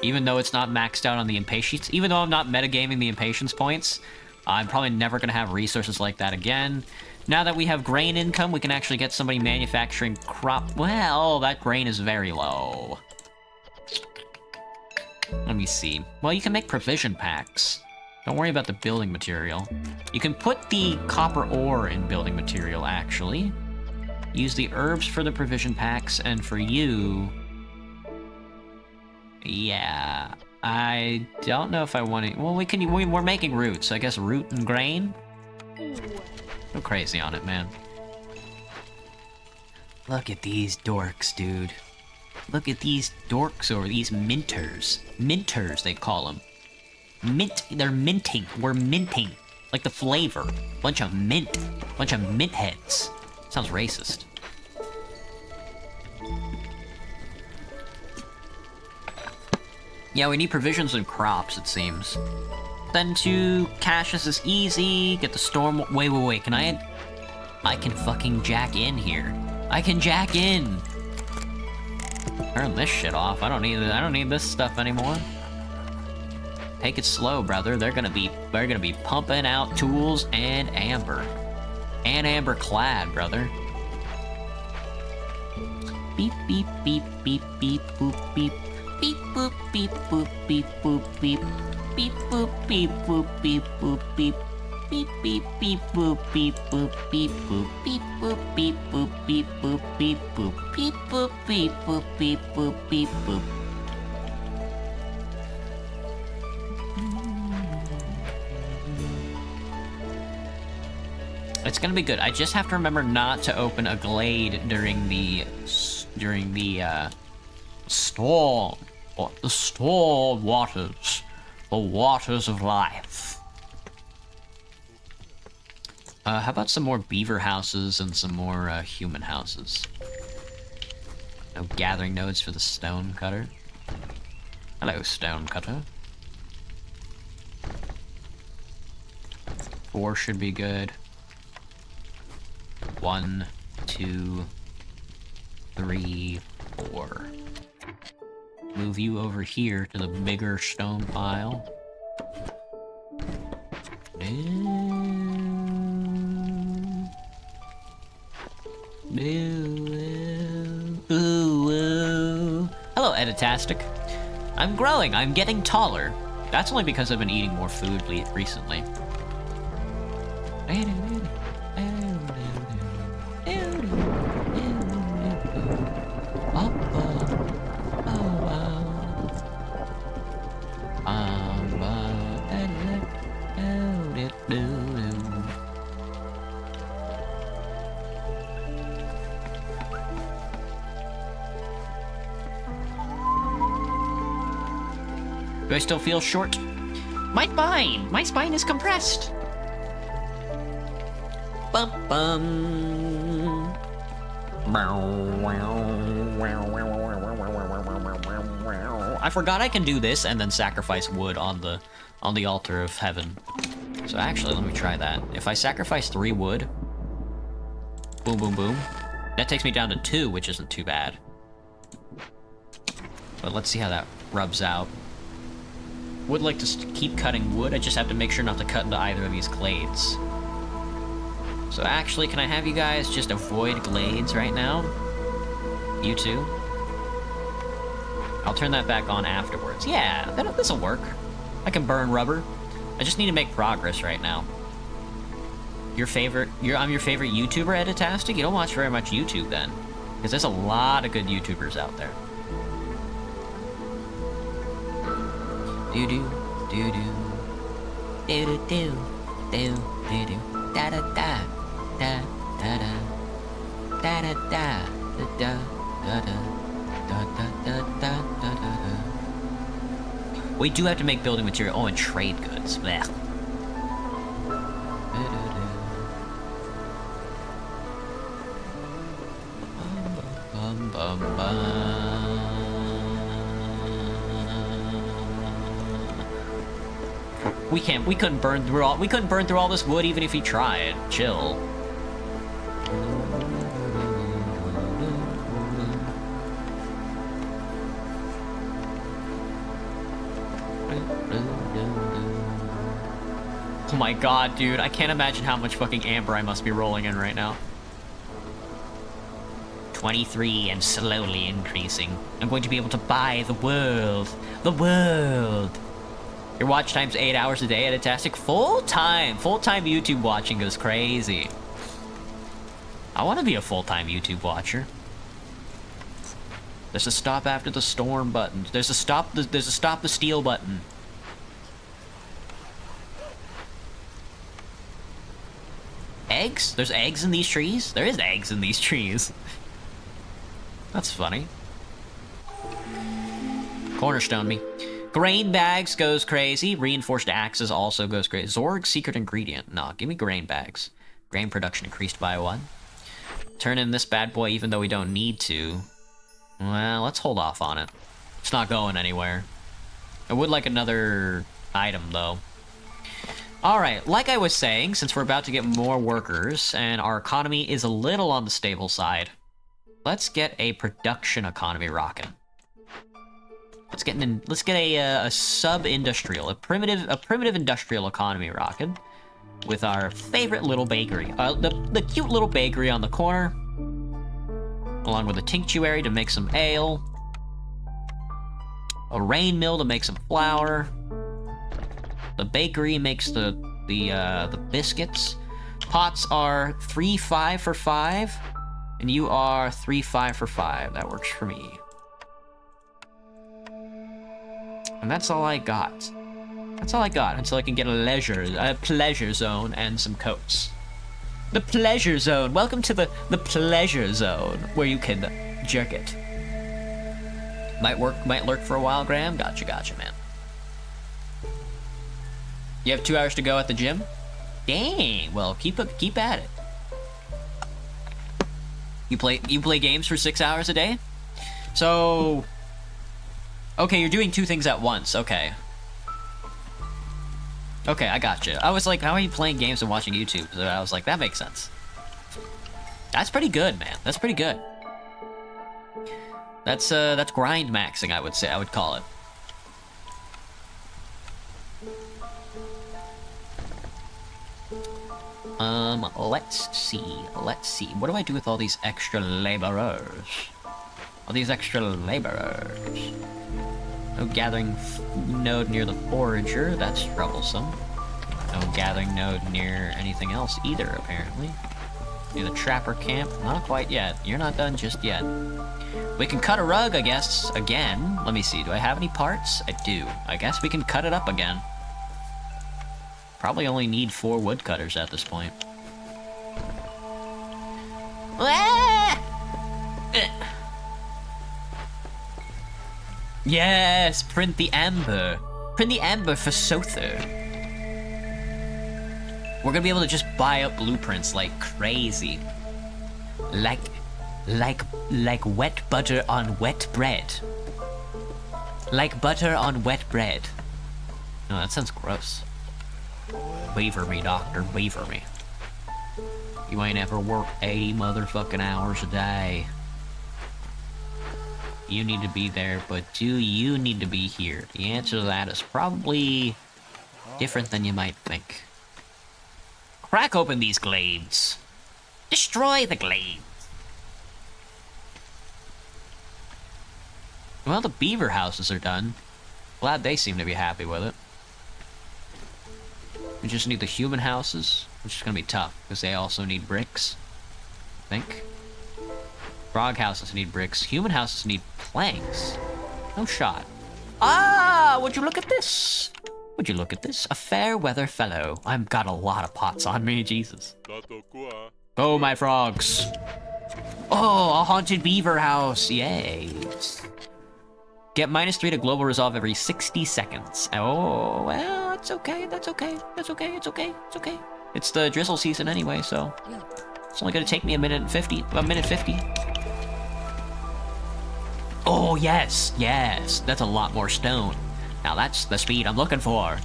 Even though it's not maxed out on the impatience, even though I'm not metagaming the impatience points, I'm probably never going to have resources like that again. Now that we have grain income, we can actually get somebody manufacturing crop. Well, that grain is very low. Let me see. Well, you can make provision packs. Don't worry about the building material. You can put the copper ore in building material, actually. Use the herbs for the provision packs, and for you... Yeah, I don't know if I want to... Well, we're making roots, so I guess root and grain? Go crazy on it, man. Look at these dorks, dude. Look at these dorks over these minters. Minters, they call them. They're minting. We're minting. Like the flavor. Bunch of mint. Bunch of mint heads. Sounds racist. Yeah, we need provisions and crops, it seems. Then to caches is easy. Get the storm... Wait. Can I can fucking jack in here. I can jack in. Turn this shit off. I don't need this stuff anymore. Take it slow, brother. They're gonna be pumping out tools and amber. And amber clad, brother. Beep beep beep beep beep boop beep. Beep boop beep boop beep boop beep. Beep boop beep boop beep boop beep. Beep beep beep boop beep boop beep boop. Beep boop beep boop beep boop beep boop. Beep boop beep boop beep boop beep boop. It's gonna be good. I just have to remember not to open a glade during the storm, or the storm waters, the waters of life. How about some more beaver houses and some more human houses? No gathering nodes for the stone cutter. Hello, stone cutter. 4 should be good. 1, 2, 3, 4. Move you over here to the bigger stone pile. Hello, Editastic. I'm growing. I'm getting taller. That's only because I've been eating more food recently. Do I still feel short? My spine is compressed. Bum bum. I forgot I can do this and then sacrifice wood on the altar of heaven. So actually, let me try that. If I sacrifice 3 wood, boom, boom, boom, that takes me down to 2, which isn't too bad. But let's see how that rubs out. Would like to keep cutting wood, I just have to make sure not to cut into either of these glades. So actually, can I have you guys just avoid glades right now? You two? I'll turn that back on afterwards. Yeah, this'll work. I can burn rubber. I just need to make progress right now. I'm your favorite YouTuber, Editastic? You don't watch very much YouTube then. Because there's a lot of good YouTubers out there. Do do do do do do do do do da da da da da da da da da da da da da da. We do have to make building material. Oh, and trade goods. Blech. Bum bum bum. We couldn't burn through all this wood even if he tried. Chill. Oh my god, dude, I can't imagine how much fucking amber I must be rolling in right now. 23 and slowly increasing. I'm going to be able to buy the world. The world. Your watch time's 8 hours a day at Editastic. Full-time YouTube watching goes crazy. I want to be a full-time YouTube watcher. There's a stop after the storm button. There's a stop the steal button. Eggs? There's eggs in these trees? There is eggs in these trees. That's funny. Cornerstone me. Grain bags goes crazy. Reinforced axes also goes crazy. Zorg's secret ingredient. Nah, give me grain bags. Grain production increased by 1. Turn in this bad boy even though we don't need to. Well, let's hold off on it. It's not going anywhere. I would like another item, though. Alright, like I was saying, since we're about to get more workers, and our economy is a little on the stable side, let's get a production economy rocking. Let's get a sub-industrial, a primitive industrial economy rocking with our favorite little bakery. The cute little bakery on the corner, along with a tinctuary to make some ale, a rain mill to make some flour. The bakery makes the biscuits. Pots are 3-5 for 5, and you are 3-5 for 5. That works for me. And that's all I got. That's all I got until I can get a pleasure zone and some coats. The pleasure zone. Welcome to the pleasure zone where you can jerk it. Might lurk for a while, Graham. Gotcha, man. You have 2 hours to go at the gym? Dang. Well, keep at it. You play games for 6 hours a day? So, okay, you're doing 2 things at once. Okay, I gotcha. I was like, how are you playing games and watching YouTube? So I was like, that makes sense. That's pretty good, man. That's pretty good. That's grind maxing, I would call it. Let's see. Let's see. What do I do with all these extra laborers? All these extra laborers. No gathering node near the forager. That's troublesome. No gathering node near anything else either, apparently. Near the trapper camp? Not quite yet. You're not done just yet. We can cut a rug, I guess, again. Let me see. Do I have any parts? I do. I guess we can cut it up again. Probably only need 4 woodcutters at this point. Yes, print the amber. Print the amber for Sother. We're gonna be able to just buy up blueprints like crazy. Like wet butter on wet bread. Like butter on wet bread. No, that sounds gross. Beaver me, doctor, beaver me. You ain't ever worked 80 motherfucking hours a day. You need to be there, but do you need to be here? The answer to that is probably different than you might think. Crack open these glades. Destroy the glades. Well, the beaver houses are done. Glad they seem to be happy with it. We just need the human houses, which is gonna be tough, because they also need bricks. I think. Frog houses need bricks. Human houses need planks. No shot. Ah! Would you look at this? Would you look at this? A fair weather fellow. I've got a lot of pots on me, Jesus. Oh, my frogs. Oh, a haunted beaver house. Yay. Get -3 to global resolve every 60 seconds. Oh, well, that's okay. That's okay. That's okay. It's okay. It's okay. It's the drizzle season anyway, so it's only gonna take me a minute 50. Oh, yes. Yes. That's a lot more stone. Now that's the speed I'm looking for.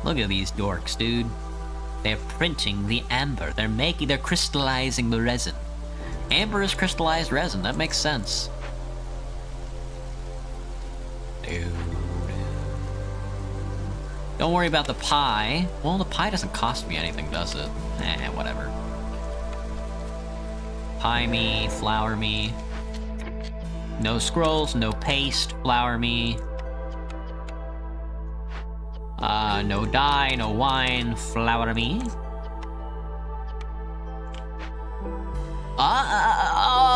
Look at these dorks, dude. They're printing the amber. They're crystallizing the resin. Amber is crystallized resin. That makes sense. Don't worry about the pie. Well, the pie doesn't cost me anything, does it? Whatever. Pie me, flour me. No scrolls, no paste, flour me. No dye, no wine, flour me.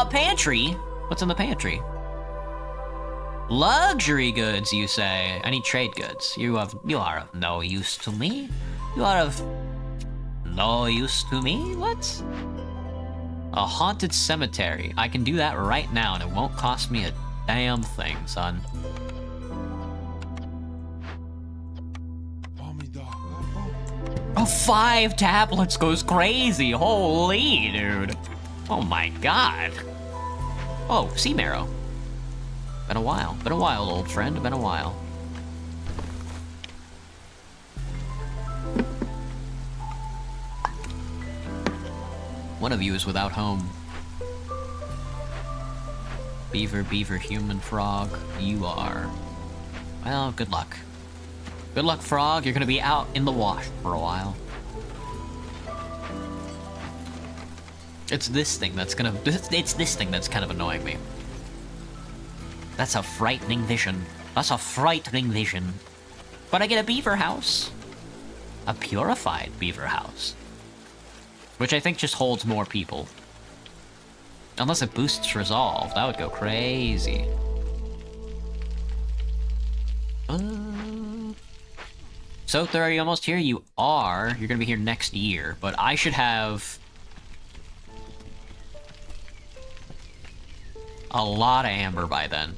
Pantry? What's in the pantry? Luxury goods, you say? I need trade goods. You are of no use to me. You are of no use to me? What? A haunted cemetery. I can do that right now and it won't cost me a damn thing, son. Oh, 5 tablets goes crazy. Holy, dude. Oh my god. Oh, sea marrow. Been a while. Been a while, old friend. Been a while. One of you is without home. Beaver, human, frog. You are. Well, good luck. Good luck, frog. You're gonna be out in the wash for a while. It's this thing that's kind of annoying me. That's a frightening vision. That's a frightening vision. But I get a beaver house. A purified beaver house. Which I think just holds more people. Unless it boosts resolve. That would go crazy. So, are you almost here? You are. You're gonna be here next year. But I should have a lot of amber by then.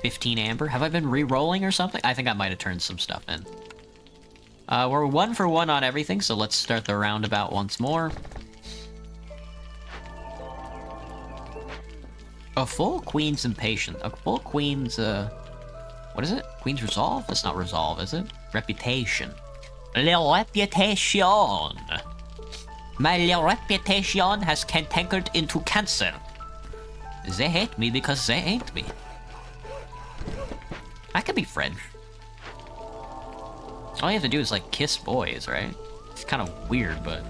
15 amber? Have I been re-rolling or something? I think I might have turned some stuff in. We're 1 for 1 on everything, so let's start the roundabout once more. A full Queen's Impatient. A full Queen's, what is it? Queen's Resolve? That's not Resolve, is it? Reputation. Little reputation! My little reputation has cantankered into cancer. They hate me because they ain't me. I could be French. All you have to do is, like, kiss boys, right? It's kind of weird, but...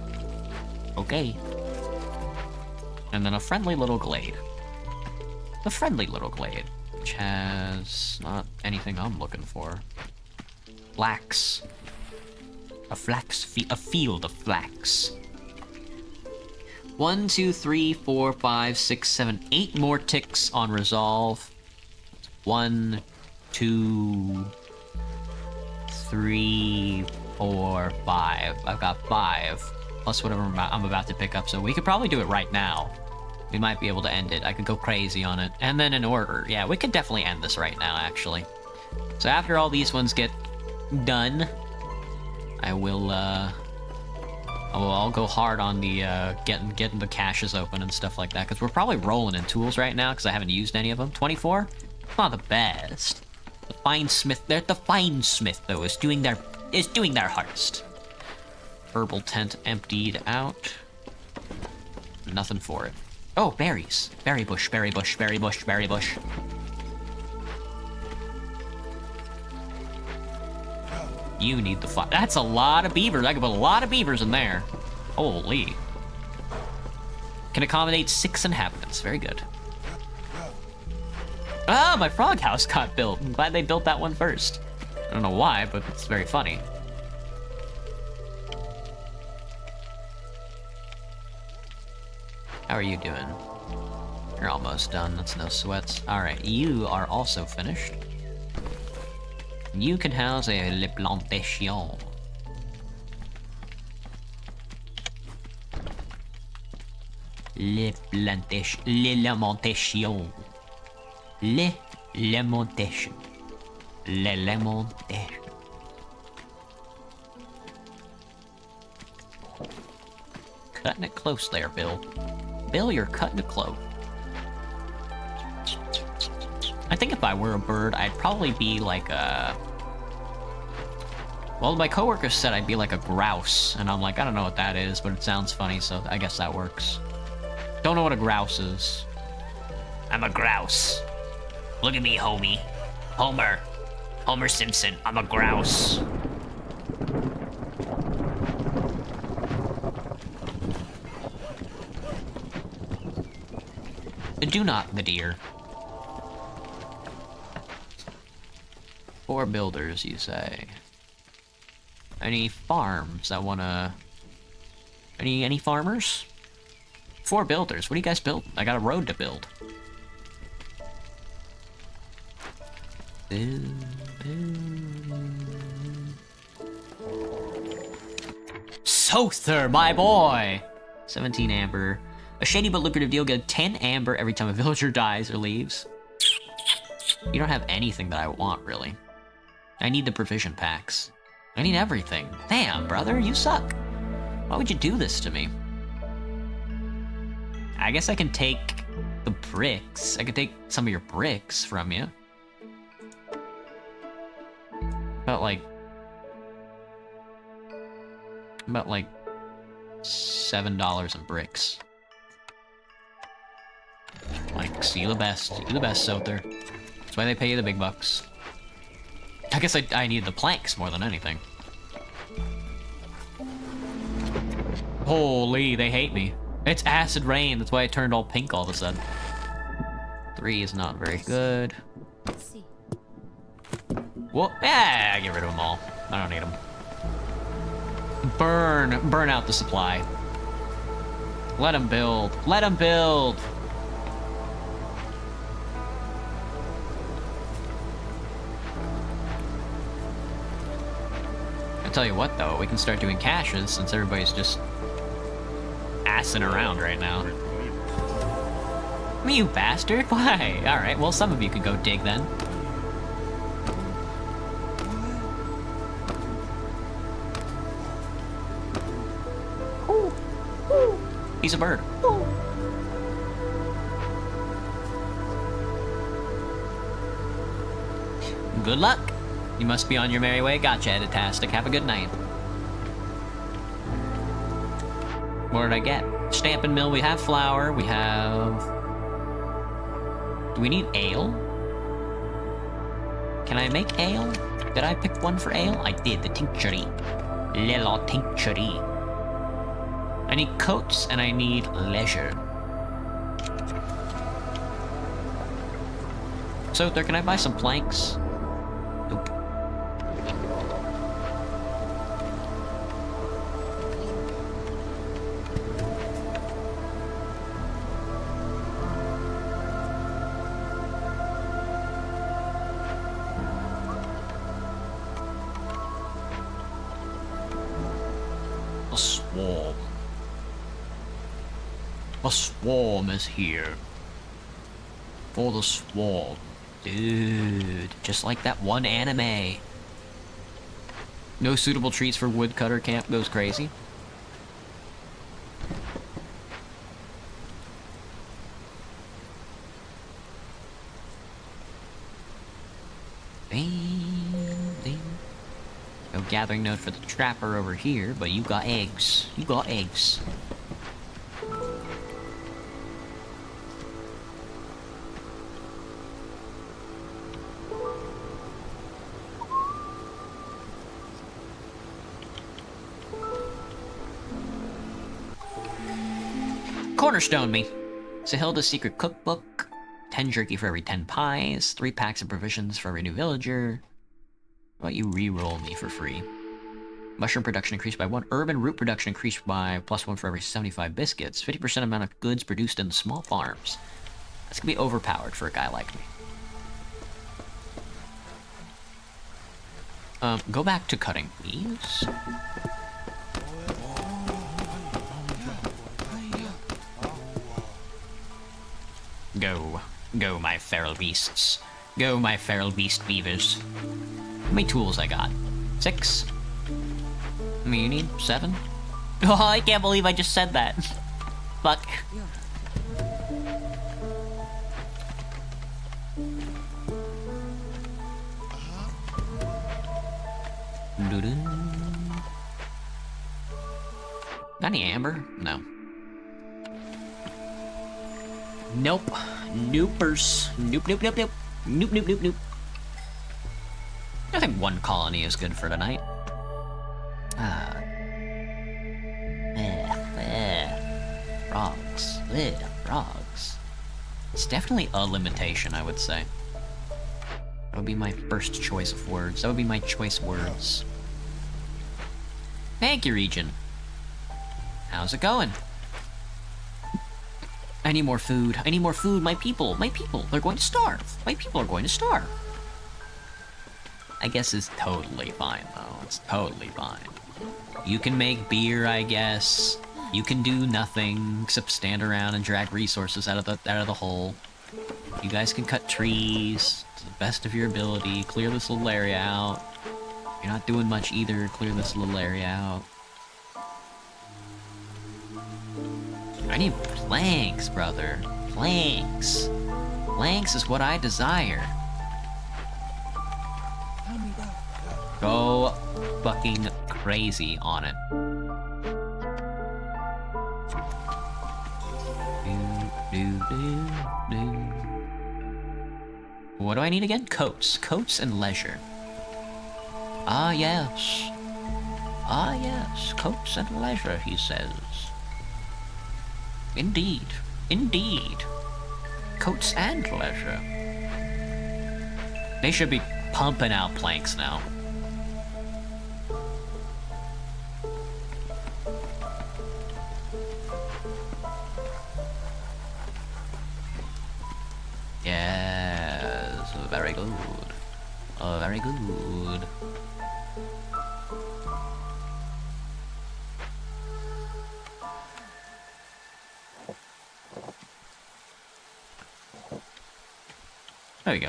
okay. And then a friendly little glade. The friendly little glade, which has not anything I'm looking for. Flax. A field of flax. 1, 2, 3, 4, 5, 6, 7, 8 more ticks on resolve. 1, 2, 3, 4, 5. I've got 5. Plus whatever I'm about to pick up, so we could probably do it right now. We might be able to end it. I could go crazy on it. And then in order. Yeah, we could definitely end this right now, actually. So after all these ones get done, I'll go hard on the getting the caches open and stuff like that, because we're probably rolling in tools right now because I haven't used any of them. 24? Not the best. The fine smith though is doing their hardest. Herbal tent emptied out. Nothing for it. Oh, berries. Berry bush, berry bush, berry bush, berry bush. You need the fire. That's a lot of beavers. I can put a lot of beavers in there. Holy. Can accommodate 6 inhabitants. Very good. Ah, my frog house got built. I'm glad they built that one first. I don't know why, but it's very funny. How are you doing? You're almost done. That's no sweats. Alright, you are also finished. You can house a Le Plantation. Le Plantation. Le Lamentation. Le Lamentation. Le Lamentation. Cutting it close there, Bill. Bill, you're cutting it close. I think if I were a bird, I'd probably be like a... well, my coworker said I'd be like a grouse, and I'm like, I don't know what that is, but it sounds funny, so I guess that works. Don't know what a grouse is. I'm a grouse. Look at me, homie. Homer. Homer Simpson. I'm a grouse. Do not the deer. 4 builders, you say? Any farms that wanna... Any farmers? 4 builders. What do you guys build? I got a road to build. Sother, my boy! 17 amber. A shady but lucrative deal. Get 10 amber every time a villager dies or leaves. You don't have anything that I want, really. I need the provision packs. I need everything. Damn, brother, you suck. Why would you do this to me? I guess I can take the bricks. I could take some of your bricks from you. About like $7 in bricks. Like, see you the best. You the best, Sother. That's why they pay you the big bucks. I guess I need the planks more than anything. Holy, they hate me. It's acid rain, that's why it turned all pink all of a sudden. 3 is not very good. Well, yeah, get rid of them all. I don't need them. Burn out the supply. Let them build. Let them build. I tell you what, though, we can start doing caches since everybody's just assing around right now. Me, you bastard! Why? All right. Well, some of you can go dig then. Ooh. Ooh. He's a bird. Ooh. Good luck. You must be on your merry way. Gotcha, Editastic. Have a good night. What did I get? Stamping mill. We have flour. We have... Do we need ale? Can I make ale? Did I pick one for ale? I did, the tinctury. Little tinctury. I need coats and I need leisure. So, there, can I buy some planks? Nope. A swarm. A swarm is here. For the swarm. Dude, just like that one anime. No suitable treats for woodcutter camp goes crazy. Ding, ding. No gathering node for the trapper over here, but you got eggs. You got eggs. Cornerstone me. Sahilda's secret cookbook. 10 jerky for every 10 pies. 3 packs of provisions for every new villager. How about you re-roll me for free? Mushroom production increased by 1. Urban root production increased by +1 for every 75 biscuits. 50% amount of goods produced in small farms. That's gonna be overpowered for a guy like me. Go back to cutting, please. Go. Go, my feral beasts. Go, my feral beast beavers. How many tools I got? 6? I mean, you need 7? Oh, I can't believe I just said that. Fuck. Got any amber? No. Nope. Noopers. Nope, nope, nope, nope. Nope, nope, nope, nope. I think 1 colony is good for tonight. Frogs. Frogs. It's definitely a limitation, I would say. That would be my first choice of words. That would be my choice words. Thank you, Region. How's it going? I need more food. I need more food. My people. My people. They're going to starve. My people are going to starve. I guess it's totally fine, though. It's totally fine. You can make beer, I guess. You can do nothing except stand around and drag resources out of the hole. You guys can cut trees to the best of your ability. Clear this little area out. You're not doing much either. Clear this little area out. I need planks, brother. Planks. Planks is what I desire. Go fucking crazy on it. What do I need again? Coats. Coats and leisure. Ah, yes. Ah, yes. Coats and leisure, he says. Indeed. Indeed. Coats and leisure. They should be pumping out planks now. Yes. Very good. Very good. There we go.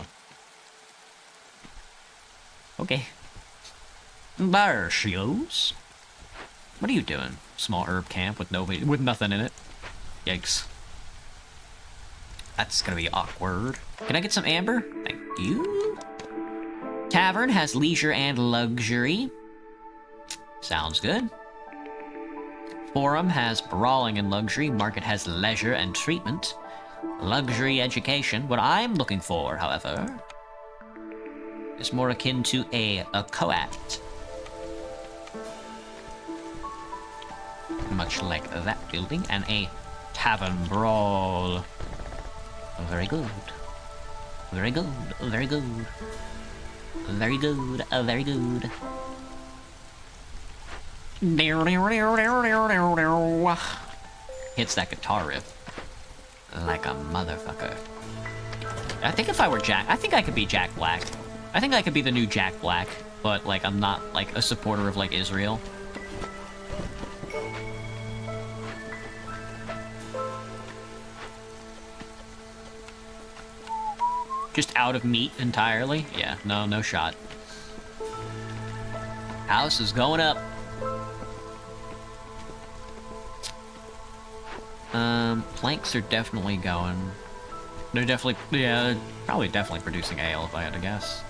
Okay. There she goes. What are you doing? Small herb camp with nothing in it. Yikes. That's gonna be awkward. Can I get some amber? Thank you. Tavern has leisure and luxury. Sounds good. Forum has brawling and luxury. Market has leisure and treatment. Luxury education. What I'm looking for, however, It's more akin to a coat. Much like that building, and a tavern brawl. Very good. Very good. Very good. Very good. Very good. Hits that guitar riff like a motherfucker. I think if I were Jack, I think I could be Jack Black. I think I could be the new Jack Black, but like I'm not like a supporter of like Israel. Just out of meat entirely? Yeah, no shot. House is going up. Planks are definitely going. They're definitely, yeah, they're probably definitely producing ale if I had to guess.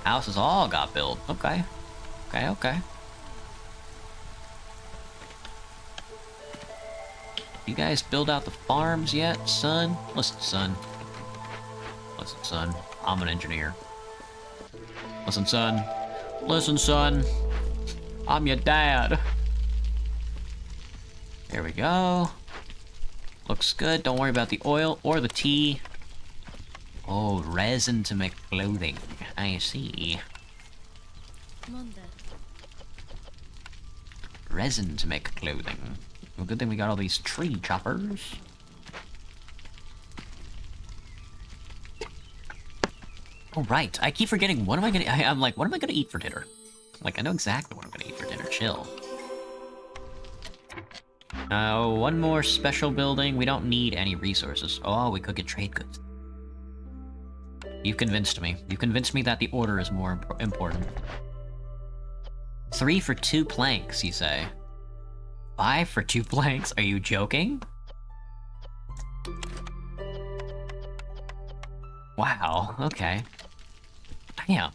Houses all got built. Okay. Okay. You guys build out the farms yet, son? Listen, son. I'm an engineer. Listen, son. I'm your dad. There we go. Looks good. Don't worry about the oil or the tea. Oh, resin to make clothing. I see. Resin to make clothing. Well, good thing we got all these tree choppers. Oh, right. I keep forgetting. What am I gonna... I'm like, what am I gonna eat for dinner? Like, I know exactly what I'm gonna eat for dinner. Chill. One more special building. We don't need any resources. Oh, we could get trade goods. You convinced me. You convinced me that the order is more important. 3 for 2 planks, you say? 5 for 2 planks? Are you joking? Wow, okay. Damn.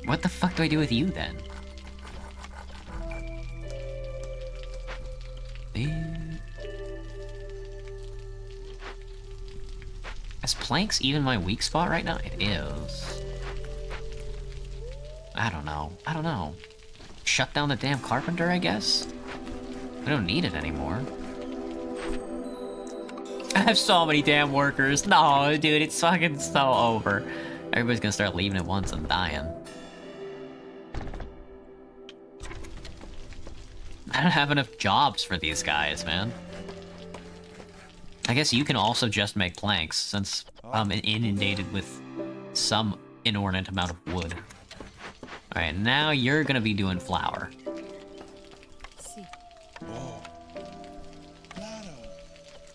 What the fuck do I do with you, then? Is planks even my weak spot right now? It is. I don't know. Shut down the damn carpenter, I guess? I don't need it anymore. I have so many damn workers. No, dude, it's fucking so over. Everybody's gonna start leaving at once and dying. I don't have enough jobs for these guys, man. I guess you can also just make planks, since I'm inundated with some inordinate amount of wood. Alright, now you're gonna be doing flour.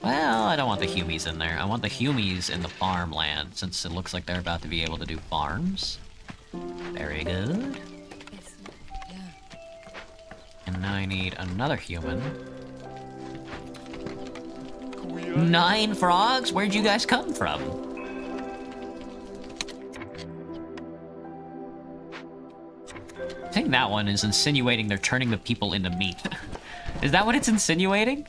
Well, I don't want the Humies in there. I want the Humies in the farmland, since it looks like they're about to be able to do farms. Very good. And now I need another human. 9 frogs? Where'd you guys come from? I think that one is insinuating they're turning the people into meat. Is that what it's insinuating?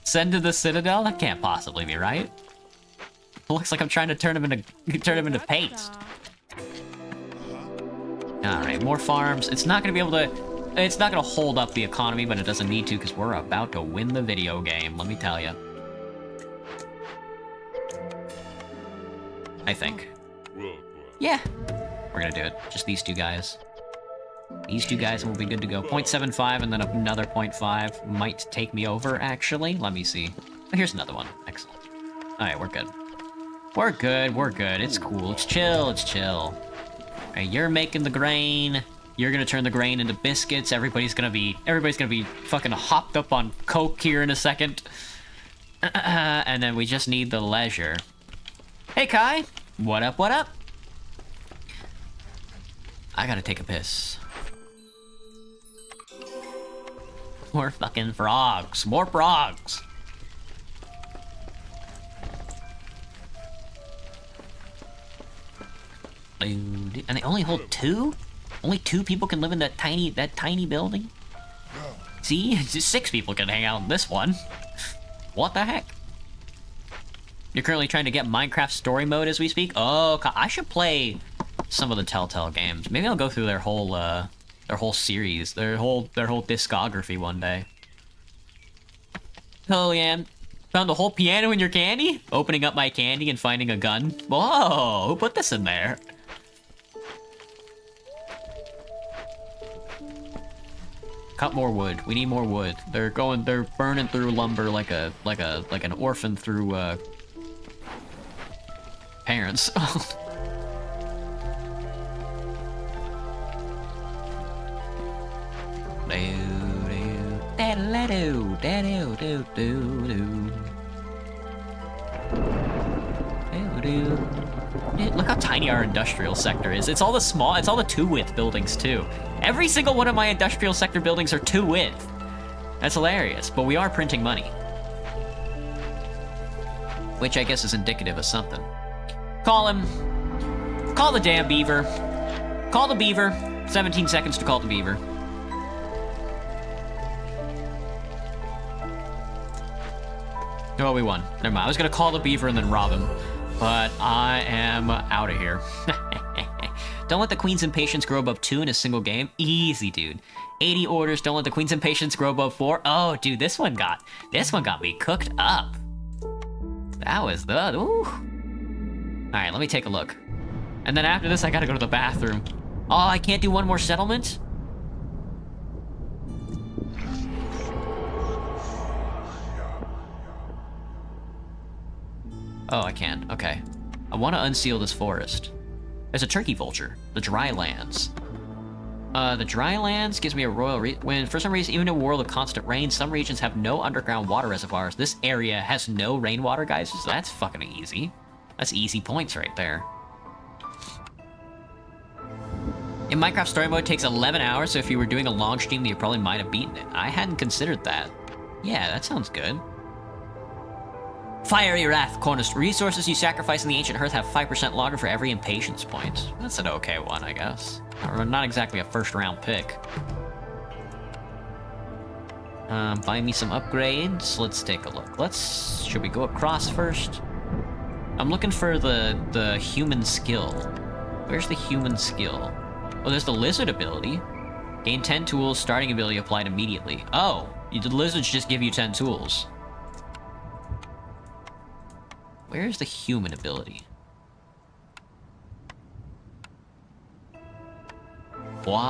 Send to the Citadel? That can't possibly be right. It looks like I'm trying to turn them into paste. Alright, more farms. It's not gonna be able to... It's not gonna hold up the economy, but it doesn't need to, because we're about to win the video game, let me tell you. I think. Yeah. We're gonna do it. Just these 2 guys. These 2 guys and we'll be good to go. 0.75 and then another 0.5 might take me over, actually. Let me see. Oh, here's another one. Excellent. Alright, we're good. We're good. It's cool. It's chill. Alright, you're making the grain. You're gonna turn the grain into biscuits. Everybody's gonna be fucking hopped up on coke here in a second. And then we just need the leisure. Hey, Kai. What up? I gotta take a piss. More fucking frogs. More frogs. And they only hold 2? Only 2 people can live in that tiny building? See? Just 6 people can hang out in this one. What the heck? You're currently trying to get Minecraft story mode as we speak? Oh, I should play some of the Telltale games. Maybe I'll go through their whole series, their whole discography one day. Oh, yeah. Found the whole piano in your candy? Opening up my candy and finding a gun? Whoa, who put this in there? Cut more wood. We need more wood. They're burning through lumber like an orphan through, parents. Look how tiny our industrial sector is. It's all the 2-width buildings too. Every single one of my industrial sector buildings are 2-width. That's hilarious, but we are printing money. Which I guess is indicative of something. Call him. Call the damn beaver. Call the beaver. 17 seconds to call the beaver. Oh, we won. Never mind. I was gonna call the beaver and then rob him. But I am out of here. Don't let the queen's impatience grow above 2 in a single game. Easy, dude. 80 orders. Don't let the queen's impatience grow above 4. Oh, dude, this one got me cooked up. That was the ooh. All right, let me take a look. And then after this, I gotta go to the bathroom. Oh, I can't do one more settlement? Oh, I can. Okay. I want to unseal this forest. There's a turkey vulture. The dry lands. The dry lands gives me a royal when for some reason, even in a world of constant rain, some regions have no underground water reservoirs. This area has no rainwater geysers. So that's fucking easy. That's easy points right there. In Minecraft Story Mode, it takes 11 hours, so if you were doing a long stream, you probably might have beaten it. I hadn't considered that. Yeah, that sounds good. Fiery Wrath, Cornus. Resources you sacrifice in the Ancient Hearth have 5% longer for every impatience point. That's an okay one, I guess. Not exactly a first-round pick. Buy me some upgrades. Let's take a look. Should we go across first? I'm looking for the human skill. Where's the human skill? Oh, there's the lizard ability. Gain 10 tools, starting ability applied immediately. Oh, the lizards just give you 10 tools. Where's the human ability? Wow.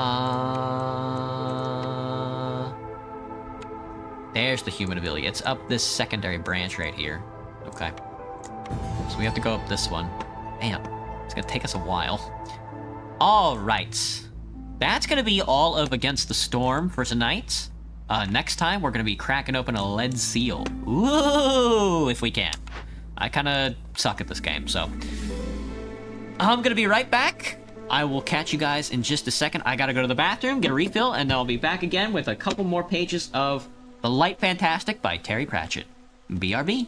There's the human ability. It's up this secondary branch right here. Okay. So we have to go up this one. Man, it's gonna take us a while. All right. That's gonna be all of Against the Storm for tonight. Next time, we're gonna be cracking open a lead seal. Ooh, if we can. I kind of suck at this game, so. I'm gonna be right back. I will catch you guys in just a second. I gotta go to the bathroom, get a refill, and then I'll be back again with a couple more pages of The Light Fantastic by Terry Pratchett. BRB.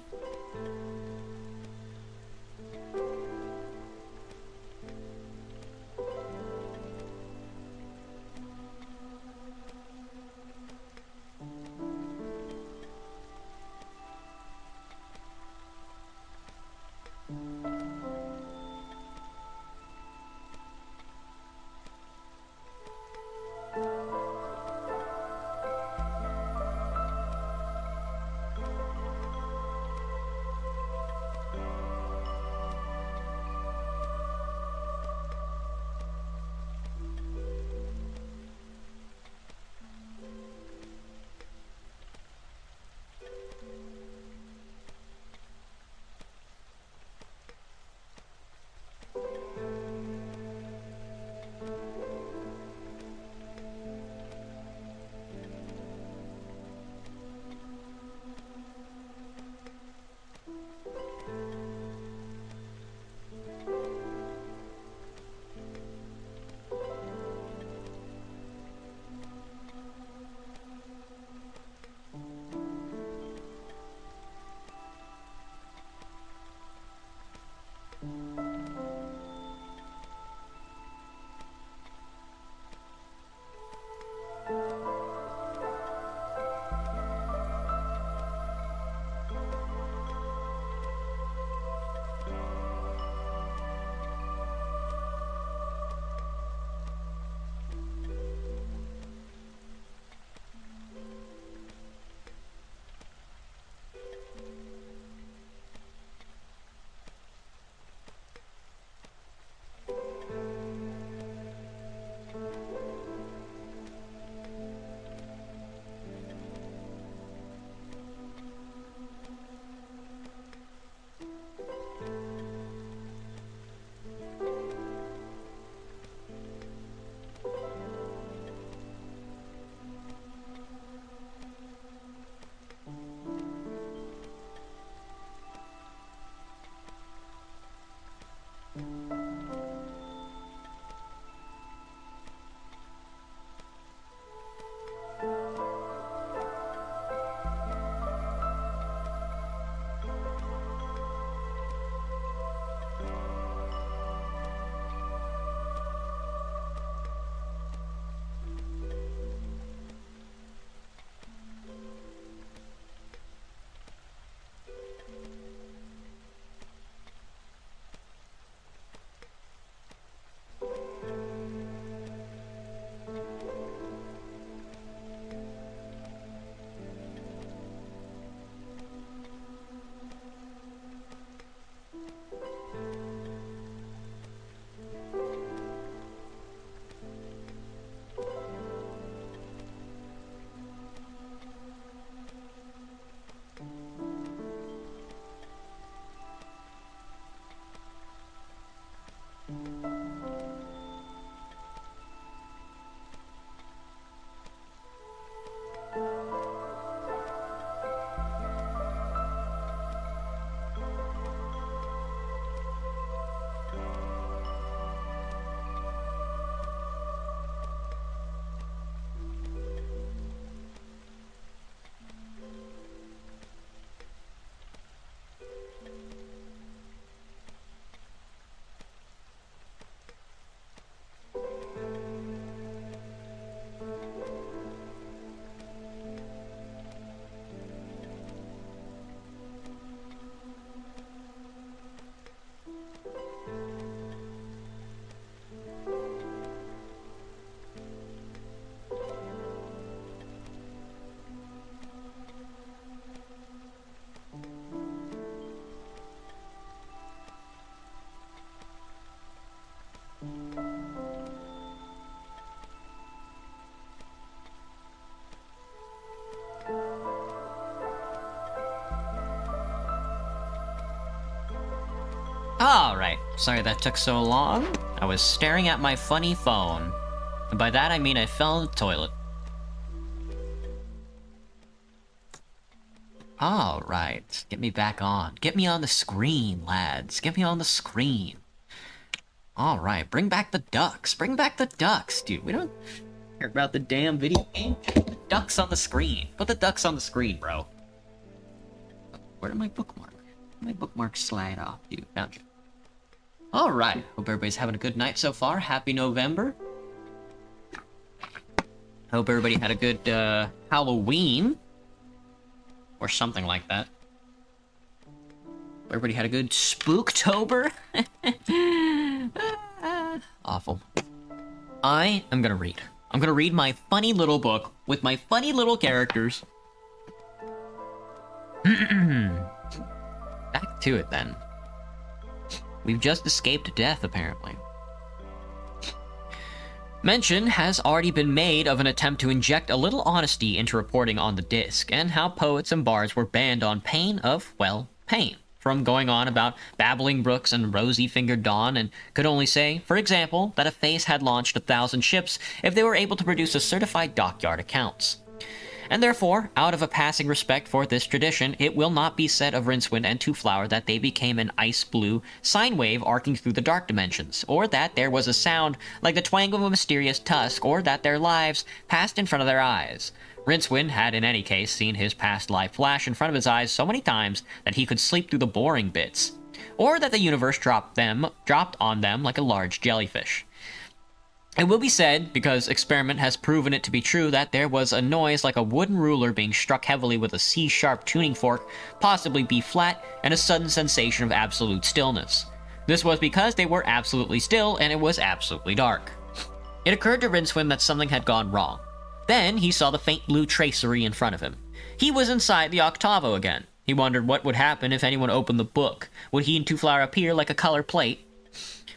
Alright, sorry that took so long. I was staring at my funny phone. And by that I mean I fell in the toilet. Alright, get me back on. Get me on the screen, lads. Get me on the screen. Alright, bring back the ducks. Bring back the ducks, dude. We don't care about the damn video game. Put the ducks on the screen. Put the ducks on the screen, bro. Where did my bookmark? My bookmark slide off, dude. Found you. Alright, hope everybody's having a good night so far. Happy November. Hope everybody had a good Halloween. Or something like that. Everybody had a good Spooktober. Awful. I am gonna read. I'm gonna read my funny little book with my funny little characters. Back to it then. We've just escaped death, apparently. Mention has already been made of an attempt to inject a little honesty into reporting on the disc, and how poets and bards were banned on pain of, well, pain, from going on about babbling brooks and rosy-fingered dawn, and could only say, for example, that a face had launched 1,000 ships if they were able to produce a certified dockyard accounts. And therefore, out of a passing respect for this tradition, it will not be said of Rincewind and Twoflower that they became an ice-blue sine wave arcing through the dark dimensions, or that there was a sound like the twang of a mysterious tusk, or that their lives passed in front of their eyes. Rincewind had in any case seen his past life flash in front of his eyes so many times that he could sleep through the boring bits, or that the universe dropped on them like a large jellyfish. It will be said, because experiment has proven it to be true, that there was a noise like a wooden ruler being struck heavily with a C-sharp tuning fork, possibly B-flat, and a sudden sensation of absolute stillness. This was because they were absolutely still, and it was absolutely dark. It occurred to Rincewind that something had gone wrong. Then he saw the faint blue tracery in front of him. He was inside the octavo again. He wondered what would happen if anyone opened the book. Would he and Twoflower appear like a color plate?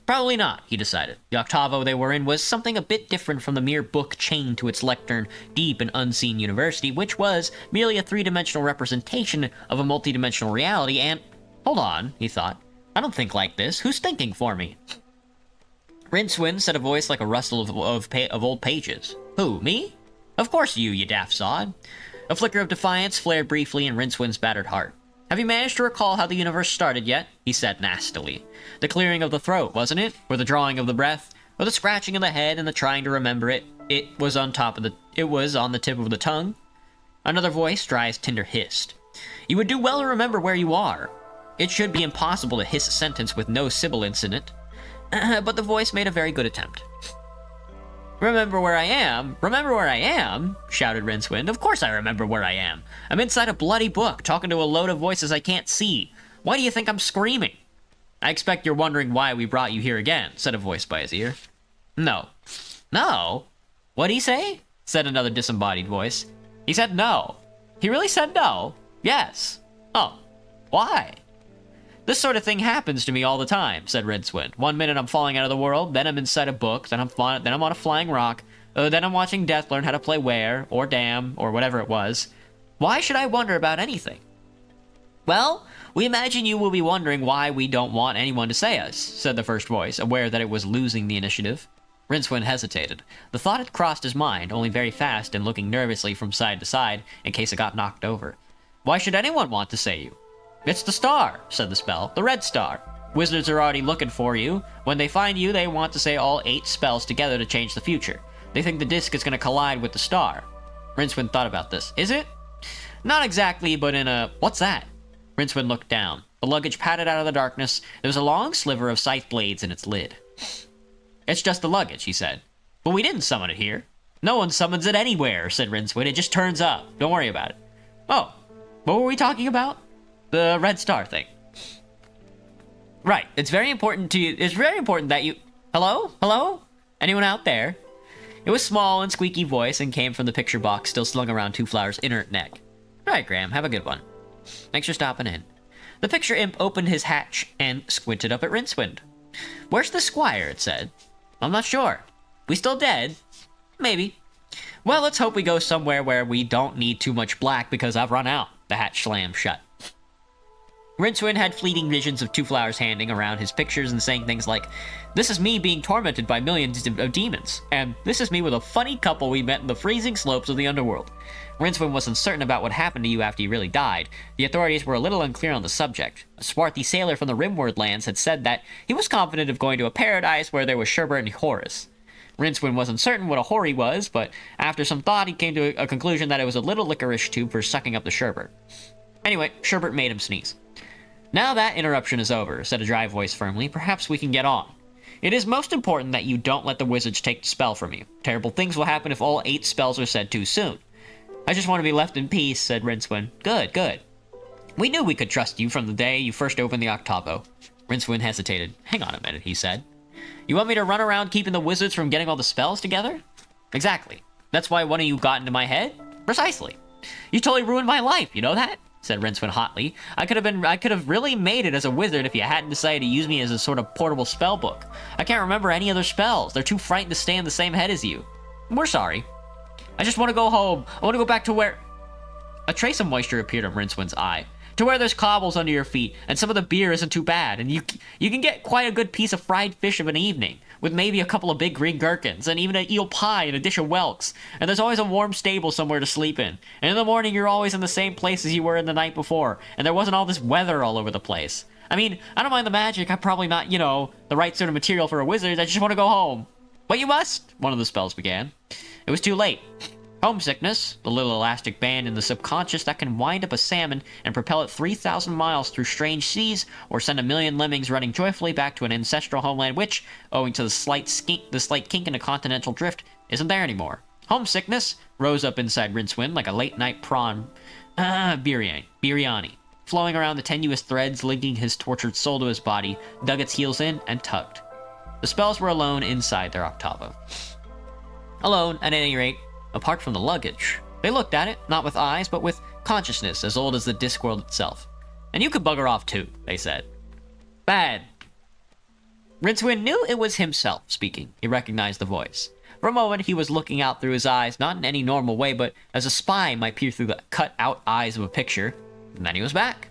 Probably not, he decided. The octavo they were in was something a bit different from the mere book chained to its lectern deep in unseen university, which was merely a three-dimensional representation of a multi-dimensional reality, and... Hold on, he thought. I don't think like this. Who's thinking for me? Rincewind said a voice like a rustle of old pages. Who, me? Of course you daft sod. A flicker of defiance flared briefly in Rincewind's battered heart. Have you managed to recall how the universe started yet? He said nastily. The clearing of the throat, wasn't it? Or the drawing of the breath? Or the scratching of the head and the trying to remember it? It was on the tip of the tongue? Another voice, dry as tinder, hissed. You would do well to remember where you are. It should be impossible to hiss a sentence with no sibilance in it. But the voice made a very good attempt. Remember where I am? Remember where I am? Shouted Rincewind. Of course I remember where I am. I'm inside a bloody book, talking to a load of voices I can't see. Why do you think I'm screaming? I expect you're wondering why we brought you here again, said a voice by his ear. No. No? What'd he say? Said another disembodied voice. He said no. He really said no? Yes. Oh. Why? This sort of thing happens to me all the time, said Rincewind. 1 minute I'm falling out of the world, then I'm inside a book, then I'm on a flying rock, then I'm watching Death learn how to play Where, or Damn, or whatever it was. Why should I wonder about anything? Well, we imagine you will be wondering why we don't want anyone to say us, said the first voice, aware that it was losing the initiative. Rincewind hesitated. The thought had crossed his mind, only very fast and looking nervously from side to side in case it got knocked over. Why should anyone want to say you? It's the star, said the spell. The red star. Wizards are already looking for you. When they find you, they want to say all 8 spells together to change the future. They think the disc is going to collide with the star. Rincewind thought about this. Is it? Not exactly, but in a... What's that? Rincewind looked down. The luggage patted out of the darkness. There was a long sliver of scythe blades in its lid. It's just the luggage, he said. But we didn't summon it here. No one summons it anywhere, said Rincewind. It just turns up. Don't worry about it. Oh, what were we talking about? The red star thing. Right. It's very important that you... Hello? Hello? Anyone out there? It was small and squeaky voice and came from the picture box still slung around Twoflower's inert neck. Right, Graham. Have a good one. Thanks for stopping in. The picture imp opened his hatch and squinted up at Rincewind. Where's the squire, it said. I'm not sure. We still dead? Maybe. Well, let's hope we go somewhere where we don't need too much black because I've run out. The hatch slammed shut. Rincewind had fleeting visions of Two Flowers handing around his pictures and saying things like, "This is me being tormented by millions of demons," and "This is me with a funny couple we met in the freezing slopes of the underworld." Rincewind wasn't certain about what happened to you after you really died. The authorities were a little unclear on the subject. A swarthy sailor from the Rimward lands had said that he was confident of going to a paradise where there was Sherbert and Horus. Rincewind wasn't certain what a Hori was, but after some thought he came to a conclusion that it was a little licorice tube for sucking up the sherbet. Anyway, Sherbert made him sneeze. "Now that interruption is over," said a dry voice firmly, "perhaps we can get on. It is most important that you don't let the wizards take the spell from you. Terrible things will happen if all 8 spells are said too soon." "I just want to be left in peace," said Rincewind. "Good, good. We knew we could trust you from the day you first opened the octavo." Rincewind hesitated. "Hang on a minute," he said. "You want me to run around keeping the wizards from getting all the spells together?" "Exactly. That's why one of you got into my head?" "Precisely. You totally ruined my life, you know that?" said Rincewind hotly. I could have really made it as a wizard if you hadn't decided to use me as a sort of portable spell book. I can't remember any other spells. They're too frightened to stay in the same head as you. We're sorry. I just want to go home. I want to go back to where..." A trace of moisture appeared on Rincewind's eye. "To where there's cobbles under your feet, and some of the beer isn't too bad, and you can get quite a good piece of fried fish of an evening, with maybe a couple of big green gherkins, and even an eel pie and a dish of whelks, and there's always a warm stable somewhere to sleep in, and in the morning you're always in the same place as you were in the night before, and there wasn't all this weather all over the place. I mean, I don't mind the magic, I'm probably not, the right sort of material for a wizard, I just want to go home." "But you must," one of the spells began. It was too late. Homesickness, the little elastic band in the subconscious that can wind up a salmon and propel it 3,000 miles through strange seas, or send a million lemmings running joyfully back to an ancestral homeland which, owing to the slight kink in a continental drift, isn't there anymore. Homesickness rose up inside Rincewind like a late-night prawn biryani, flowing around the tenuous threads linking his tortured soul to his body, dug its heels in, and tugged. The spells were alone inside their octavo. Alone, at any rate, apart from the luggage. They looked at it, not with eyes, but with consciousness as old as the Discworld itself. "And you could bugger off too," they said. "Bad." Rincewind knew it was himself speaking. He recognized the voice. For a moment, he was looking out through his eyes, not in any normal way, but as a spy might peer through the cut-out eyes of a picture. And then he was back.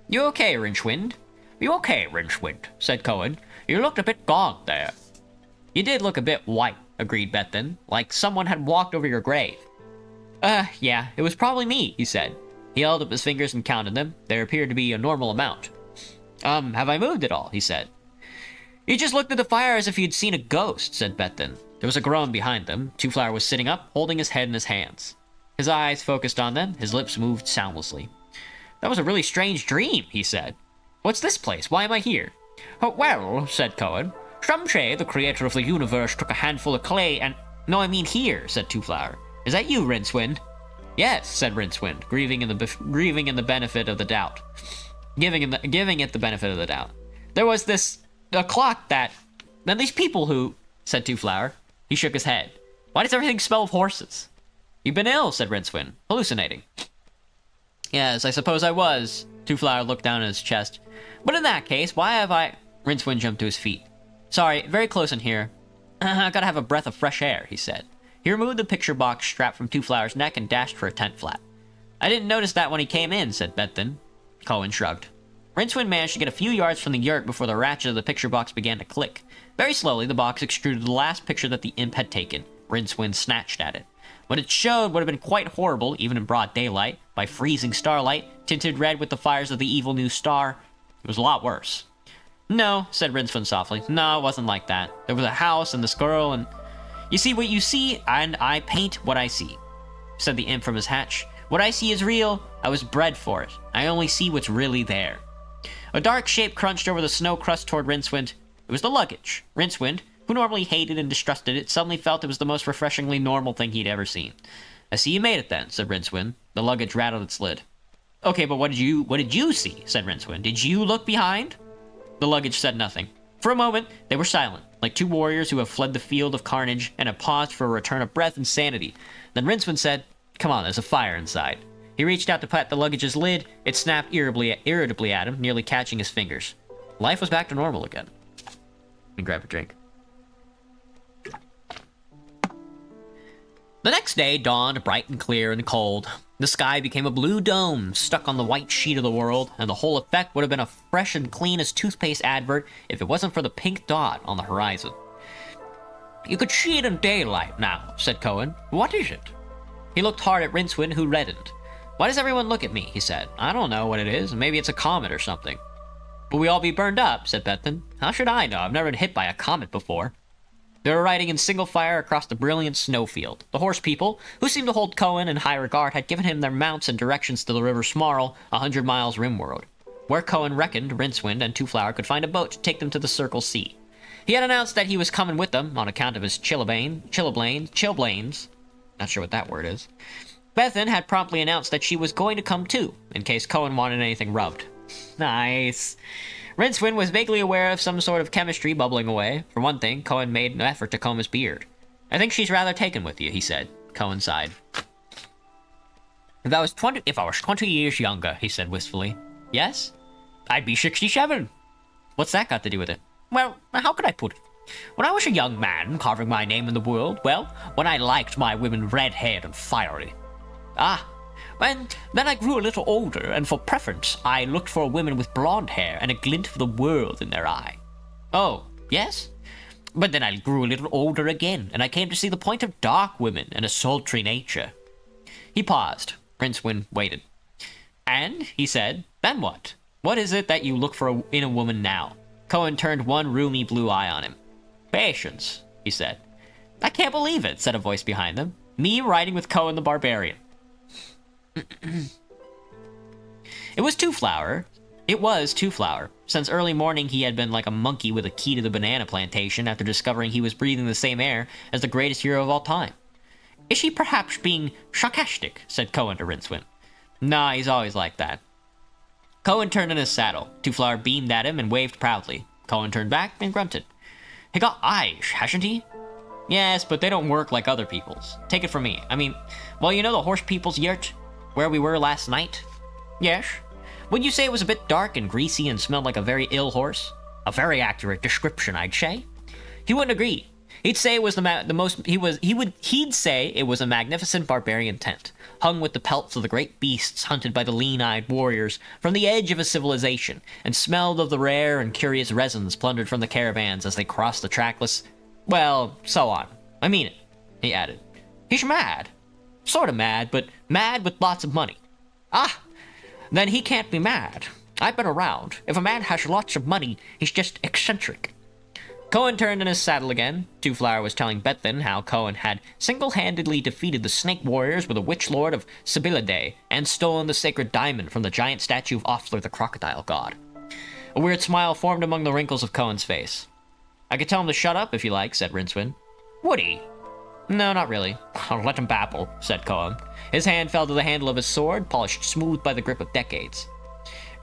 "You okay, Rincewind?" "You okay, Rincewind?" said Cohen. "You looked a bit gaunt there." "You did look a bit white," agreed Bethan, "like someone had walked over your grave." Yeah, it was probably me," he said. He held up his fingers and counted them. There appeared to be a normal amount. Have I moved at all?" he said. "You just looked at the fire as if you'd seen a ghost," said Bethan. There was a groan behind them. Two Flower was sitting up, holding his head in his hands. His eyes focused on them, his lips moved soundlessly. "That was a really strange dream," he said. "What's this place? Why am I here?" "Well," said Cohen, "some say the creator of the universe took a handful of clay and..." "No, I mean here," said Two Flower. "Is that you, Rincewind?" "Yes," said Rincewind, grieving in the benefit of the doubt. Giving it the benefit of the doubt. "There was a clock that... Then these people who..." said Two Flower. He shook his head. "Why does everything smell of horses?" "You've been ill," said Rincewind. "Hallucinating." "Yes, I suppose I was." Two Flower looked down at his chest. "But in that case, why have I..." Rincewind jumped to his feet. "Sorry, very close in here. I gotta have a breath of fresh air," he said. He removed the picture box strap from Two Flower's neck and dashed for a tent flap. "I didn't notice that when he came in," said Bethan. Cohen shrugged. Rincewind managed to get a few yards from the yurt before the ratchet of the picture box began to click. Very slowly, the box extruded the last picture that the imp had taken. Rincewind snatched at it. What it showed would have been quite horrible, even in broad daylight, by freezing starlight, tinted red with the fires of the evil new star. It was a lot worse. "No," said Rincewind softly. "No, it wasn't like that. There was a house and this girl and... You see what you see, and I paint what I see," said the imp from his hatch. "What I see is real. I was bred for it. I only see what's really there." A dark shape crunched over the snow crust toward Rincewind. It was the luggage. Rincewind, who normally hated and distrusted it, suddenly felt it was the most refreshingly normal thing he'd ever seen. "I see you made it then," said Rincewind. The luggage rattled its lid. "Okay, but what did you see?" said Rincewind. "Did you look behind?" The luggage said nothing. For a moment, they were silent, like two warriors who have fled the field of carnage and have paused for a return of breath and sanity. Then Rincewind said, "Come on, there's a fire inside." He reached out to pat the luggage's lid. It snapped irritably at him, nearly catching his fingers. Life was back to normal again. Let me grab a drink. The next day dawned bright and clear and cold. The sky became a blue dome stuck on the white sheet of the world, and the whole effect would have been a fresh and clean as toothpaste advert if it wasn't for the pink dot on the horizon. "You could see it in daylight now," said Cohen. "What is it?" He looked hard at Rincewind, who reddened. "Why does everyone look at me?" he said. "I don't know what it is. Maybe it's a comet or something." "Will we all be burned up?" said Bethan. "How should I know? I've never been hit by a comet before." They were riding in single file across the brilliant snowfield. The horse people, who seemed to hold Cohen in high regard, had given him their mounts and directions to the River Smarl, 100 miles rimward, where Cohen reckoned Rincewind and Two Flower could find a boat to take them to the Circle Sea. He had announced that he was coming with them on account of his chilblains. Not sure what that word is. Bethan had promptly announced that she was going to come too, in case Cohen wanted anything rubbed. Nice. Rincewind was vaguely aware of some sort of chemistry bubbling away. For one thing, Cohen made an effort to comb his beard. "I think she's rather taken with you," he said. Cohen sighed. If I was 20 years younger," he said wistfully. "Yes? I'd be 67. "What's that got to do with it?" "Well, how could I put it? When I was a young man, carving my name in the world, well, when I liked my women red-haired and fiery. Ah, and then I grew a little older, and for preference, I looked for women with blonde hair and a glint of the world in their eye." "Oh, yes? But then I grew a little older again, and I came to see the point of dark women and a sultry nature." He paused. Rincewind waited. "And," he said, "then what? What is it that you look for in a woman now?" Cohen turned one roomy blue eye on him. "Patience," he said. "I can't believe it," said a voice behind them. "Me riding with Cohen the Barbarian." It was Two Flower. Since early morning, he had been like a monkey with a key to the banana plantation after discovering he was breathing the same air as the greatest hero of all time. "Is she perhaps being sarcastic?" said Cohen to Rincewind. "Nah, he's always like that." Cohen turned in his saddle. Two Flower beamed at him and waved proudly. Cohen turned back and grunted. "He got eyes, hasn't he?" "Yes, but they don't work like other people's. Take it from me. I mean, well, you know the horse people's yurt? Where we were last night?" "Yes. Would you say it was a bit dark and greasy and smelled like a very ill horse?" "A very accurate description, I'd say." "He wouldn't agree. He'd say it was he'd say it was a magnificent barbarian tent, hung with the pelts of the great beasts hunted by the lean-eyed warriors from the edge of a civilization, and smelled of the rare and curious resins plundered from the caravans as they crossed the trackless... well, so on. I mean it," he added. "He's mad. Sort of mad, but mad with lots of money." "Ah, then he can't be mad. I've been around. If a man has lots of money, he's just eccentric." Cohen turned in his saddle again. Two Flower was telling Bethan how Cohen had single-handedly defeated the Snake Warriors with a Witch Lord of Sibylidae and stolen the sacred diamond from the giant statue of Offler the crocodile god. A weird smile formed among the wrinkles of Cohen's face. "I could tell him to shut up if you like," said Rincewind. "Would he?" "No, not really. I'll let him babble," said Cohen. His hand fell to the handle of his sword, polished smooth by the grip of decades.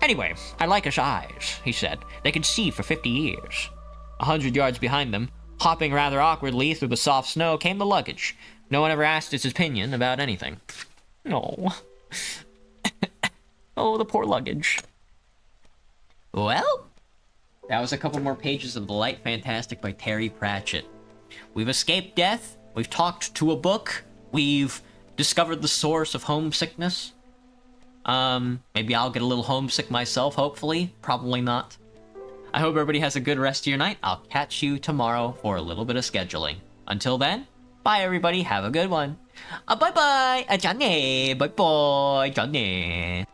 "Anyway, I like his eyes," he said. "They can see for 50 years. 100 yards behind them, hopping rather awkwardly through the soft snow, came the luggage. No one ever asked his opinion about anything. Oh. Oh, the poor luggage. Well, that was a couple more pages of The Light Fantastic by Terry Pratchett. We've escaped death. We've talked to a book. We've discovered the source of homesickness. Maybe I'll get a little homesick myself, hopefully. Probably not. I hope everybody has a good rest of your night. I'll catch you tomorrow for a little bit of scheduling. Until then, bye everybody. Have a good one. Bye-bye. Johnny. Bye-bye. Johnny.